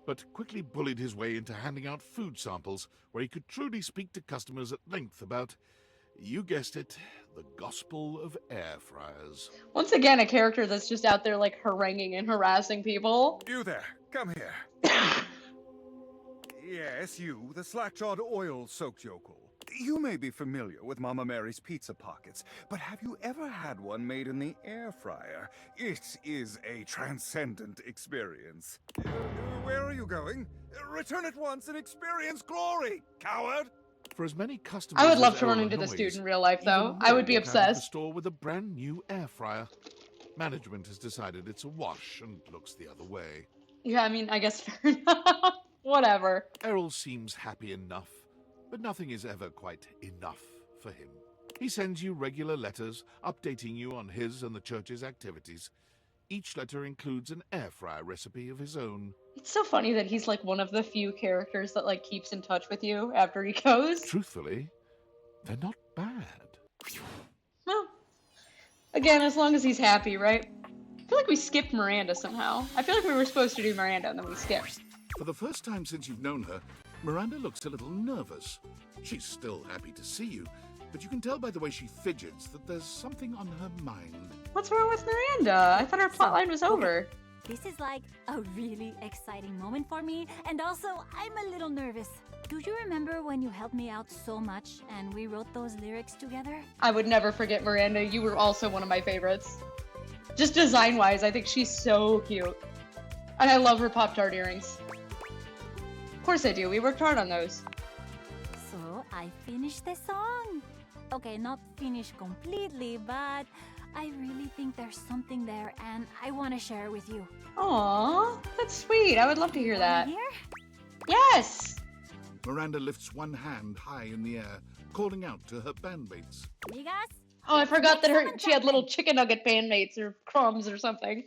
but quickly bullied his way into handing out food samples where he could truly speak to customers at length about, you guessed it, the gospel of air fryers. Once again, a character that's just out there like haranguing and harassing people. You there, come here. Yes, you, the slack-jawed oil-soaked yokel. You may be familiar with Mama Mary's pizza pockets, but have you ever had one made in the air fryer? It is a transcendent experience. Where are you going? Return at once and experience glory, coward! For as many customers I would love as to run Errol into this annoys, dude in real life, though. even I would be more walk out of the obsessed. store with a brand new air fryer. Management has decided it's a wash and looks the other way. Yeah, I mean, I guess fair enough. Whatever. Errol seems happy enough, but nothing is ever quite enough for him. He sends you regular letters updating you on his and the church's activities. Each letter includes an air fryer recipe of his own. It's so funny that he's like one of the few characters that like keeps in touch with you after he goes. Truthfully, they're not bad. Well, again, as long as he's happy, right? I feel like we skipped Miranda somehow. I feel like we were supposed to do Miranda and then we skipped. For the first time since you've known her, Miranda looks a little nervous. She's still happy to see you, but you can tell by the way she fidgets that there's something on her mind. What's wrong with Miranda? I thought our plotline was over. This is like a really exciting moment for me, and also I'm a little nervous. Do you remember when you helped me out so much and we wrote those lyrics together? I would never forget Miranda. You were also one of my favorites. Just design-wise, I think she's so cute. And I love her Pop-Tart earrings. Of course I do. We worked hard on those. So I finished the song. Okay, not finished completely, but I really think there's something there, and I want to share it with you. Aw, that's sweet. I would love to hear that. Here? Yes! Miranda lifts one hand high in the air, calling out to her bandmates. Amigas? Oh, I forgot that she had little chicken nugget bandmates or crumbs or something.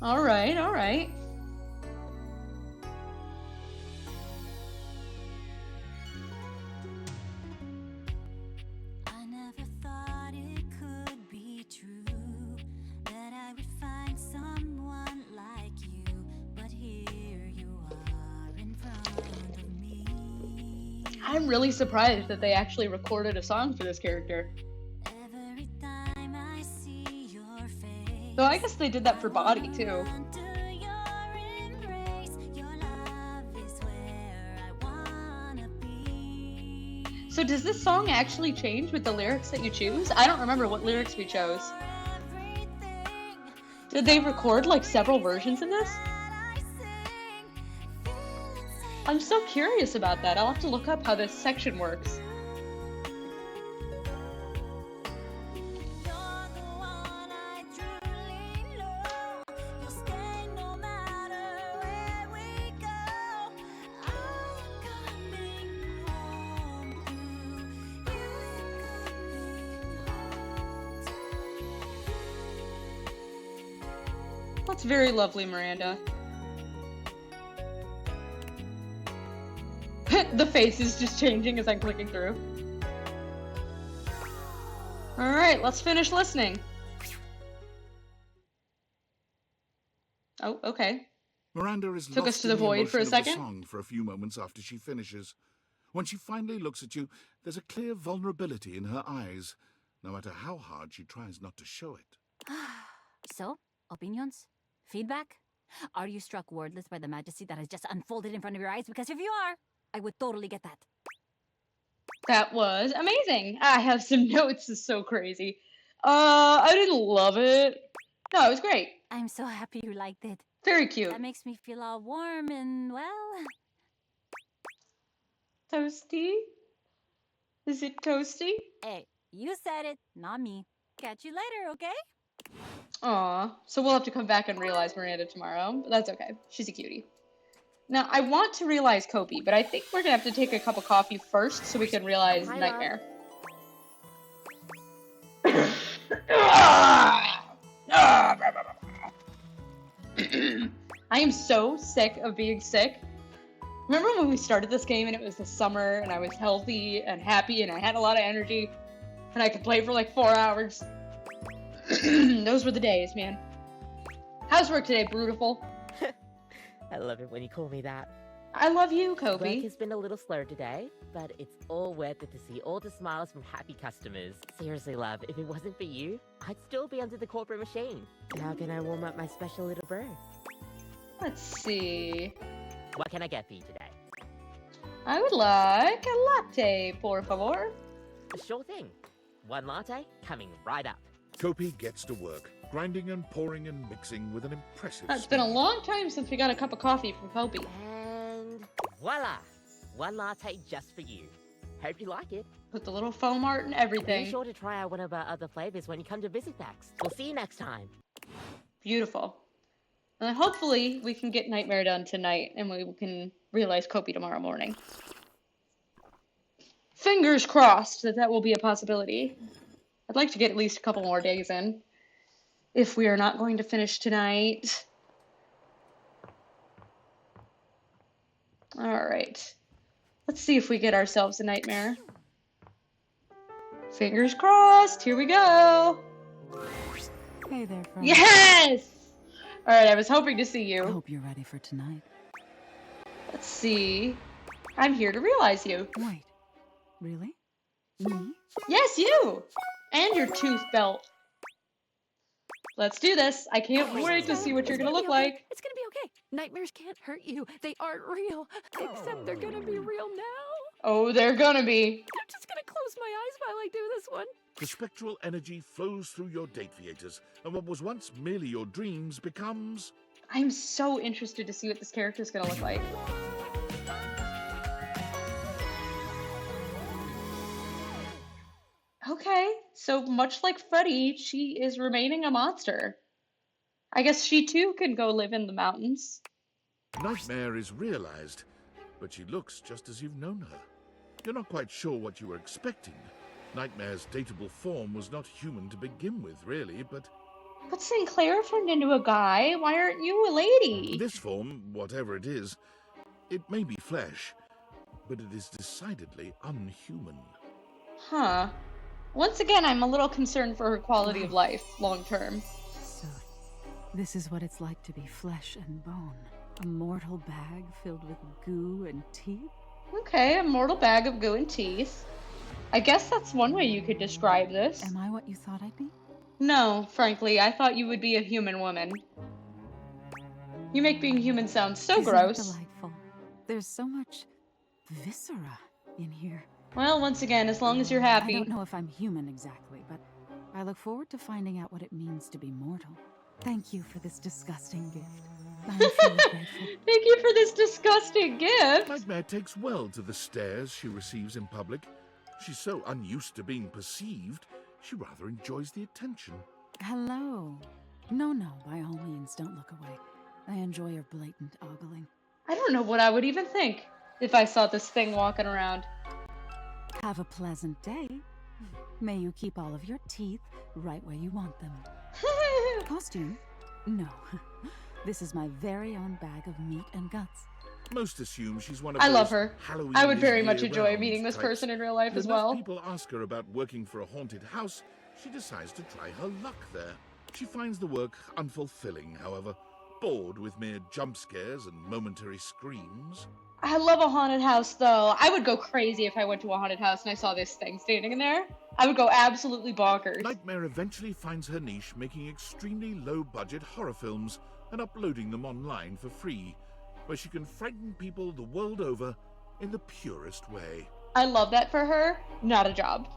All right, all right. I never thought it could be true that I would find someone like you, but here you are in front of me. I'm really surprised that they actually recorded a song for this character. Every time I see your face, So I guess they did that for Body too. So does this song actually change with the lyrics that you choose? I don't remember what lyrics we chose. Did they record like several versions of this? I'm so curious about that. I'll have to look up how this section works. That's very lovely, Miranda. The face is just changing as I'm clicking through. Alright, let's finish listening. Oh, okay. Miranda is Took us lost to in the the void for a emotion of the second. song for a few moments after she finishes. When she finally looks at you, there's a clear vulnerability in her eyes, no matter how hard she tries not to show it. So, opinions? Feedback? Are you struck wordless by the majesty that has just unfolded in front of your eyes? Because if you are, I would totally get that. That was amazing. I have some notes. It's so crazy. I didn't love it. No, it was great. I'm so happy you liked it. Very cute. That makes me feel all warm and, well... Toasty? Is it toasty? Hey, you said it, not me. Catch you later, okay? Aw, so we'll have to come back and realize Miranda tomorrow, but that's okay. She's a cutie. Now, I want to realize Kopi, but I think we're gonna have to take a cup of coffee first so we can realize Hi, Nightmare. I am so sick of being sick. Remember when we started this game and it was the summer and I was healthy and happy and I had a lot of energy and I could play for like 4 hours? Those were the days, man. How's work today, Brutiful? I love it when you call me that. I love you, Work Kobe. has been a little slow today, but it's all worth it to see all the smiles from happy customers. Seriously, love, if it wasn't for you, I'd still be under the corporate machine. How can I warm up my special little brew? Let's see. What can I get for you today? I would like a latte, por favor. Sure thing. One latte coming right up. Kopi gets to work, grinding and pouring and mixing with an impressive It's been a long time since we got a cup of coffee from Kobe. And voila! One latte just for you. Hope you like it. Put the little foam art and everything. Be sure to try out one of our other flavors when you come to visit next. We'll see you next time. Beautiful. And hopefully we can get Nightmare done tonight and we can realize Kopi tomorrow morning. Fingers crossed that that will be a possibility. I'd like to get at least a couple more days in. If we are not going to finish tonight. Alright. Let's see if we get ourselves a Nightmare. Fingers crossed. Here we go. Hey there, friend. Yes! Alright, I was hoping to see I you. hope you're ready for tonight. Let's see. I'm here to realize you. Wait, really? Me? Yes, you! And your tooth belt. Let's do this. I can't wait to see what you're gonna look like. It's gonna be okay. Nightmares can't hurt you. They aren't real. Except they're gonna be real now. Oh, they're gonna be. I'm just gonna close my eyes while I do this one. The spectral energy flows through your date theaters, and what was once merely your dreams becomes... I'm so interested to see what this character is gonna look like. Okay, so much like Freddy, she is remaining a monster. I guess she too can go live in the mountains. Nightmare is realized, but she looks just as you've known her. You're not quite sure what you were expecting. Nightmare's dateable form was not human to begin with, really, but... But Sinclair turned into a guy. Why aren't you a lady? This form, whatever it is, it may be flesh, but it is decidedly unhuman. Huh. Once again, I'm a little concerned for her quality of life, long term. So, this is what it's like to be flesh and bone. A mortal bag filled with goo and teeth? Okay, a mortal bag of goo and teeth. I guess that's one way you could describe this. Am I what you thought I'd be? No, frankly, I thought you would be a human woman. You make being human sound so Isn't it gross. delightful? There's so much viscera in here. Well, once again, as long as you're happy. I don't know if I'm human exactly, but I look forward to finding out what it means to be mortal. Thank you for this disgusting gift. I'm truly grateful. Thank you for this disgusting gift. Nightmare takes well to the stares she receives in public. She's so unused to being perceived, she rather enjoys the attention. Hello. No, by all means, don't look away. I enjoy your blatant ogling. I don't know what I would even think if I saw this thing walking around. Have a pleasant day. May you keep all of your teeth right where you want them. Costume? No. This is my very own bag of meat and guts. Most assume she's one of I those love her. Halloween I would very is much enjoy year-round meeting this types. person in real life When as enough well. people ask her about working for a haunted house, she decides to try her luck there. She finds the work unfulfilling, however, bored with mere jump scares and momentary screams. I love a haunted house, though. I would go crazy if I went to a haunted house and I saw this thing standing in there. I would go absolutely bonkers. Nightmare eventually finds her niche making extremely low-budget horror films and uploading them online for free, where she can frighten people the world over in the purest way. I love that for her. Not a job.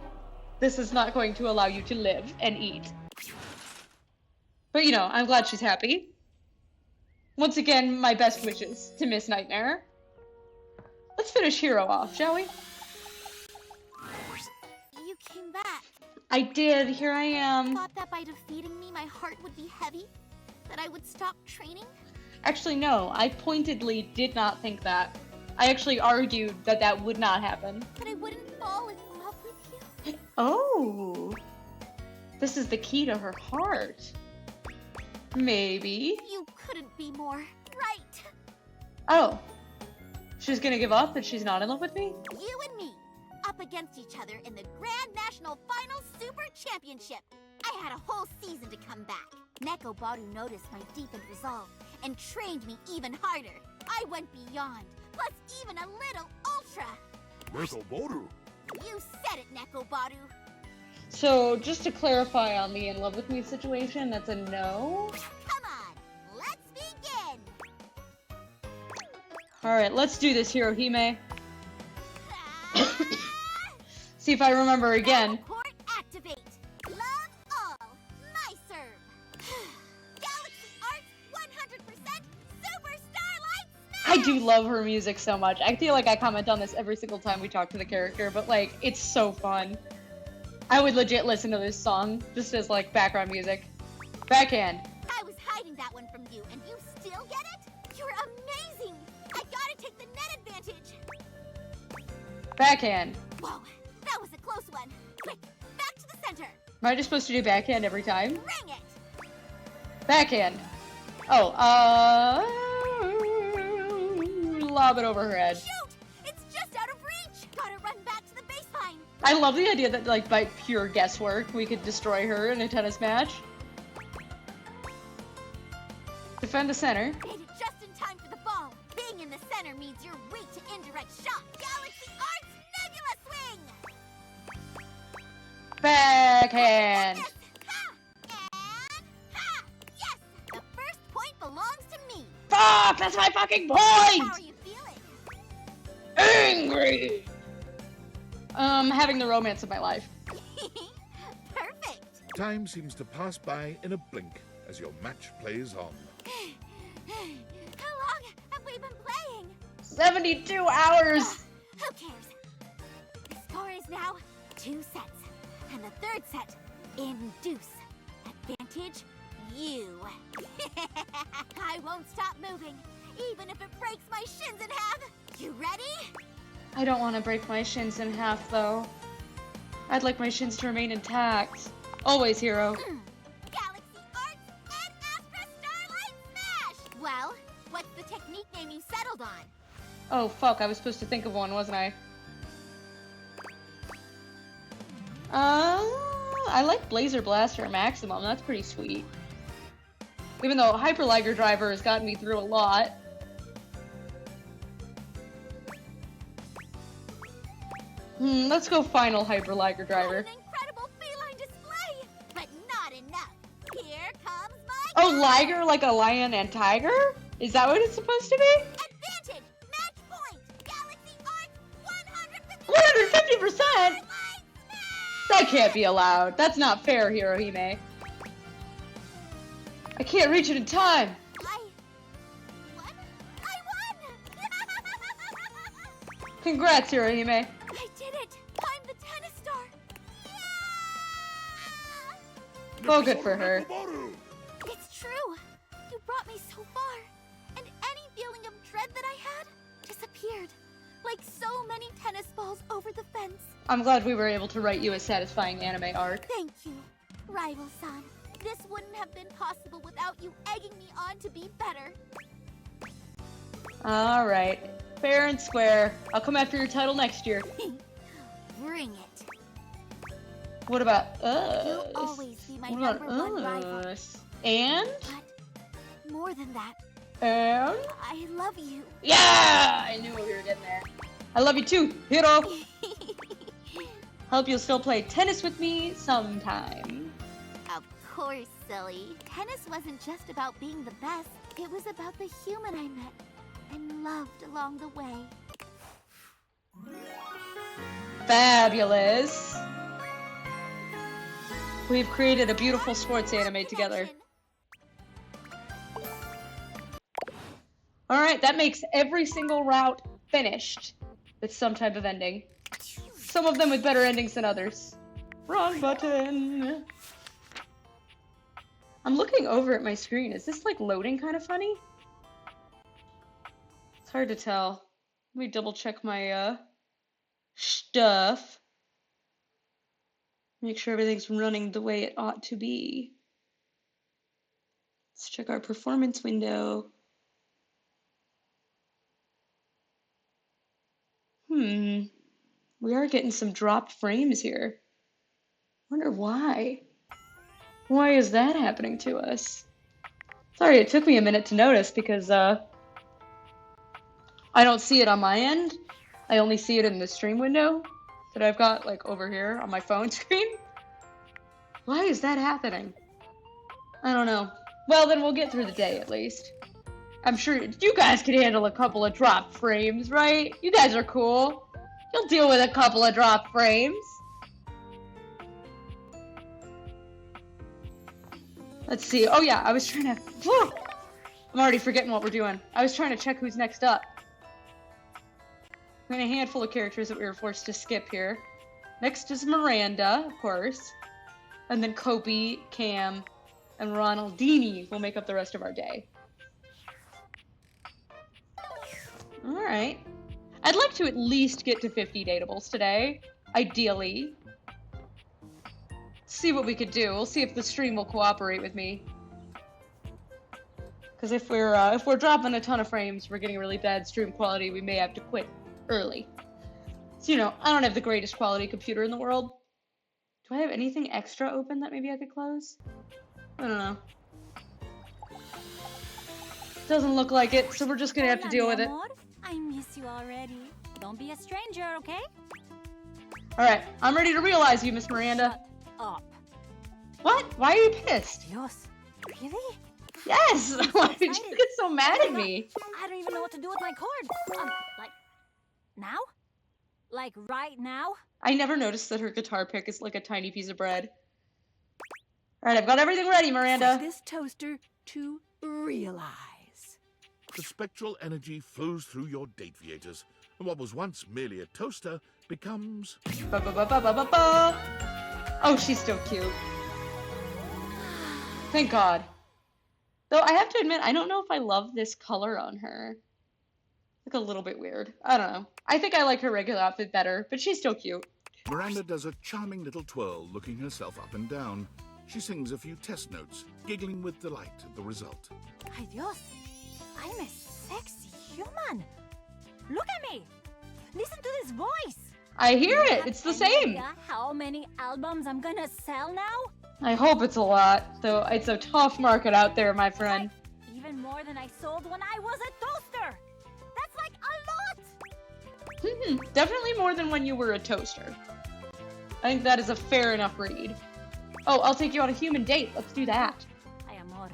This is not going to allow you to live and eat. But you know, I'm glad she's happy. Once again, my best wishes to Miss Nightmare. Let's finish Hero off, shall we? You came back. I did. Here I am. Thought that by defeating me, my heart would be heavy? That I would stop training? Actually, no. I pointedly did not think that. I actually argued that that would not happen. That I wouldn't fall in love with you? Oh. This is the key to her heart. Maybe. You couldn't be more right. Oh. She's gonna give up and she's not in love with me? You and me, up against each other in the Grand National Final Super Championship. I had a whole season to come back. Nekoboru noticed my deepened resolve and trained me even harder. I went beyond, plus even a little ultra. Nekoboru. You said it, Nekoboru. So, just to clarify on the in love with me situation, that's a no? Come on, let's begin. Alright, let's do this, Hirohime. See if I remember again. Port activate. Love all. My serve. Galaxy Arts 100% Super Starlight Smash! I do love her music so much. I feel like I comment on this every single time we talk to the character, but like, it's so fun. I would legit listen to this song just as like background music. Backhand. I was hiding that one from you, and you still get it? You're amazing! I gotta take the net advantage! Backhand. Whoa, that was a close one. Quick, back to the center. Am I just supposed to do backhand every time? Ring it! Backhand. Oh, lob it over her head. Shoot! It's just out of reach! Gotta run back to the baseline. I love the idea that, like, by pure guesswork, we could destroy her in a tennis match. Defend the center. Made it just in time for the ball. Being in the center means you're weak to indirect shots. Galaxy Arts Nebula Swing! Backhand. Yes! Ha! And ha! Yes! The first point belongs to me. Fuck! That's my fucking point! How are you feeling? Angry! Having the romance of my life. Time seems to pass by in a blink as your match plays on. How long have we been playing? 72 hours! Who cares? The score is now 2 sets, and the third set in deuce. Advantage, you. I won't stop moving, even if it breaks my shins in half. You ready? I don't want to break my shins in half, though. I'd like my shins to remain intact. Always, hero. Galaxy Arts and Astra Starlight Smash! Well, what's the technique name you settled on? Oh, fuck, I was supposed to think of one, wasn't I? I like Blazer Blaster Maximum. That's pretty sweet. Even though Hyper Liger Driver has gotten me through a lot. Let's go Final Hyper Liger Driver. An incredible feline display, but not enough. Here comes my Oh, Liger like a lion and tiger? Is that what it's supposed to be? advantage. Match point. Galaxy Arts 150%? That can't be allowed. That's not fair, Hirohime. I can't reach it in time. I won. Congrats, Hirohime. I did it. I'm the tennis star. Oh, good for her. It's true. You brought me so far, and any feeling of dread that I had disappeared, like so many tennis balls over the fence. I'm glad we were able to write you a satisfying anime arc. Thank you, Rival-san. This wouldn't have been possible without you egging me on to be better. Alright. Fair and square. I'll come after your title next year. Bring it. What about us? You'll always be my What about #1 rival. us? And? But more than that, And? I love you. Yeah! I knew we were getting there. I love you too, Hiro! Hope you'll still play tennis with me sometime. Of course, silly. Tennis wasn't just about being the best. It was about the human I met and loved along the way. Fabulous. We've created a beautiful sports anime together. Alright, that makes every single route finished with some type of ending. Some of them with better endings than others. Wrong button. I'm looking over at my screen. Is this like loading kind of funny? It's hard to tell. Let me double check my stuff. Make sure everything's running the way it ought to be. Let's check our performance window. We are getting some dropped frames here. Wonder why. Why is that happening to us? Sorry, it took me a minute to notice because I don't see it on my end. I only see it in the stream window that I've got like over here on my phone screen. Why is that happening? I don't know. Well, then we'll get through the day at least. I'm sure you guys can handle a couple of dropped frames, right? You guys are cool. You'll deal with a couple of dropped frames. Let's see. Oh yeah, I was trying to... Whew! I'm already forgetting what we're doing. I was trying to check who's next up. We had a handful of characters that we were forced to skip here. Next is Miranda, of course. And then Kopi, Cam, and Ronaldini will make up the rest of our day. Alright. I'd like to at least get to 50 datables today. Ideally. See what we could do. We'll see if the stream will cooperate with me. Because if we're dropping a ton of frames, we're getting really bad stream quality, we may have to quit early. So, you know, I don't have the greatest quality computer in the world. Do I have anything extra open that maybe I could close? I don't know. Doesn't look like it, so we're just gonna have to deal with it. I miss you already. Don't be a stranger, okay? Alright, I'm ready to realize you, Miss Miranda. Shut up. What? Why are you pissed? Dios. Really? Yes! Why did you get so mad at me? I don't even know what to do with my cord. Like, now? Like, right now? I never noticed that her guitar pick is like a tiny piece of bread. Alright, I've got everything ready, Miranda. For this toaster to realize. The spectral energy flows through your dataviators, and what was once merely a toaster becomes... Ba-ba-ba-ba-ba-ba. Oh, she's still cute. Thank God. Though I have to admit, I don't know if I love this color on her. Like a little bit weird. I don't know. I think I like her regular outfit better, but she's still cute. Miranda does a charming little twirl, looking herself up and down. She sings a few test notes, giggling with delight at the result. Ay Dios, I'm a sexy human. Look at me. Listen to this voice. I hear You it. have It's the any same. idea how many albums I'm gonna sell now? I hope it's a lot, though it's a tough market out there, my friend. Even more than I sold when I was a toaster. That's like a lot. Definitely more than when you were a toaster. I think that is a fair enough read. Oh, I'll take you on a human date. Let's do that. Ay amor,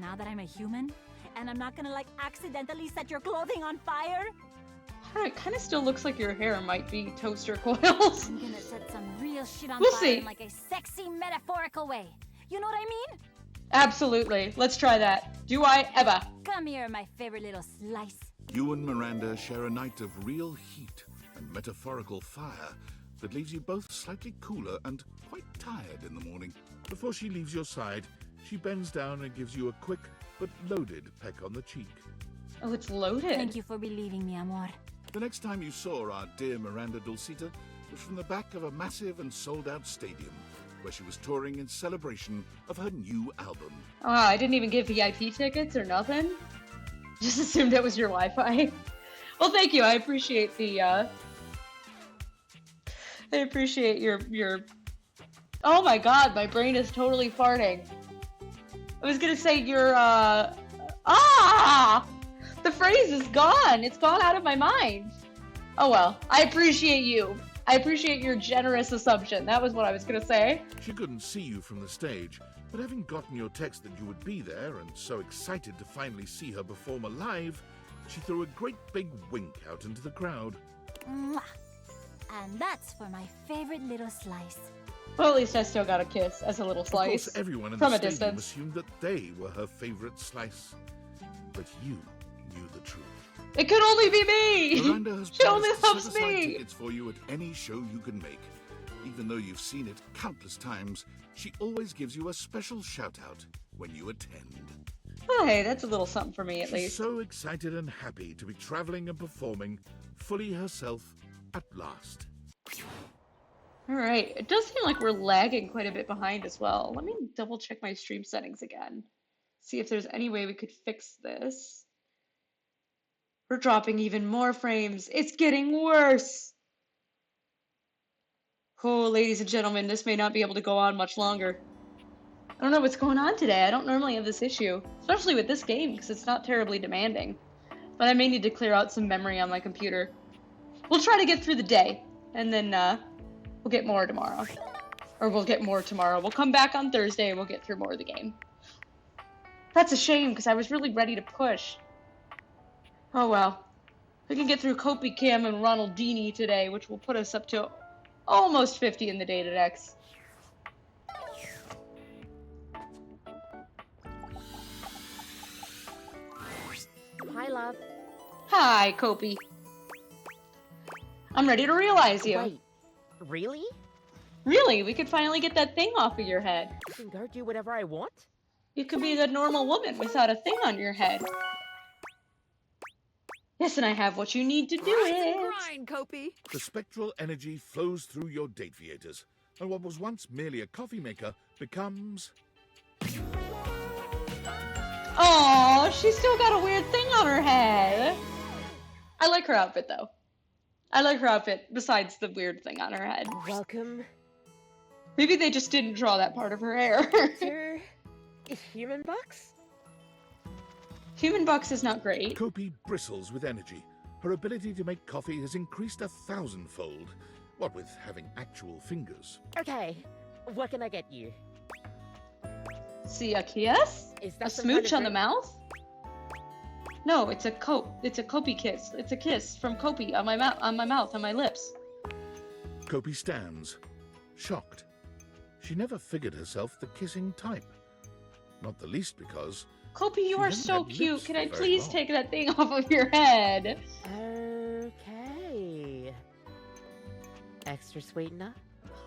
now that I'm a human, and I'm not gonna like accidentally set your clothing on fire. It kind of still looks like your hair might be toaster coils. I'm gonna set some real shit on We'll fire see. in like a sexy metaphorical way. You know what I mean? Absolutely. Let's try that. Do I ever? Come here, my favorite little slice. You and Miranda share a night of real heat and metaphorical fire that leaves you both slightly cooler and quite tired in the morning. Before she leaves your side, she bends down and gives you a quick but loaded peck on the cheek. Oh, it's loaded. Thank you for believing me, amor. The next time you saw our dear Miranda Dulcita was from the back of a massive and sold-out stadium, where she was touring in celebration of her new album. I didn't even get VIP tickets or nothing. Just assumed it was your Wi-Fi. Well, thank you. I appreciate the, I appreciate your... Oh my god, my brain is totally farting. I was gonna say your, the phrase is gone. It's gone out of my mind. Oh well, I appreciate you. I appreciate your generous assumption. That was what I was gonna say. She couldn't see you from the stage, but having gotten your text that you would be there and so excited to finally see her perform live, she threw a great big wink out into the crowd. Mwah. And that's for my favorite little slice. Well, at least I still got a kiss as a little slice. Of course, everyone in from the a stadium distance. assumed that they were her favorite slice. But you knew the truth. It could only be me. Miranda has She only promised to loves set aside me. tickets for you at any show you can make. Even though you've seen it countless times, she always gives you a special shout-out when you attend. Hey, that's a little something for me at She's least. so excited and happy to be traveling and performing fully herself at last. Alright, it does seem like we're lagging quite a bit behind as well. Let me double check my stream settings again. See if there's any way we could fix this. We're dropping even more frames. It's getting worse. Oh, ladies and gentlemen, this may not be able to go on much longer. I don't know what's going on today. I don't normally have this issue, especially with this game because it's not terribly demanding. But I may need to clear out some memory on my computer. We'll try to get through the day, and then we'll get more tomorrow. Or we'll get more tomorrow. We'll come back on Thursday and we'll get through more of the game. That's a shame because I was really ready to push. Oh well. We can get through Kopi Cam and Ronaldini today, which will put us up to almost 50 in the data decks. Hi, love. Hi, Kopi. I'm ready to realize you. Wait, really? Really? We could finally get that thing off of your head. I can go do whatever I want? You could be the normal woman without a thing on your head. Yes, and I have what you need to do it. Grind, Kopi. The spectral energy flows through your dataviators, and what was once merely a coffee maker becomes... Oh, she's still got a weird thing on her head. I like her outfit, though. I like her outfit, besides the weird thing on her head. Welcome Maybe they just didn't draw that part of her hair. to Human Bucks? Human Bucks is not great. Kopi bristles with energy. Her ability to make coffee has increased 1,000-fold. What with having actual fingers. Okay, what can I get you? See, a kiss? Is that A some kind smooch of on the drink? mouth? No, it's a Kopi kiss. It's a kiss from Kopi on my mouth, on my lips. Kopi stands, shocked. She never figured herself the kissing type. Not the least because Kopi, you she are hasn't so had cute. lips Can for I very please long. take that thing off of your head? Okay. Extra sweetener?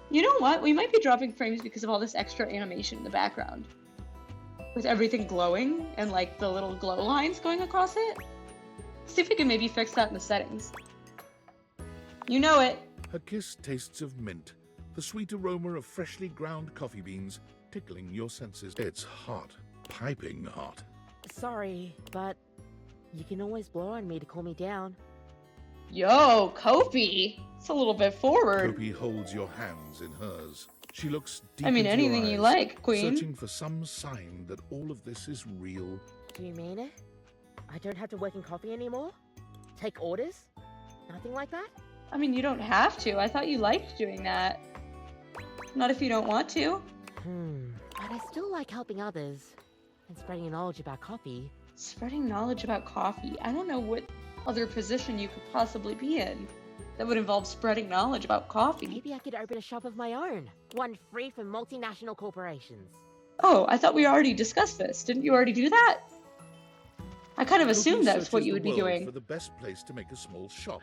You know what? We might be dropping frames because of all this extra animation in the background. With everything glowing and like the little glow lines going across it. See if we can maybe fix that in the settings. You know it. Her kiss tastes of mint, the sweet aroma of freshly ground coffee beans tickling your senses. It's hot, piping hot. Sorry, but you can always blow on me to cool me down. Yo, Kopi. It's a little bit forward. Kopi holds your hands in hers. She looks deep I mean, into your anything you eyes, like, Queen. searching for some sign that all of this is real. Do you mean it? I don't have to work in coffee anymore? Take orders? Nothing like that? I mean, you don't have to. I thought you liked doing that. Not if you don't want to. But I still like helping others and spreading knowledge about coffee. Spreading knowledge about coffee? I don't know what other position you could possibly be in that would involve spreading knowledge about coffee. Maybe I could open a shop of my own. One free from multinational corporations. Oh, I thought we already discussed this. Didn't you already do that? I kind of Kopi assumed that's what searches you the would be world doing. for the best place to make a small shop.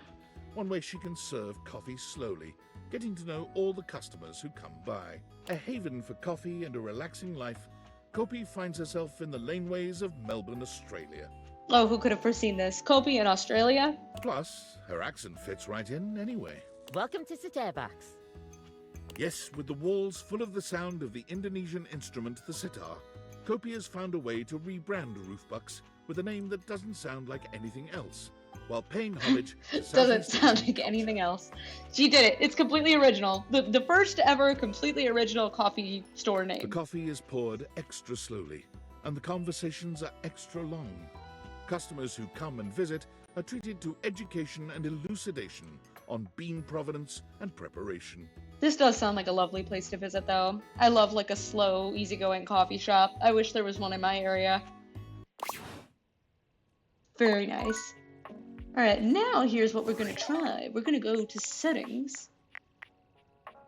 One way she can serve coffee slowly, getting to know all the customers who come by. A haven for coffee and a relaxing life, Kopi finds herself in the laneways of Melbourne, Australia. Oh, who could have foreseen this? Kopi in Australia? Plus, her accent fits right in anyway. Welcome to Starbucks. Yes, with the walls full of the sound of the Indonesian instrument the sitar, Kopi has found a way to rebrand Roofbucks with a name that doesn't sound like anything else, while paying homage to Doesn't Southeast sound Asian like anything else. She did it. It's completely original. The first ever completely original coffee store The name. coffee is poured extra slowly, and the conversations are extra long. Customers who come and visit are treated to education and elucidation on bean provenance and preparation. This does sound like a lovely place to visit, though. I love like a slow, easygoing coffee shop. I wish there was one in my area. Very nice. Alright, now here's what we're gonna try. We're gonna go to settings.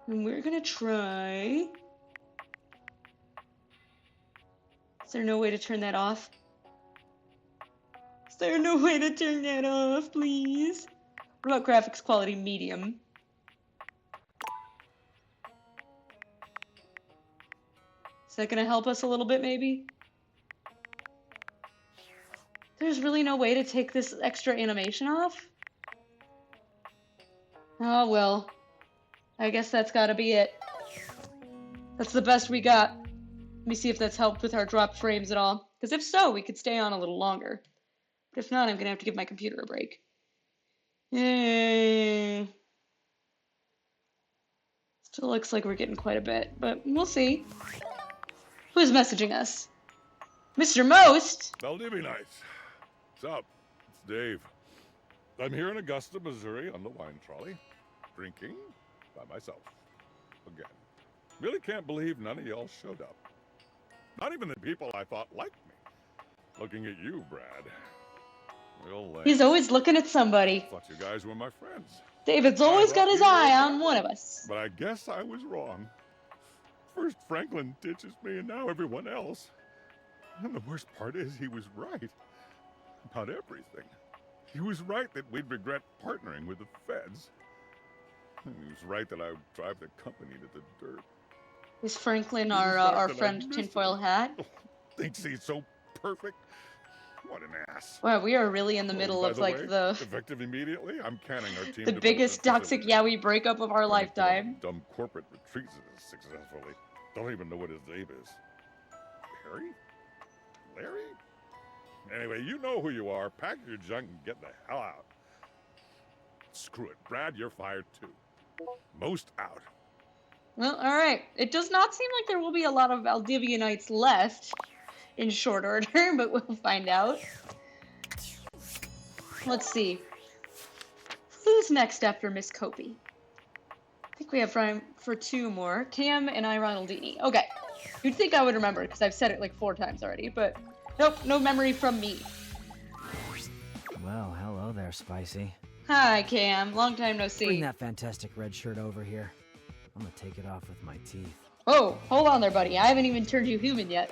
And we're gonna try... Is there no way to turn that off? Is there no way to turn that off, please? What about graphics quality medium? Is that gonna help us a little bit, maybe? There's really no way to take this extra animation off? Oh, well. I guess that's gotta be it. That's the best we got. Let me see if that's helped with our drop frames at all. Because if so, we could stay on a little longer. But if not, I'm gonna have to give my computer a break. Yay. Still looks like we're getting quite a bit, but we'll see. Who's messaging us? Mr. Most? Valdivia-nites. What's up? It's Dave. I'm here in Augusta, Missouri on the wine trolley, drinking by myself. Again. Really can't believe none of y'all showed up. Not even the people I thought liked me. Looking at you, Brad. Real lame. He's always looking at somebody. Thought you guys were my friends. David's always got his eye on one of us. But I guess I was wrong. First Franklin ditches me and now everyone else. And the worst part is he was right. About everything. He was right that we'd regret partnering with the feds. And he was right that I would drive the company to the dirt. Is Franklin He was right our that I friend missed Tinfoil him. Hat? Thinks he's so perfect. What an ass. Wow, we are really in the middle By of the like way, the effective immediately, I'm canning our team the biggest toxic yaoi breakup of our lifetime. Dumb corporate retreats successfully. Don't even know what his name is. Harry? Larry? Anyway, you know who you are. Pack your junk and get the hell out. Screw it. Brad, you're fired too. Most out. Well, alright. It does not seem like there will be a lot of Valdivianites left in short order, but we'll find out. Let's see. Who's next after Miss Kopi? I think we have time for two more. Cam and I, Ronaldini. Okay. You'd think I would remember, because I've said it like 4 times already, but nope, no memory from me. Well, hello there, Spicy. Hi, Cam. Long time no see. Bring that fantastic red shirt over here. I'm gonna take it off with my teeth. Oh, hold on there, buddy. I haven't even turned you human yet.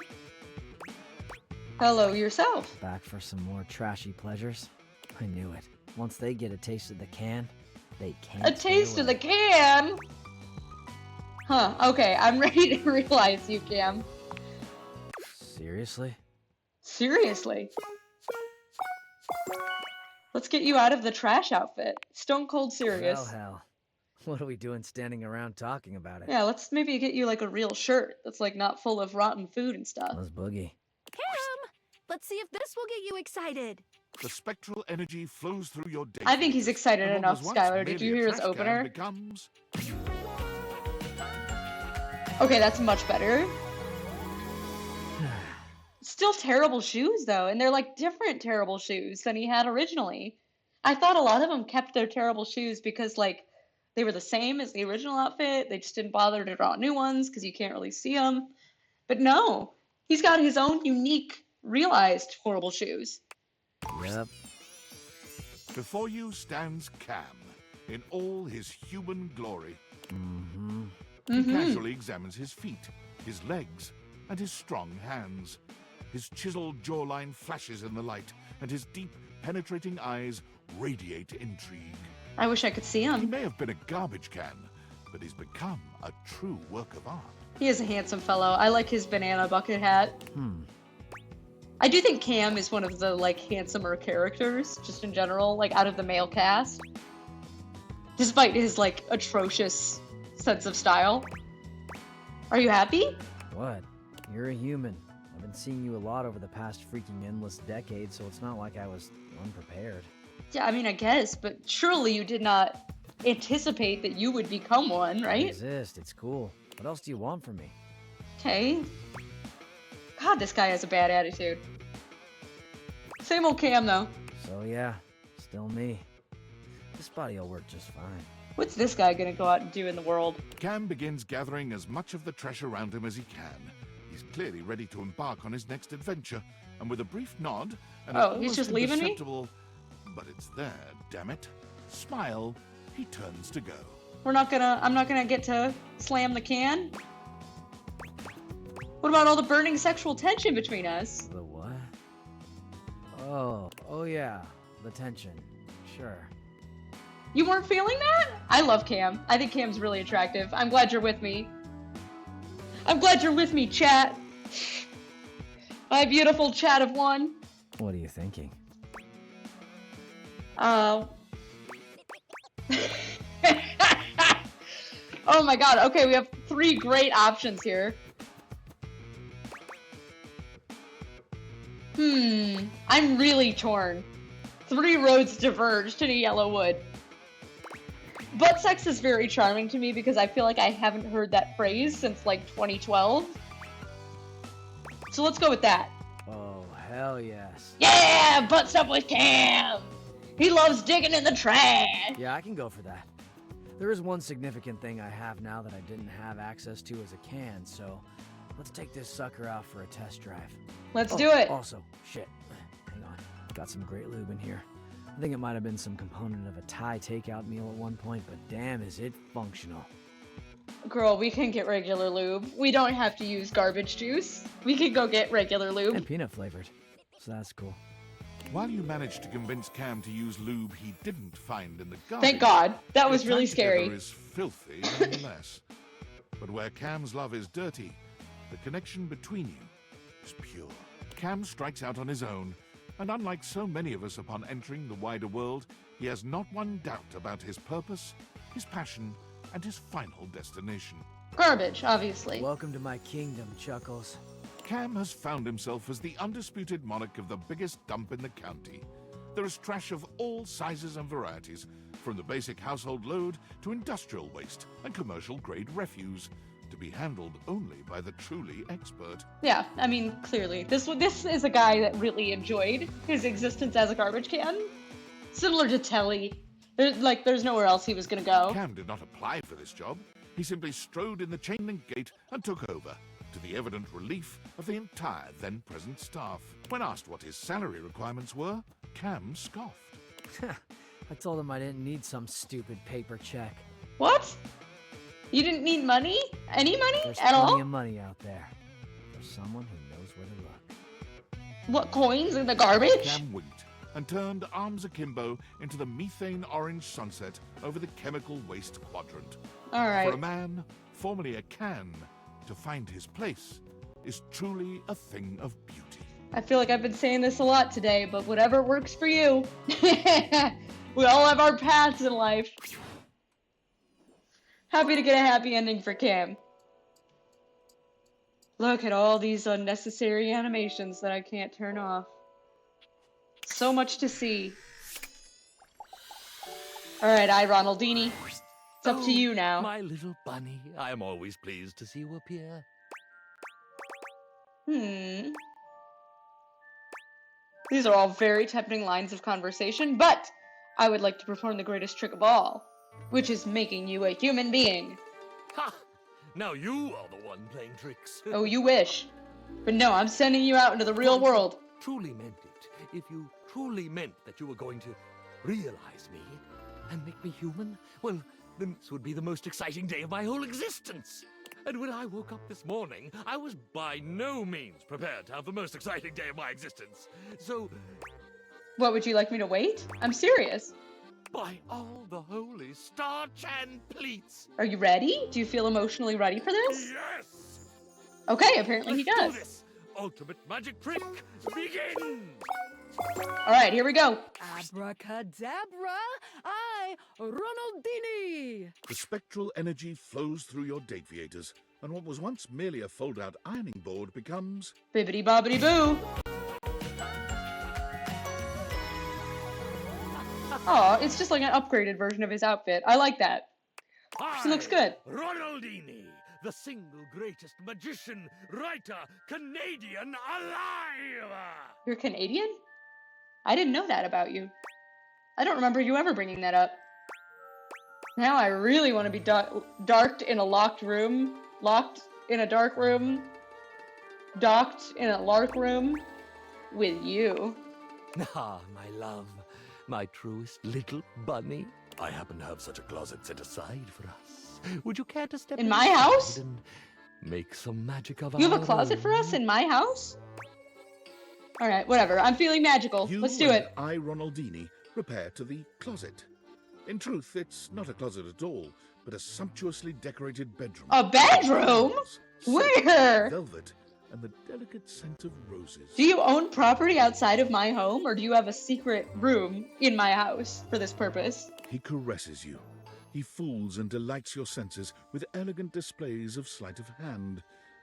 Hello yourself. Back for some more trashy pleasures? I knew it. Once they get a taste of the can, they can't A taste of the can? Huh, okay, I'm ready to realize you, Cam. Seriously? Seriously. Let's get you out of the trash outfit. Stone cold serious. Well, hell. What are we doing standing around talking about it? Yeah, let's maybe get you like a real shirt that's like not full of rotten food and stuff. Let's boogie. Cam, let's see if this will get you excited. The spectral energy flows through your day. I think he's excited And what enough, was once Skylar. Did merely you a hear his trash can opener? becomes... Okay, that's much better. Still terrible shoes though, and they're like different terrible shoes than he had originally. I thought a lot of them kept their terrible shoes because like they were the same as the original outfit. They just didn't bother to draw new ones because you can't really see them. But no, he's got his own unique, realized horrible shoes. Yep. Before you stands Cam, in all his human glory. He casually examines his feet, his legs, and his strong hands. His chiseled jawline flashes in the light, and his deep, penetrating eyes radiate intrigue. I wish I could see him. He may have been a garbage can, but he's become a true work of art. He is a handsome fellow. I like his banana bucket hat. I do think Cam is one of the like handsomer characters, just in general, like out of the male cast. Despite his like atrocious sense of style. Are you happy? What? You're a human. I've been seeing you a lot over the past freaking endless decade, so it's not like I was unprepared. Yeah, I mean, I guess, but surely you did not anticipate that you would become one, I right? exist. It's cool. What else do you want from me? Okay. God, this guy has a bad attitude. Same old Cam, though. So yeah, still me. This body'll work just fine. What's this guy gonna go out and do in the world? Cam begins gathering as much of the trash around him as he can. He's clearly ready to embark on his next adventure, and with a brief nod and an Oh, he's almost just leaving me? imperceptible, but it's there, damn it, smile, he turns to go. I'm not gonna get to slam the can? What about all the burning sexual tension between us? The what? Oh yeah, the tension. Sure. You weren't feeling that? I love Cam. I think Cam's really attractive. I'm glad you're with me. I'm glad you're with me, chat. My beautiful chat of one. What are you thinking? Oh my god, okay, we have 3 great options here. I'm really torn. 3 roads diverge to the yellow wood. Butt sex is very charming to me because I feel like I haven't heard that phrase since like 2012. So let's go with that. Oh, hell yes. Yeah, butt stuff with Cam! He loves digging in the trash! Yeah, I can go for that. There is one significant thing I have now that I didn't have access to as a can, so let's take this sucker out for a test drive. Let's do it! Also, shit. Hang on. Got some great lube in here. I think it might have been some component of a Thai takeout meal at one point, but damn is it functional. Girl, we can get regular lube. We don't have to use garbage juice. We can go get regular lube. And peanut flavored, so that's cool. While you manage to convince Cam to use lube he didn't find in the garbage... Thank God. That your was really time together scary. is filthy nonetheless. But where Cam's love is dirty, the connection between you is pure. Cam strikes out on his own, and unlike so many of us upon entering the wider world, he has not one doubt about his purpose, his passion, and his final destination. Garbage, obviously. Welcome to my kingdom, Chuckles. Cam has found himself as the undisputed monarch of the biggest dump in the county. There is trash of all sizes and varieties, from the basic household load to industrial waste and commercial-grade refuse, to be handled only by the truly expert. Yeah, I mean, clearly. This is a guy that really enjoyed his existence as a garbage can. Similar to Telly. There's nowhere else he was gonna go. Cam did not apply for this job. He simply strode in the chain-link gate and took over, to the evident relief of the entire then-present staff. When asked what his salary requirements were, Cam scoffed. I told him I didn't need some stupid paper check. What? You didn't need money? Any money There's at plenty all? of money out there for someone who knows where to look. What, coins in the garbage? Cam winked and turned arms akimbo into the methane orange sunset over the chemical waste quadrant. All right. For a man, formerly a can, to find his place is truly a thing of beauty. I feel like I've been saying this a lot today, but whatever works for you. We all have our paths in life. Happy to get a happy ending for Cam. Look at all these unnecessary animations that I can't turn off. So much to see. Alright, Ronaldini. It's up to you now. My little bunny, I am always pleased to see you appear. These are all very tempting lines of conversation, but I would like to perform the greatest trick of all, which is making you a human being. Ha! Now you are the one playing tricks. Oh, you wish. But no, I'm sending you out into the real world. Truly meant it. If you truly meant that you were going to realize me and make me human, well, then this would be the most exciting day of my whole existence. And when I woke up this morning, I was by no means prepared to have the most exciting day of my existence. So, What, would you like me to wait? I'm serious. by all the holy starch and pleats. Are you ready? Do you feel emotionally ready for this? Yes! Okay, apparently he Let's does. do this. Ultimate magic trick, begin! Alright, here we go. Abracadabra, I, Ronaldini. The spectral energy flows through your deviators, and what was once merely a fold-out ironing board becomes... Bibbidi bobbidi boo. Oh, it's just like an upgraded version of his outfit. I like that. He looks good. Ronaldini, the single greatest magician, writer, Canadian alive! You're Canadian? I didn't know that about you. I don't remember you ever bringing that up. Now I really want to be darked in a locked room, locked in a dark room, docked in a lark room with you. Ah, my love, my truest little bunny. I happen to have such a closet set aside for us. Would you care to step In my inside house? and make some magic of You have our a closet own? for us in my house? Alright, whatever. I'm feeling magical. You Let's do and it. I, Ronaldini, repair to the closet. In truth, it's not a closet at all, but a sumptuously decorated bedroom. A bedroom? Where? Velvet and the delicate scent of roses. Do you own property outside of my home, or do you have a secret room in my house for this purpose? He caresses you. He fools and delights your senses with elegant displays of sleight of hand,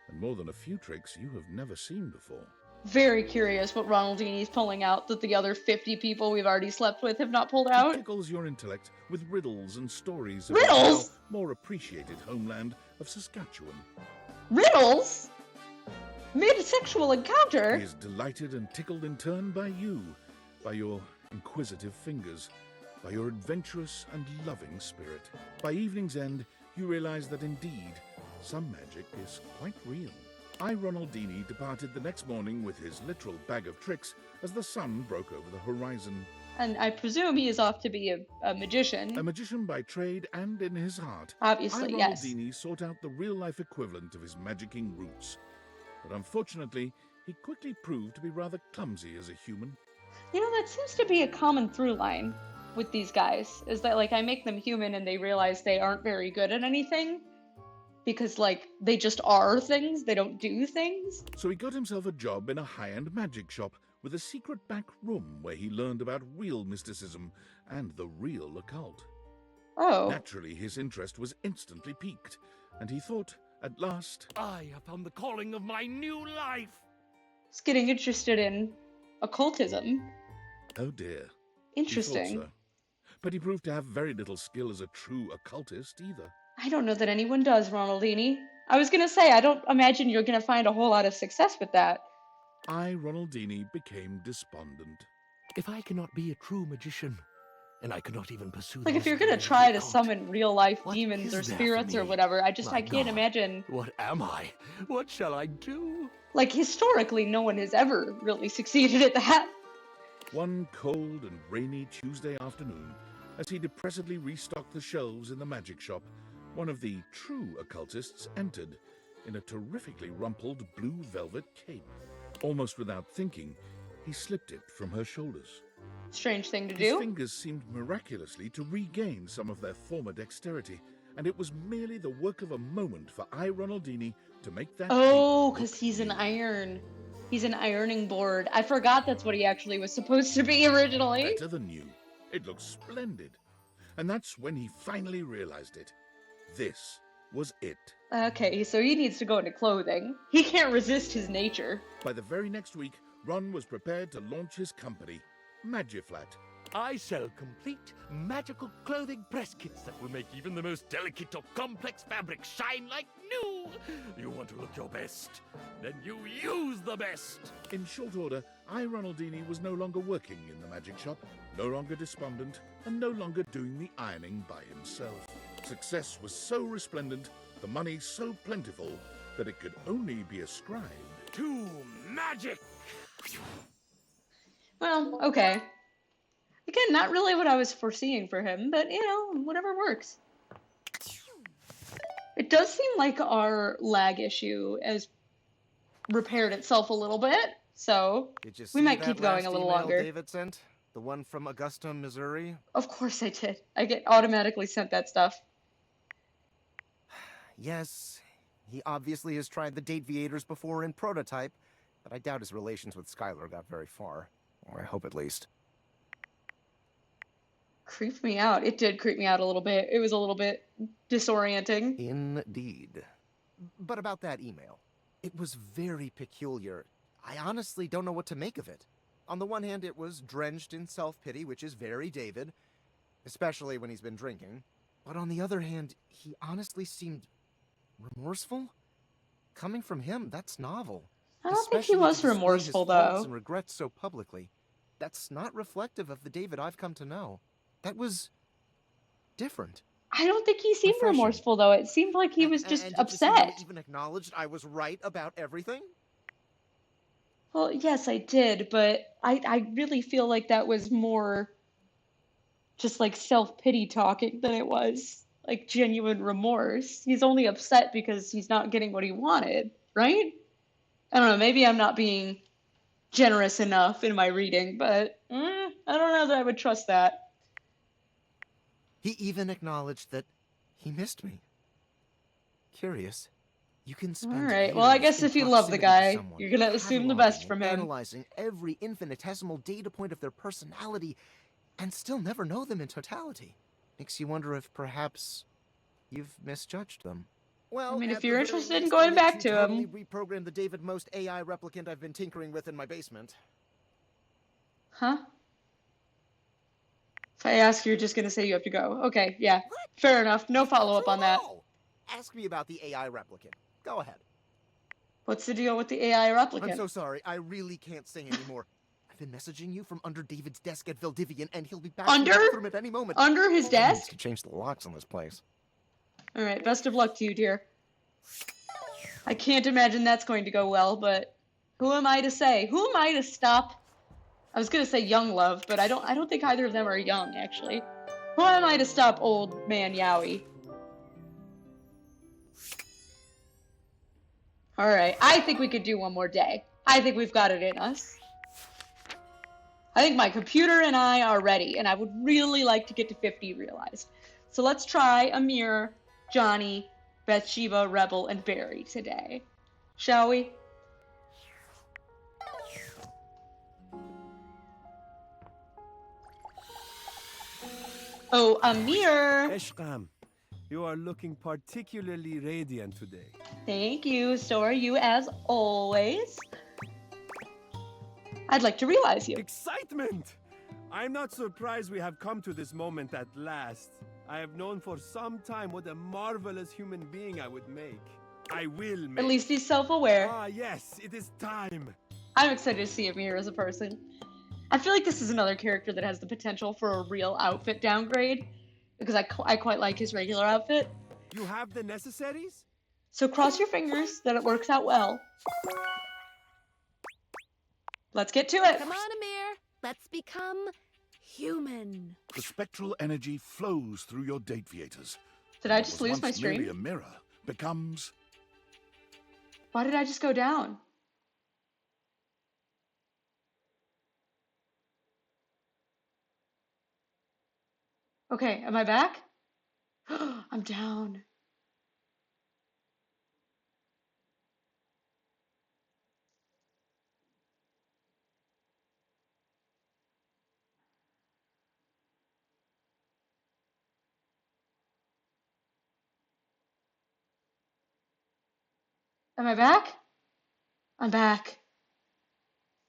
and more than a few tricks you have never seen before. Very curious what Ronaldini's pulling out that the other 50 people we've already slept with have not pulled He out. tickles your intellect with riddles and stories of Riddles? the now more appreciated homeland of Saskatchewan. Riddles? Mid-sexual encounter? He is delighted and tickled in turn by you, by your inquisitive fingers, by your adventurous and loving spirit. By evening's end, you realize that indeed, some magic is quite real. I, Ronaldini, departed the next morning with his literal bag of tricks as the sun broke over the horizon. And I presume he is off to be a magician. A magician by trade and in his heart. Obviously, I, yes. Ronaldini, sought out the real-life equivalent of his magicking roots. But unfortunately, he quickly proved to be rather clumsy as a human. You know, that seems to be a common through line with these guys, is that, like, I make them human and they realize they aren't very good at anything. Because, like, they just are things, they don't do things. So he got himself a job in a high-end magic shop with a secret back room where he learned about real mysticism and the real occult. Oh. Naturally, his interest was instantly piqued, and he thought, at last, I have found the calling of my new life. He's getting interested in occultism. oh dear. Interesting. He thought so. But he proved to have very little skill as a true occultist either. I don't know that anyone does, Ronaldini. I was gonna say, I don't imagine you're gonna find a whole lot of success with that. I, Ronaldini, became despondent. If I cannot be a true magician, and I cannot even pursue Like, if you're gonna try to summon real-life demons or spirits or whatever, I can't imagine. What am I? What shall I do? Like, historically, no one has ever really succeeded at that. One cold and rainy Tuesday afternoon, as he depressedly restocked the shelves in the magic shop, One of the true occultists entered in a terrifically rumpled blue velvet cape. Almost without thinking, he slipped it from her shoulders. Strange thing to His do. fingers seemed miraculously to regain some of their former dexterity, and it was merely the work of a moment for I. Ronaldini to make that Oh, cape because he's an iron. He's an ironing board. I forgot that's what he actually was supposed to be originally. better than new. It looked splendid. And that's when he finally realized it. This was it. Okay, so he needs to go into clothing. He can't resist his nature. By the very next week, Ron was prepared to launch his company, Magiflat. I sell complete magical clothing press kits that will make even the most delicate or complex fabric shine like new. You want to look your best, then you use the best. In short order, I. Ronaldini was no longer working in the magic shop, no longer despondent, and no longer doing the ironing by himself. Success was so resplendent, the money so plentiful, that it could only be ascribed to magic. Well, okay. Again, not really what I was foreseeing for him, but, you know, whatever works. It does seem like our lag issue has repaired itself a little bit, so Did you we see might that keep going last a little email longer. David sent? The one from Augusta, Missouri? Of course I did. I get automatically sent that stuff. Yes, he obviously has tried the Dateviators before in prototype, but I doubt his relations with Skylar got very far. Or I hope at least. Creeped me out. It did creep me out a little bit. It was a little bit disorienting. Indeed. But about that email, it was very peculiar. I honestly don't know what to make of it. On the one hand, it was drenched in self-pity, which is very David, especially when he's been drinking. But on the other hand, he honestly seemed remorseful. Coming from him, that's novel. I don't think he Especially to was display his remorseful, faults though. and regrets so publicly. That's not reflective of the David I've come to know. That was different. I don't think he seemed Refreshing. remorseful, though. It seemed like he was just And did you see when upset. he even acknowledged I was right about everything? Well, yes, I did, but I really feel like that was more just like self-pity talking than it was like genuine remorse. He's only upset because he's not getting what he wanted, right? I don't know, maybe I'm not being generous enough in my reading, but I don't know that I would trust that. He even acknowledged that he missed me. Curious. You can spend Alright, well, I guess years if you in love the proximity to guy, someone, you're gonna assume the cataloging best and from him. analyzing every infinitesimal data point of their personality, and still never know them in totality. Makes you wonder if perhaps you've misjudged them. Well, I mean, at if the you're very interested in least, going I'll back let to you him. totally reprogram the David Most AI replicant I've been tinkering with in my basement. Huh? If I ask, you're just gonna say you have to go. Okay, yeah. Fair enough. No follow-up on that. Ask me about the AI replicant. Go ahead. What's the deal with the AI replicant? I'm so sorry. I really can't say anymore. I've been messaging you from under David's desk at Valdivian, and he'll be back in the Under? bathroom at any moment. Under his Someone needs desk? to change the locks on this place. Alright, best of luck to you, dear. I can't imagine that's going to go well, but who am I to say? Who am I to stop? I was gonna say young love, but I don't think either of them are young, actually. Who am I to stop old man Yowie? Alright, I think we could do one more day. I think we've got it in us. I think my computer and I are ready, and I would really like to get to 50 realized. So let's try Amir, Johnny, Bathsheba, Rebel, and Barry today. Shall we? Oh, Amir! Eshkam, you are looking particularly radiant today. Thank you. So are you, as always. I'd like to realize you. Excitement! I'm not surprised we have come to this moment at last. I have known for some time what a marvelous human being I would make. I will make. At least he's self-aware. Ah, yes, it is time. I'm excited to see Amir as a person. I feel like this is another character that has the potential for a real outfit downgrade, because I quite like his regular outfit. You have the necessaries? So cross your fingers that it works out well. Let's get to it. Come on, Amir. Let's become human. The spectral energy flows through your Dateviators. Did I just what was lose my once merely stream? a mirror becomes... Why did I just go down? Okay, am I back? I'm down. Am I back? I'm back.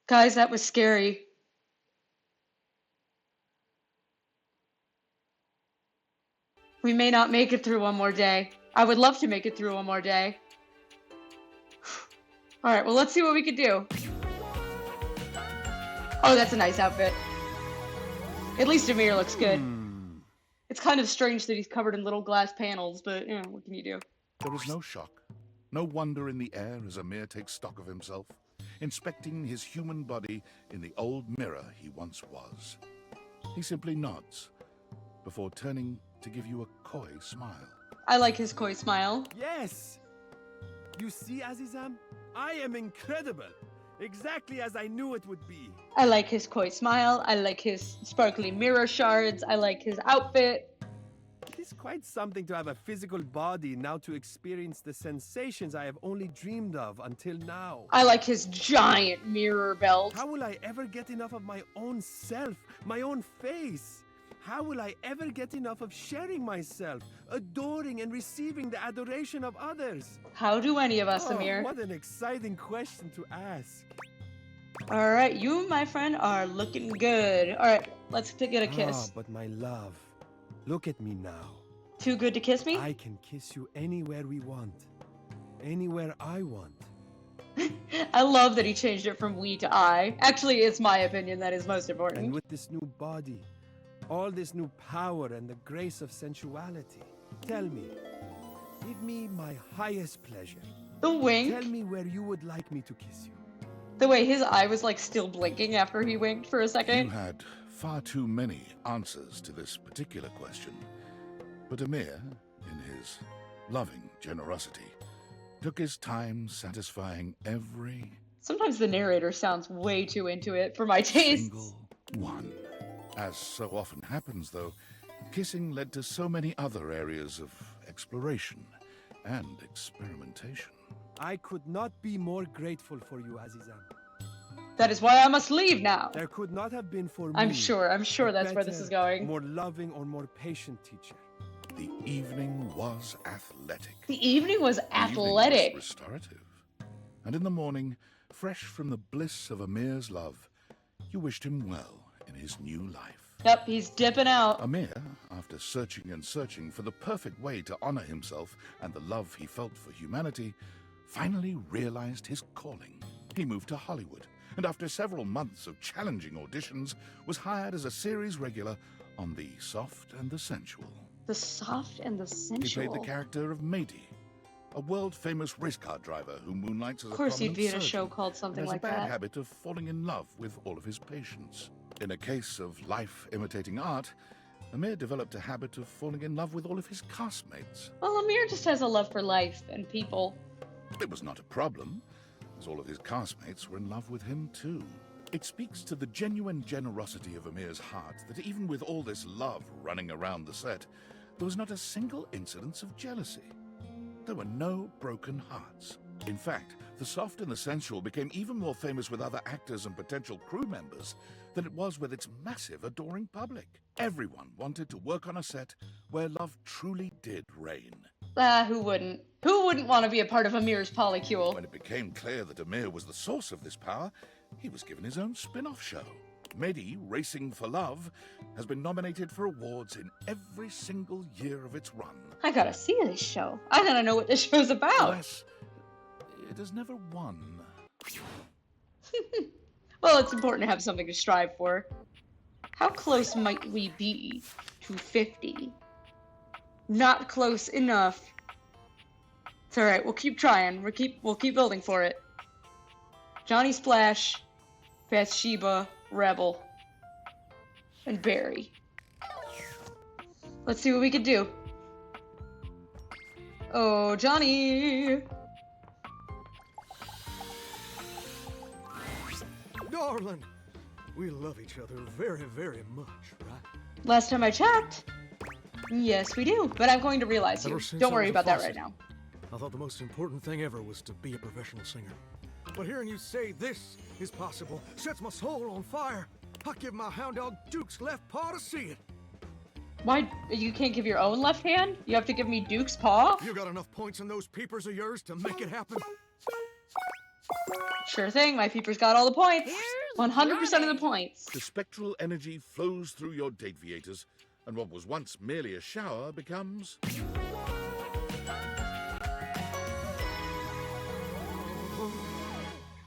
Guys, that was scary. We may not make it through one more day. I would love to make it through one more day. Alright, well, let's see what we can do. Oh, that's a nice outfit. At least Amir looks good. It's kind of strange that he's covered in little glass panels, but, you know, what can you do? There is no shock, no wonder in the air as Amir takes stock of himself, inspecting his human body in the old mirror he once was. He simply nods, before turning to give you a coy smile. I like his coy smile. Yes! You see, Azizam? I am incredible! Exactly as I knew it would be. I like his coy smile. I like his sparkly mirror shards. I like his outfit. It is quite something to have a physical body now to experience the sensations I have only dreamed of until now. I like his giant mirror belt. How will I ever get enough of my own self, my own face? How will I ever get enough of sharing myself, adoring and receiving the adoration of others? How do any of us, Oh, Amir? what an exciting question to ask. Alright, you, my friend, are looking good. Alright, let's get a kiss. Ah, but my love, look at me now. Too good to kiss me? I can kiss you anywhere we want. Anywhere I want. I love that he changed it from we to I. Actually, it's my opinion that is most important. And with this new body, all this new power and the grace of sensuality, tell me, give me my highest pleasure. The wink. Tell me where you would like me to kiss you. The way his eye was like still blinking after he winked for a second. You had far too many answers to this particular question. But Amir, in his loving generosity, took his time satisfying every... Sometimes the narrator sounds way too into it for my taste. Single one. As so often happens, though, kissing led to so many other areas of exploration and experimentation. I could not be more grateful for you, Azizam. That is why I must leave now. There could not have been for me. I'm sure that's where this is going. More loving or more patient teacher. The evening was athletic. The evening was athletic. The evening was restorative. And in the morning, fresh from the bliss of Amir's love, you wished him well in his new life. Yep, he's dipping out. Amir, after searching and searching for the perfect way to honor himself and the love he felt for humanity, finally realized his calling. He moved to Hollywood, and after several months of challenging auditions, was hired as a series regular on The Soft and the Sensual. The Soft and the Sensual. He played the character of Mady, a world-famous race car driver who moonlights as a Of course he'd prominent be in a surgeon show called something and has like a bad that. habit of falling in love with all of his patients. In a case of life imitating art, Amir developed a habit of falling in love with all of his castmates. Well, Amir just has a love for life and people. It was not a problem, as all of his castmates were in love with him too. It speaks to the genuine generosity of Amir's heart that even with all this love running around the set, there was not a single incidence of jealousy. There were no broken hearts. In fact, The Soft and the Sensual became even more famous with other actors and potential crew members than it was with its massive, adoring public. Everyone wanted to work on a set where love truly did reign. Who wouldn't? Who wouldn't want to be a part of Amir's polycule? When it became clear that Amir was the source of this power, he was given his own spin-off show. Mady, Racing for Love, has been nominated for awards in every single year of its run. I gotta see this show. I gotta know what this show's about. Alas, it has never won. Well, it's important to have something to strive for. How close might we be to 50? Not close enough. It's alright, we'll keep trying. We'll keep building for it. Johnny Splash, Bathsheba, Rebel, and Barry. Let's see what we can do. Oh, Johnny! Darling, we love each other very, very much, right? Last time I checked. Yes, we do. But I'm going to realize you. Ever since Don't I worry was a about that faucet, right now. I thought the most important thing ever was to be a professional singer. But hearing you say this is possible sets my soul on fire. I give my hound dog Duke's left paw to see it. Why? You can't give your own left hand? You have to give me Duke's paw? You got enough points in those peepers of yours to make it happen? Sure thing, my peepers got all the points. 100% of the points. The spectral energy flows through your date viators, and what was once merely a shower becomes...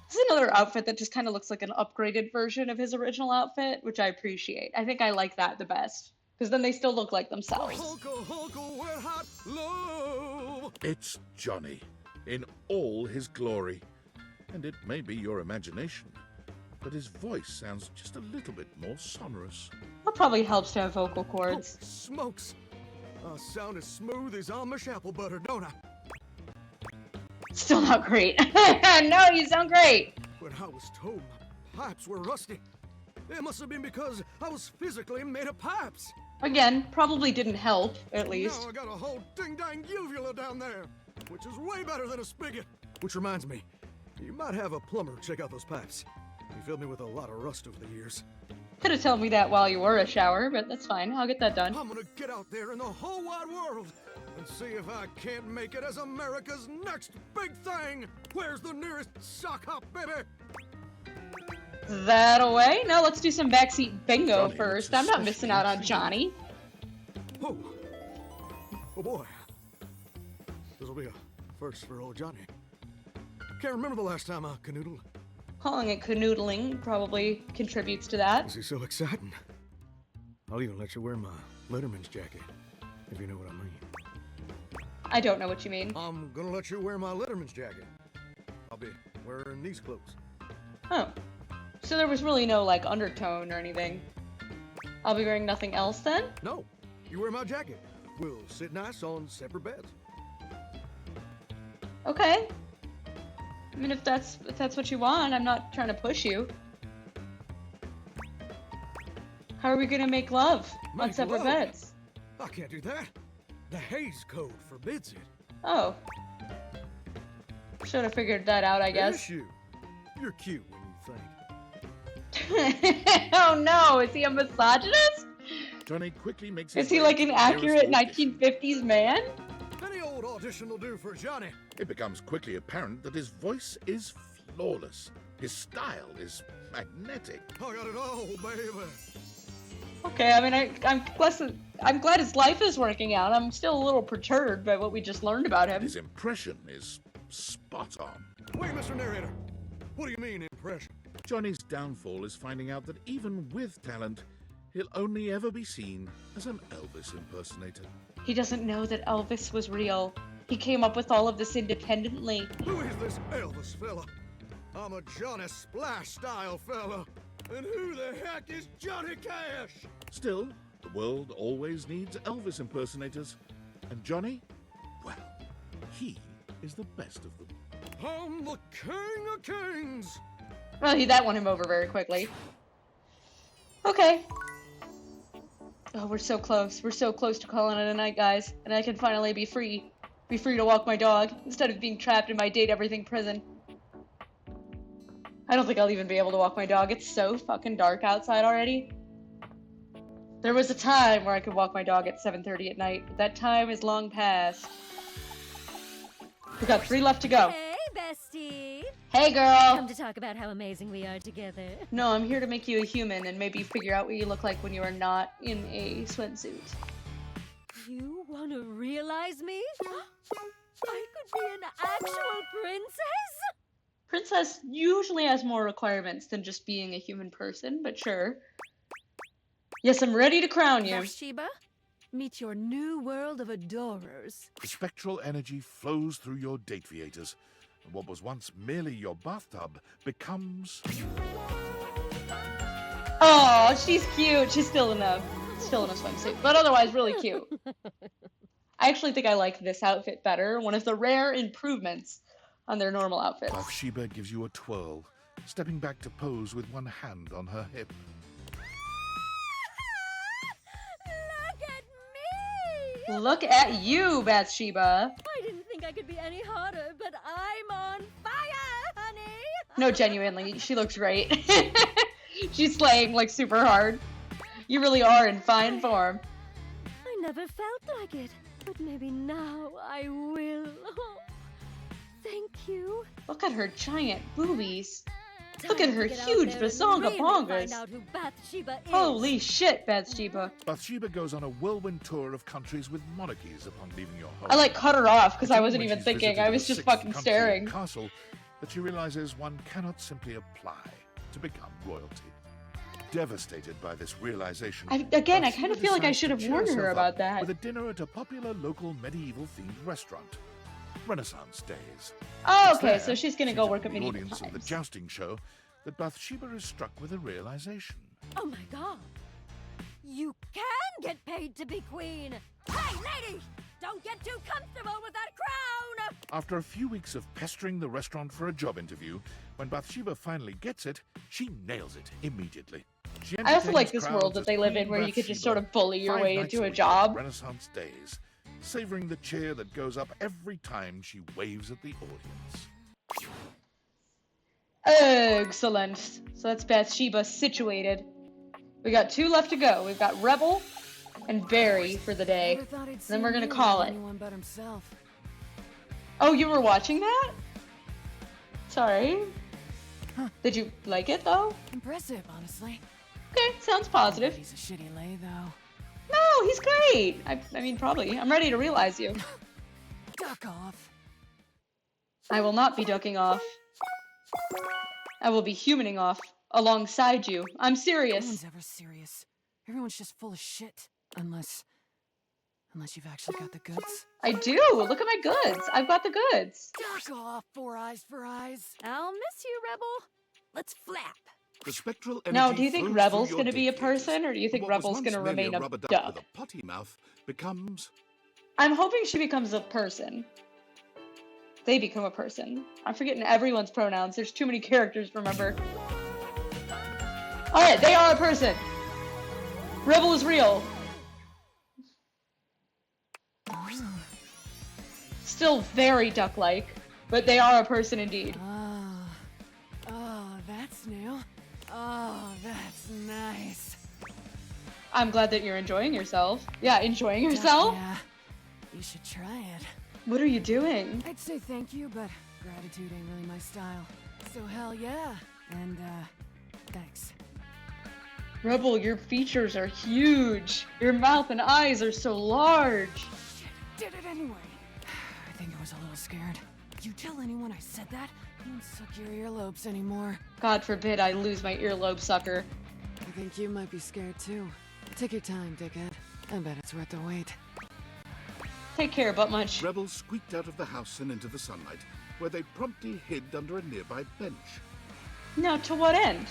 This is another outfit that just kind of looks like an upgraded version of his original outfit, which I appreciate. I think I like that the best, because then they still look like themselves. It's Johnny, in all his glory. And it may be your imagination, but his voice sounds just a little bit more sonorous. That probably helps to have vocal cords. Oh, smokes! I sound as smooth as Amish apple butter, don't I? Still not great. No, you sound great. When I was told my pipes were rusty, it must have been because I was physically made of pipes. Again, probably didn't help, at least. Now I got a whole ding-dang uvula down there, which is way better than a spigot. Which reminds me, you might have a plumber check out those pipes. He filled me with a lot of rust over the years. Could have told me that while you were a shower, but that's fine. I'll get that done. I'm gonna get out there in the whole wide world and see if I can't make it as America's next big thing. Where's the nearest sock hop, baby? That away? Now let's do some backseat bingo first. I'm not missing out on Johnny. Oh boy. This'll be a first for old Johnny. Can't remember the last time I canoodled. Calling it canoodling probably contributes to that. This is so exciting. I'll even let you wear my Letterman's jacket, if you know what I mean. I don't know what you mean. I'm gonna let you wear my Letterman's jacket. I'll be wearing these clothes. Oh. So there was really no, like, undertone or anything. I'll be wearing nothing else then? No, you wear my jacket. We'll sit nice on separate beds. Okay. I mean, if that's what you want, I'm not trying to push you. How are we gonna make love on Make separate love? beds? I can't do that. The Hays Code forbids it. Oh. Should have figured that out, I guess. Yes, you're cute when you think. Oh no, is he a misogynist? Johnny quickly makes Is his he way like to an the nearest accurate audition. 1950s man? Any old audition will do for Johnny. It becomes quickly apparent that his voice is flawless. His style is magnetic. I got it all, baby. Okay, I mean, I'm glad his life is working out. I'm still a little perturbed by what we just learned about him. His impression is spot on. Wait, Mr. Narrator. What do you mean, impression? Johnny's downfall is finding out that even with talent, he'll only ever be seen as an Elvis impersonator. He doesn't know that Elvis was real. He came up with all of this independently. Who is this Elvis fella? I'm a Johnny Splash-style fella. And who the heck is Johnny Cash? Still, the world always needs Elvis impersonators. And Johnny, well, he is the best of them. I'm the king of kings. Well, that won him over very quickly. Okay. Oh, we're so close. We're so close to calling it a night, guys. And I can finally be free. Be free to walk my dog, instead of being trapped in my date everything prison. I don't think I'll even be able to walk my dog. It's so fucking dark outside already. There was a time where I could walk my dog at 7:30 at night, but that time is long past. We've got 3 left to go. Hey, bestie. Hey, girl. Come to talk about how amazing we are together. No, I'm here to make you a human and maybe figure out what you look like when you are not in a swimsuit. You want to realize me? I could be an actual princess? Princess usually has more requirements than just being a human person, but sure. Yes, I'm ready to crown you. Bathsheba, meet your new world of adorers. The spectral energy flows through your date viators, and what was once merely your bathtub becomes... Oh, she's cute. She's still in a swimsuit, but otherwise really cute. I actually think I like this outfit better. One of the rare improvements on their normal outfits. Bathsheba gives you a twirl, stepping back to pose with one hand on her hip. Look at you, Bathsheba. I didn't think I could be any hotter, but I'm on fire, honey! No, genuinely, she looks great. She's slaying like super hard. You really are in fine form. I never felt like it, but maybe now I will. Oh, thank you. Look at her giant boobies. Look at her huge bazonga bongas. Holy shit, Bathsheba. Bathsheba goes on a whirlwind tour of countries with monarchies upon leaving your home. I like cut her off because It's I only wasn't when even she's thinking. visited I the was just sixth fucking country staring. and castle that she realizes one cannot simply apply to become royalty. Devastated by this realization, I kind of feel like I should have warned her about that. With a dinner at a popular local medieval-themed restaurant, Renaissance Days. Oh, It's okay, there, so she's gonna go seated work in at the medieval audience of the times. jousting show, that Bathsheba is struck with a realization. Oh my god. You can get paid to be queen. Hey, lady! Don't get too comfortable with that crown! After a few weeks of pestering the restaurant for a job interview, when Bathsheba finally gets it, she nails it immediately. She I also like entertains this world crowds that as they live in Queen where you could just sort of Bathsheba bully your 5 way nights into a week at job. Renaissance Days, savoring the cheer that goes up every time she waves at the audience. Excellent. So that's Bathsheba situated. We got 2 left to go. We've got Rebel and Barry for the day. Never thought I'd Then see we're gonna you call with it. anyone but himself. Oh, you were watching that? Sorry. Did you like it though? Impressive, honestly. Okay, sounds positive. He's a shitty lay, though. No, he's great. I mean, probably. I'm ready to realize you. Duck off. I will not be ducking off. I will be humaning off alongside you. I'm No serious. one's ever serious. Everyone's just full of shit. Unless you've actually got the goods. I do. Look at my goods. I've got the goods. Duck off, 4 eyes for eyes. I'll miss you, Rebel. Let's flap. The spectral Now, energy do you think flows Rebel's through going to your be a dictators, person, or do you and think what was Rebel's once going to merely remain a a rubber duck duck? with a potty mouth becomes... I'm hoping she becomes a person. They become a person. I'm forgetting everyone's pronouns. There's too many characters to remember. Alright, they are a person. Rebel is real. Still very duck-like, but they are a person indeed. Oh, that's new. Oh, that's nice. I'm glad that you're enjoying yourself. Yeah, enjoying yourself? Yeah, you should try it. What are you doing? I'd say thank you, but gratitude ain't really my style. So hell yeah, and thanks. Rebel, your features are huge. Your mouth and eyes are so large. Did it anyway. I think I was a little scared. You tell anyone I said that, you won't suck your earlobes anymore. God forbid I lose my earlobe sucker. I think you might be scared too. Take your time, dickhead. I bet it's worth the wait. Take care, Butt Munch. Rebels squeaked out of the house and into the sunlight, where they promptly hid under a nearby bench. Now, to what end?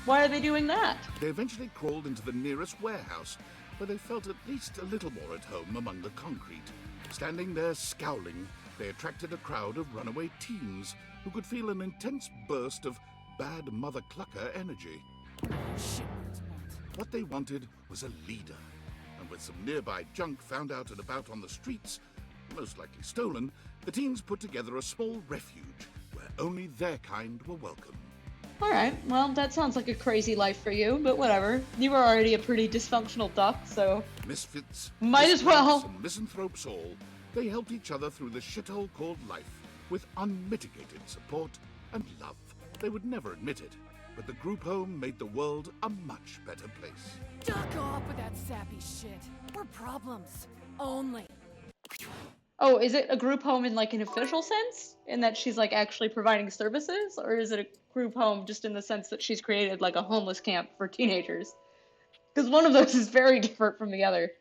Why are they doing that? They eventually crawled into the nearest warehouse, where they felt at least a little more at home among the concrete. Standing there scowling, they attracted a crowd of runaway teens who could feel an intense burst of bad mother clucker energy. What they wanted was a leader, and with some nearby junk found out and about on the streets, most likely stolen, the teens put together a small refuge where only their kind were welcome. Alright, well, that sounds like a crazy life for you, but whatever. You were already a pretty dysfunctional duck, so... Misfits, might as well. and misanthropes all, they helped each other through the shithole called life with unmitigated support and love. They would never admit it, but the group home made the world a much better place. Duck off with that sappy shit. We're problems. Only. Oh, is it a group home in, like, an official sense? In that she's, like, actually providing services? Or is it a group home just in the sense that she's created, like, a homeless camp for teenagers? Because one of those is very different from the other.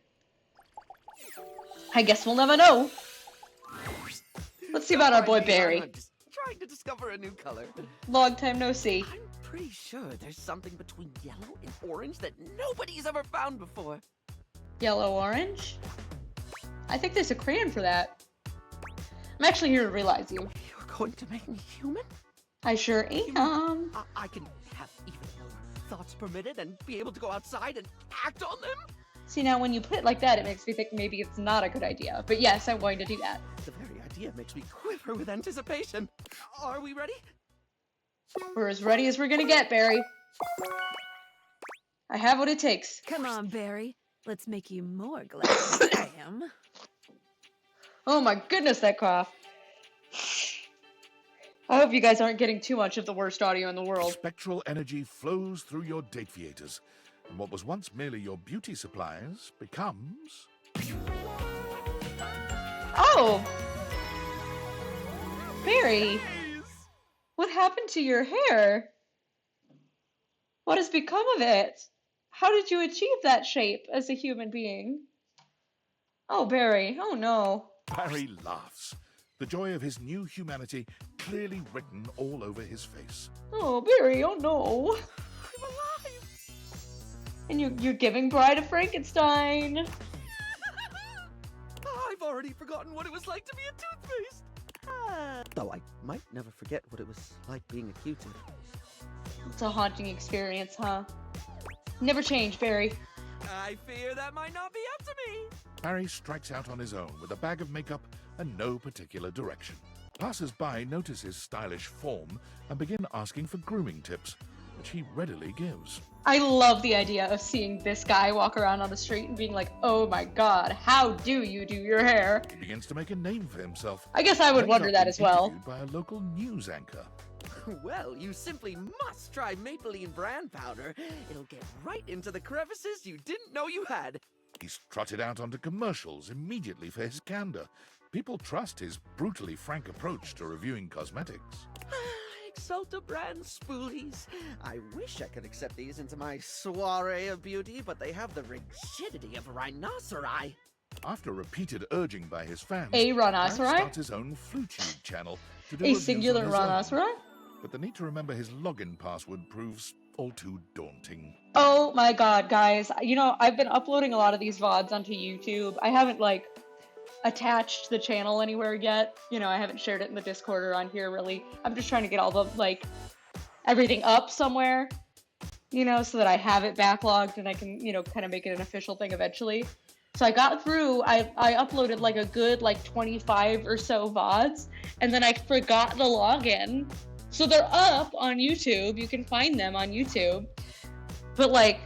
I guess we'll never know. Let's see about our boy Barry. I'm just trying to discover a new color. Long time no see. I'm pretty sure there's something between yellow and orange that nobody's ever found before. Yellow-orange? I think there's a crayon for that. I'm actually here to realize you. You're going to make me human? I sure am. I can have even more thoughts permitted and be able to go outside and act on them? See, now when you put it like that, it makes me think maybe it's not a good idea. But yes, I'm going to do that. The very idea makes me quiver with anticipation. Are we ready? We're as ready as we're gonna get, Barry. I have what it takes. Come on, Barry. Let's make you more glad than I am. Oh my goodness, that cough. I hope you guys aren't getting too much of the worst audio in the world. Spectral energy flows through your Dateviators, and what was once merely your beauty supplies becomes... Oh! Barry! What happened to your hair? What has become of it? How did you achieve that shape as a human being? Oh, Barry, oh no. Barry laughs, the joy of his new humanity clearly written all over his face. Oh, Barry, oh no. I'm alive! And you're giving Bride of Frankenstein. I've already forgotten what it was like to be a toothpaste. Though I might never forget what it was like being a Q-tip. It's a haunting experience, huh? Never change, Barry. I fear that might not be up to me. Barry strikes out on his own with a bag of makeup and no particular direction. Passers-by notice his stylish form and begin asking for grooming tips, which he readily gives. I love the idea of seeing this guy walk around on the street and being like, oh my god, how do you do your hair? He begins to make a name for himself. I guess I would wonder that as well. Interviewed by a local news anchor. Well, you simply must try Maybelline brand powder. It'll get right into the crevices you didn't know you had. He's trotted out onto commercials immediately for his candor. People trust his brutally frank approach to reviewing cosmetics. Exalta brand spoolies. I wish I could accept these into my soiree of beauty, but they have the rigidity of a rhinoceri. After repeated urging by his fans, A rhinoceri? Barry starts his own FluTube channel to do A reviews singular on his own. rhinoceri? But the need to remember his login password proves all too daunting. Oh my god, guys. You know, I've been uploading a lot of these VODs onto YouTube. I haven't, like, attached the channel anywhere yet. You know, I haven't shared it in the Discord or on here, really. I'm just trying to get all the, like, everything up somewhere, you know, so that I have it backlogged and I can, you know, kind of make it an official thing eventually. So I got through, I uploaded, like, a good, like, 25 or so VODs, and then I forgot the login. So they're up on YouTube. You can find them on YouTube. But, like,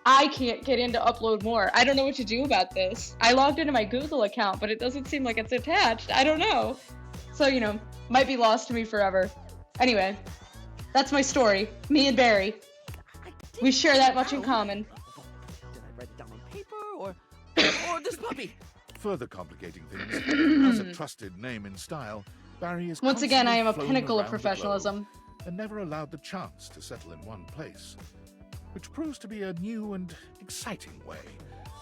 I can't get in to upload more. I don't know what to do about this. I logged into my Google account, but it doesn't seem like it's attached. I don't know. So, you know, might be lost to me forever. Anyway, that's my story. Me and Barry. We share that much in common. Did I write it down on paper or this puppy? Further complicating things, as a trusted name in style, Barry is Once again, I am a constantly pinnacle flown of around the professionalism. globe and never allowed the chance to settle in one place, which proves to be a new and exciting way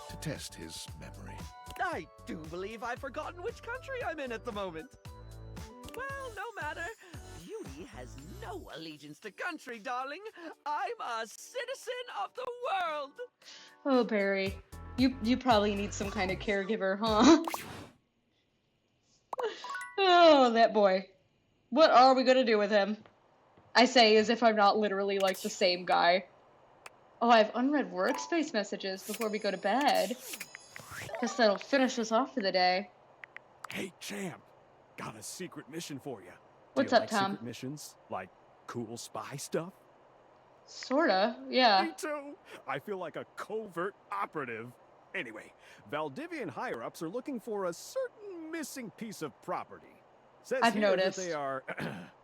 to test his memory. I do believe I've forgotten which country I'm in at the moment. Well, no matter. Beauty has no allegiance to country, darling. I'm a citizen of the world. Oh, Barry. You probably need some kind of caregiver, huh? Oh, that boy. What are we gonna do with him? I say as if I'm not literally, like, the same guy. Oh, I have unread workspace messages before we go to bed. Guess that'll finish us off for the day. Hey, champ. Got a secret mission for you. What's Do you up, like Tom? secret missions? Like cool spy stuff? Sorta, yeah. Me too. I feel like a covert operative. Anyway, Valdivian higher-ups are looking for a certain missing piece of property. Says I've here noticed. that they are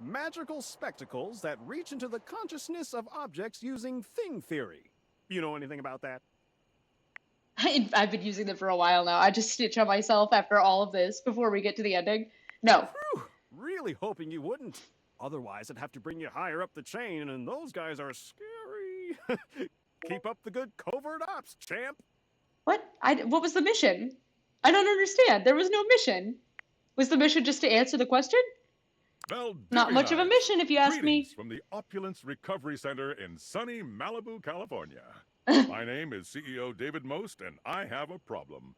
magical spectacles that reach into the consciousness of objects using thing theory. You know anything about that? I've been using them for a while now. I just stitch on myself after all of this before we get to the ending. No. Really hoping you wouldn't. Otherwise, I'd have to bring you higher up the chain, and those guys are scary. Keep up the good covert ops, champ. What? What was the mission? I don't understand. There was no mission. Was the mission just to answer the question? Not much of a mission, if you ask me. Greetings from the Opulence Recovery Center in sunny Malibu, California. My name is CEO David Most, and I have a problem.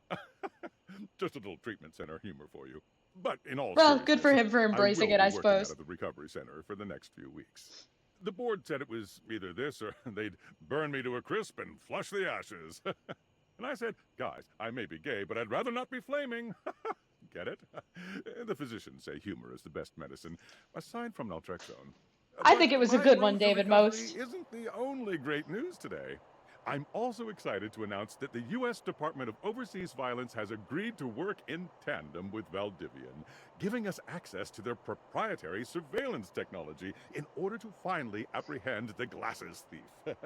Just a little treatment center humor for you. But in all Well, good for seriousness, him for embracing it, I I will be working out suppose. of the recovery center for the next few weeks. The board said it was either this or they'd burn me to a crisp and flush the ashes. And I said, guys, I may be gay, but I'd rather not be flaming. Get it? The physicians say humor is the best medicine, aside from naltrexone. I think it was a my good one, road to David, recovery most. isn't the only great news today. I'm also excited to announce that the U.S. Department of Overseas Violence has agreed to work in tandem with Valdivian, giving us access to their proprietary surveillance technology in order to finally apprehend the glasses thief.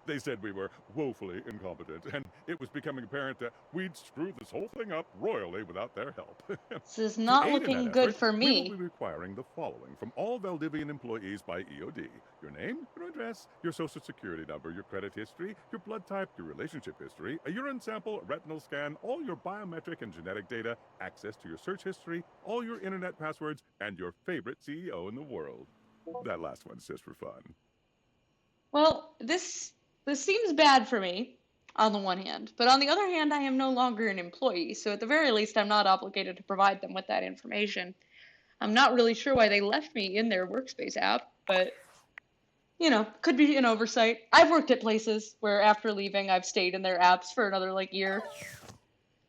They said we were woefully incompetent, and it was becoming apparent that we'd screwed this whole thing up royally without their help. This is not To aid in looking that good effort, for we me. will be requiring the following from all Valdivian employees by EOD. Your name, your address, your social security number, your credit history, your blood type, your relationship history, a urine sample, a retinal scan, all your biometric and genetic data, access to your search history, all your internet passwords, and your favorite CEO in the world. That last one's just for fun. Well, this seems bad for me, on the one hand. But on the other hand, I am no longer an employee, so at the very least, I'm not obligated to provide them with that information. I'm not really sure why they left me in their workspace app, but, you know, could be an oversight. I've worked at places where after leaving, I've stayed in their apps for another, like, year.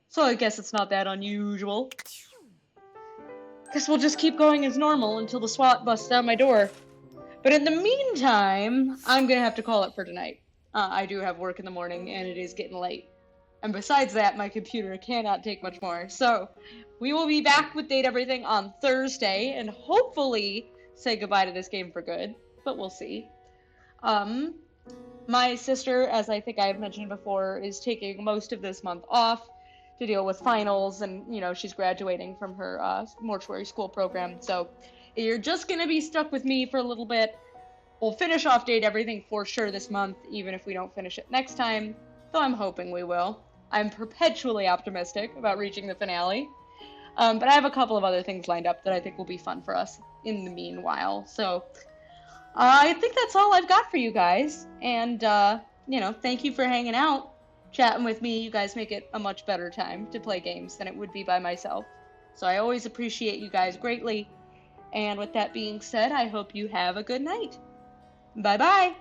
So I guess it's not that unusual. Guess we'll just keep going as normal until the SWAT busts down my door. But in the meantime, I'm gonna have to call it for tonight. I do have work in the morning, and it is getting late. And besides that, my computer cannot take much more. So, we will be back with Date Everything on Thursday, and hopefully say goodbye to this game for good. But we'll see. My sister, as I think I've mentioned before, is taking most of this month off to deal with finals, and, you know, she's graduating from her mortuary school program. So, you're just gonna be stuck with me for a little bit. We'll finish off Date Everything for sure this month, even if we don't finish it next time, though I'm hoping we will. I'm perpetually optimistic about reaching the finale. But I have a couple of other things lined up that I think will be fun for us in the meanwhile. So I think that's all I've got for you guys. And, you know, thank you for hanging out, chatting with me. You guys make it a much better time to play games than it would be by myself. So I always appreciate you guys greatly. And with that being said, I hope you have a good night. Bye-bye.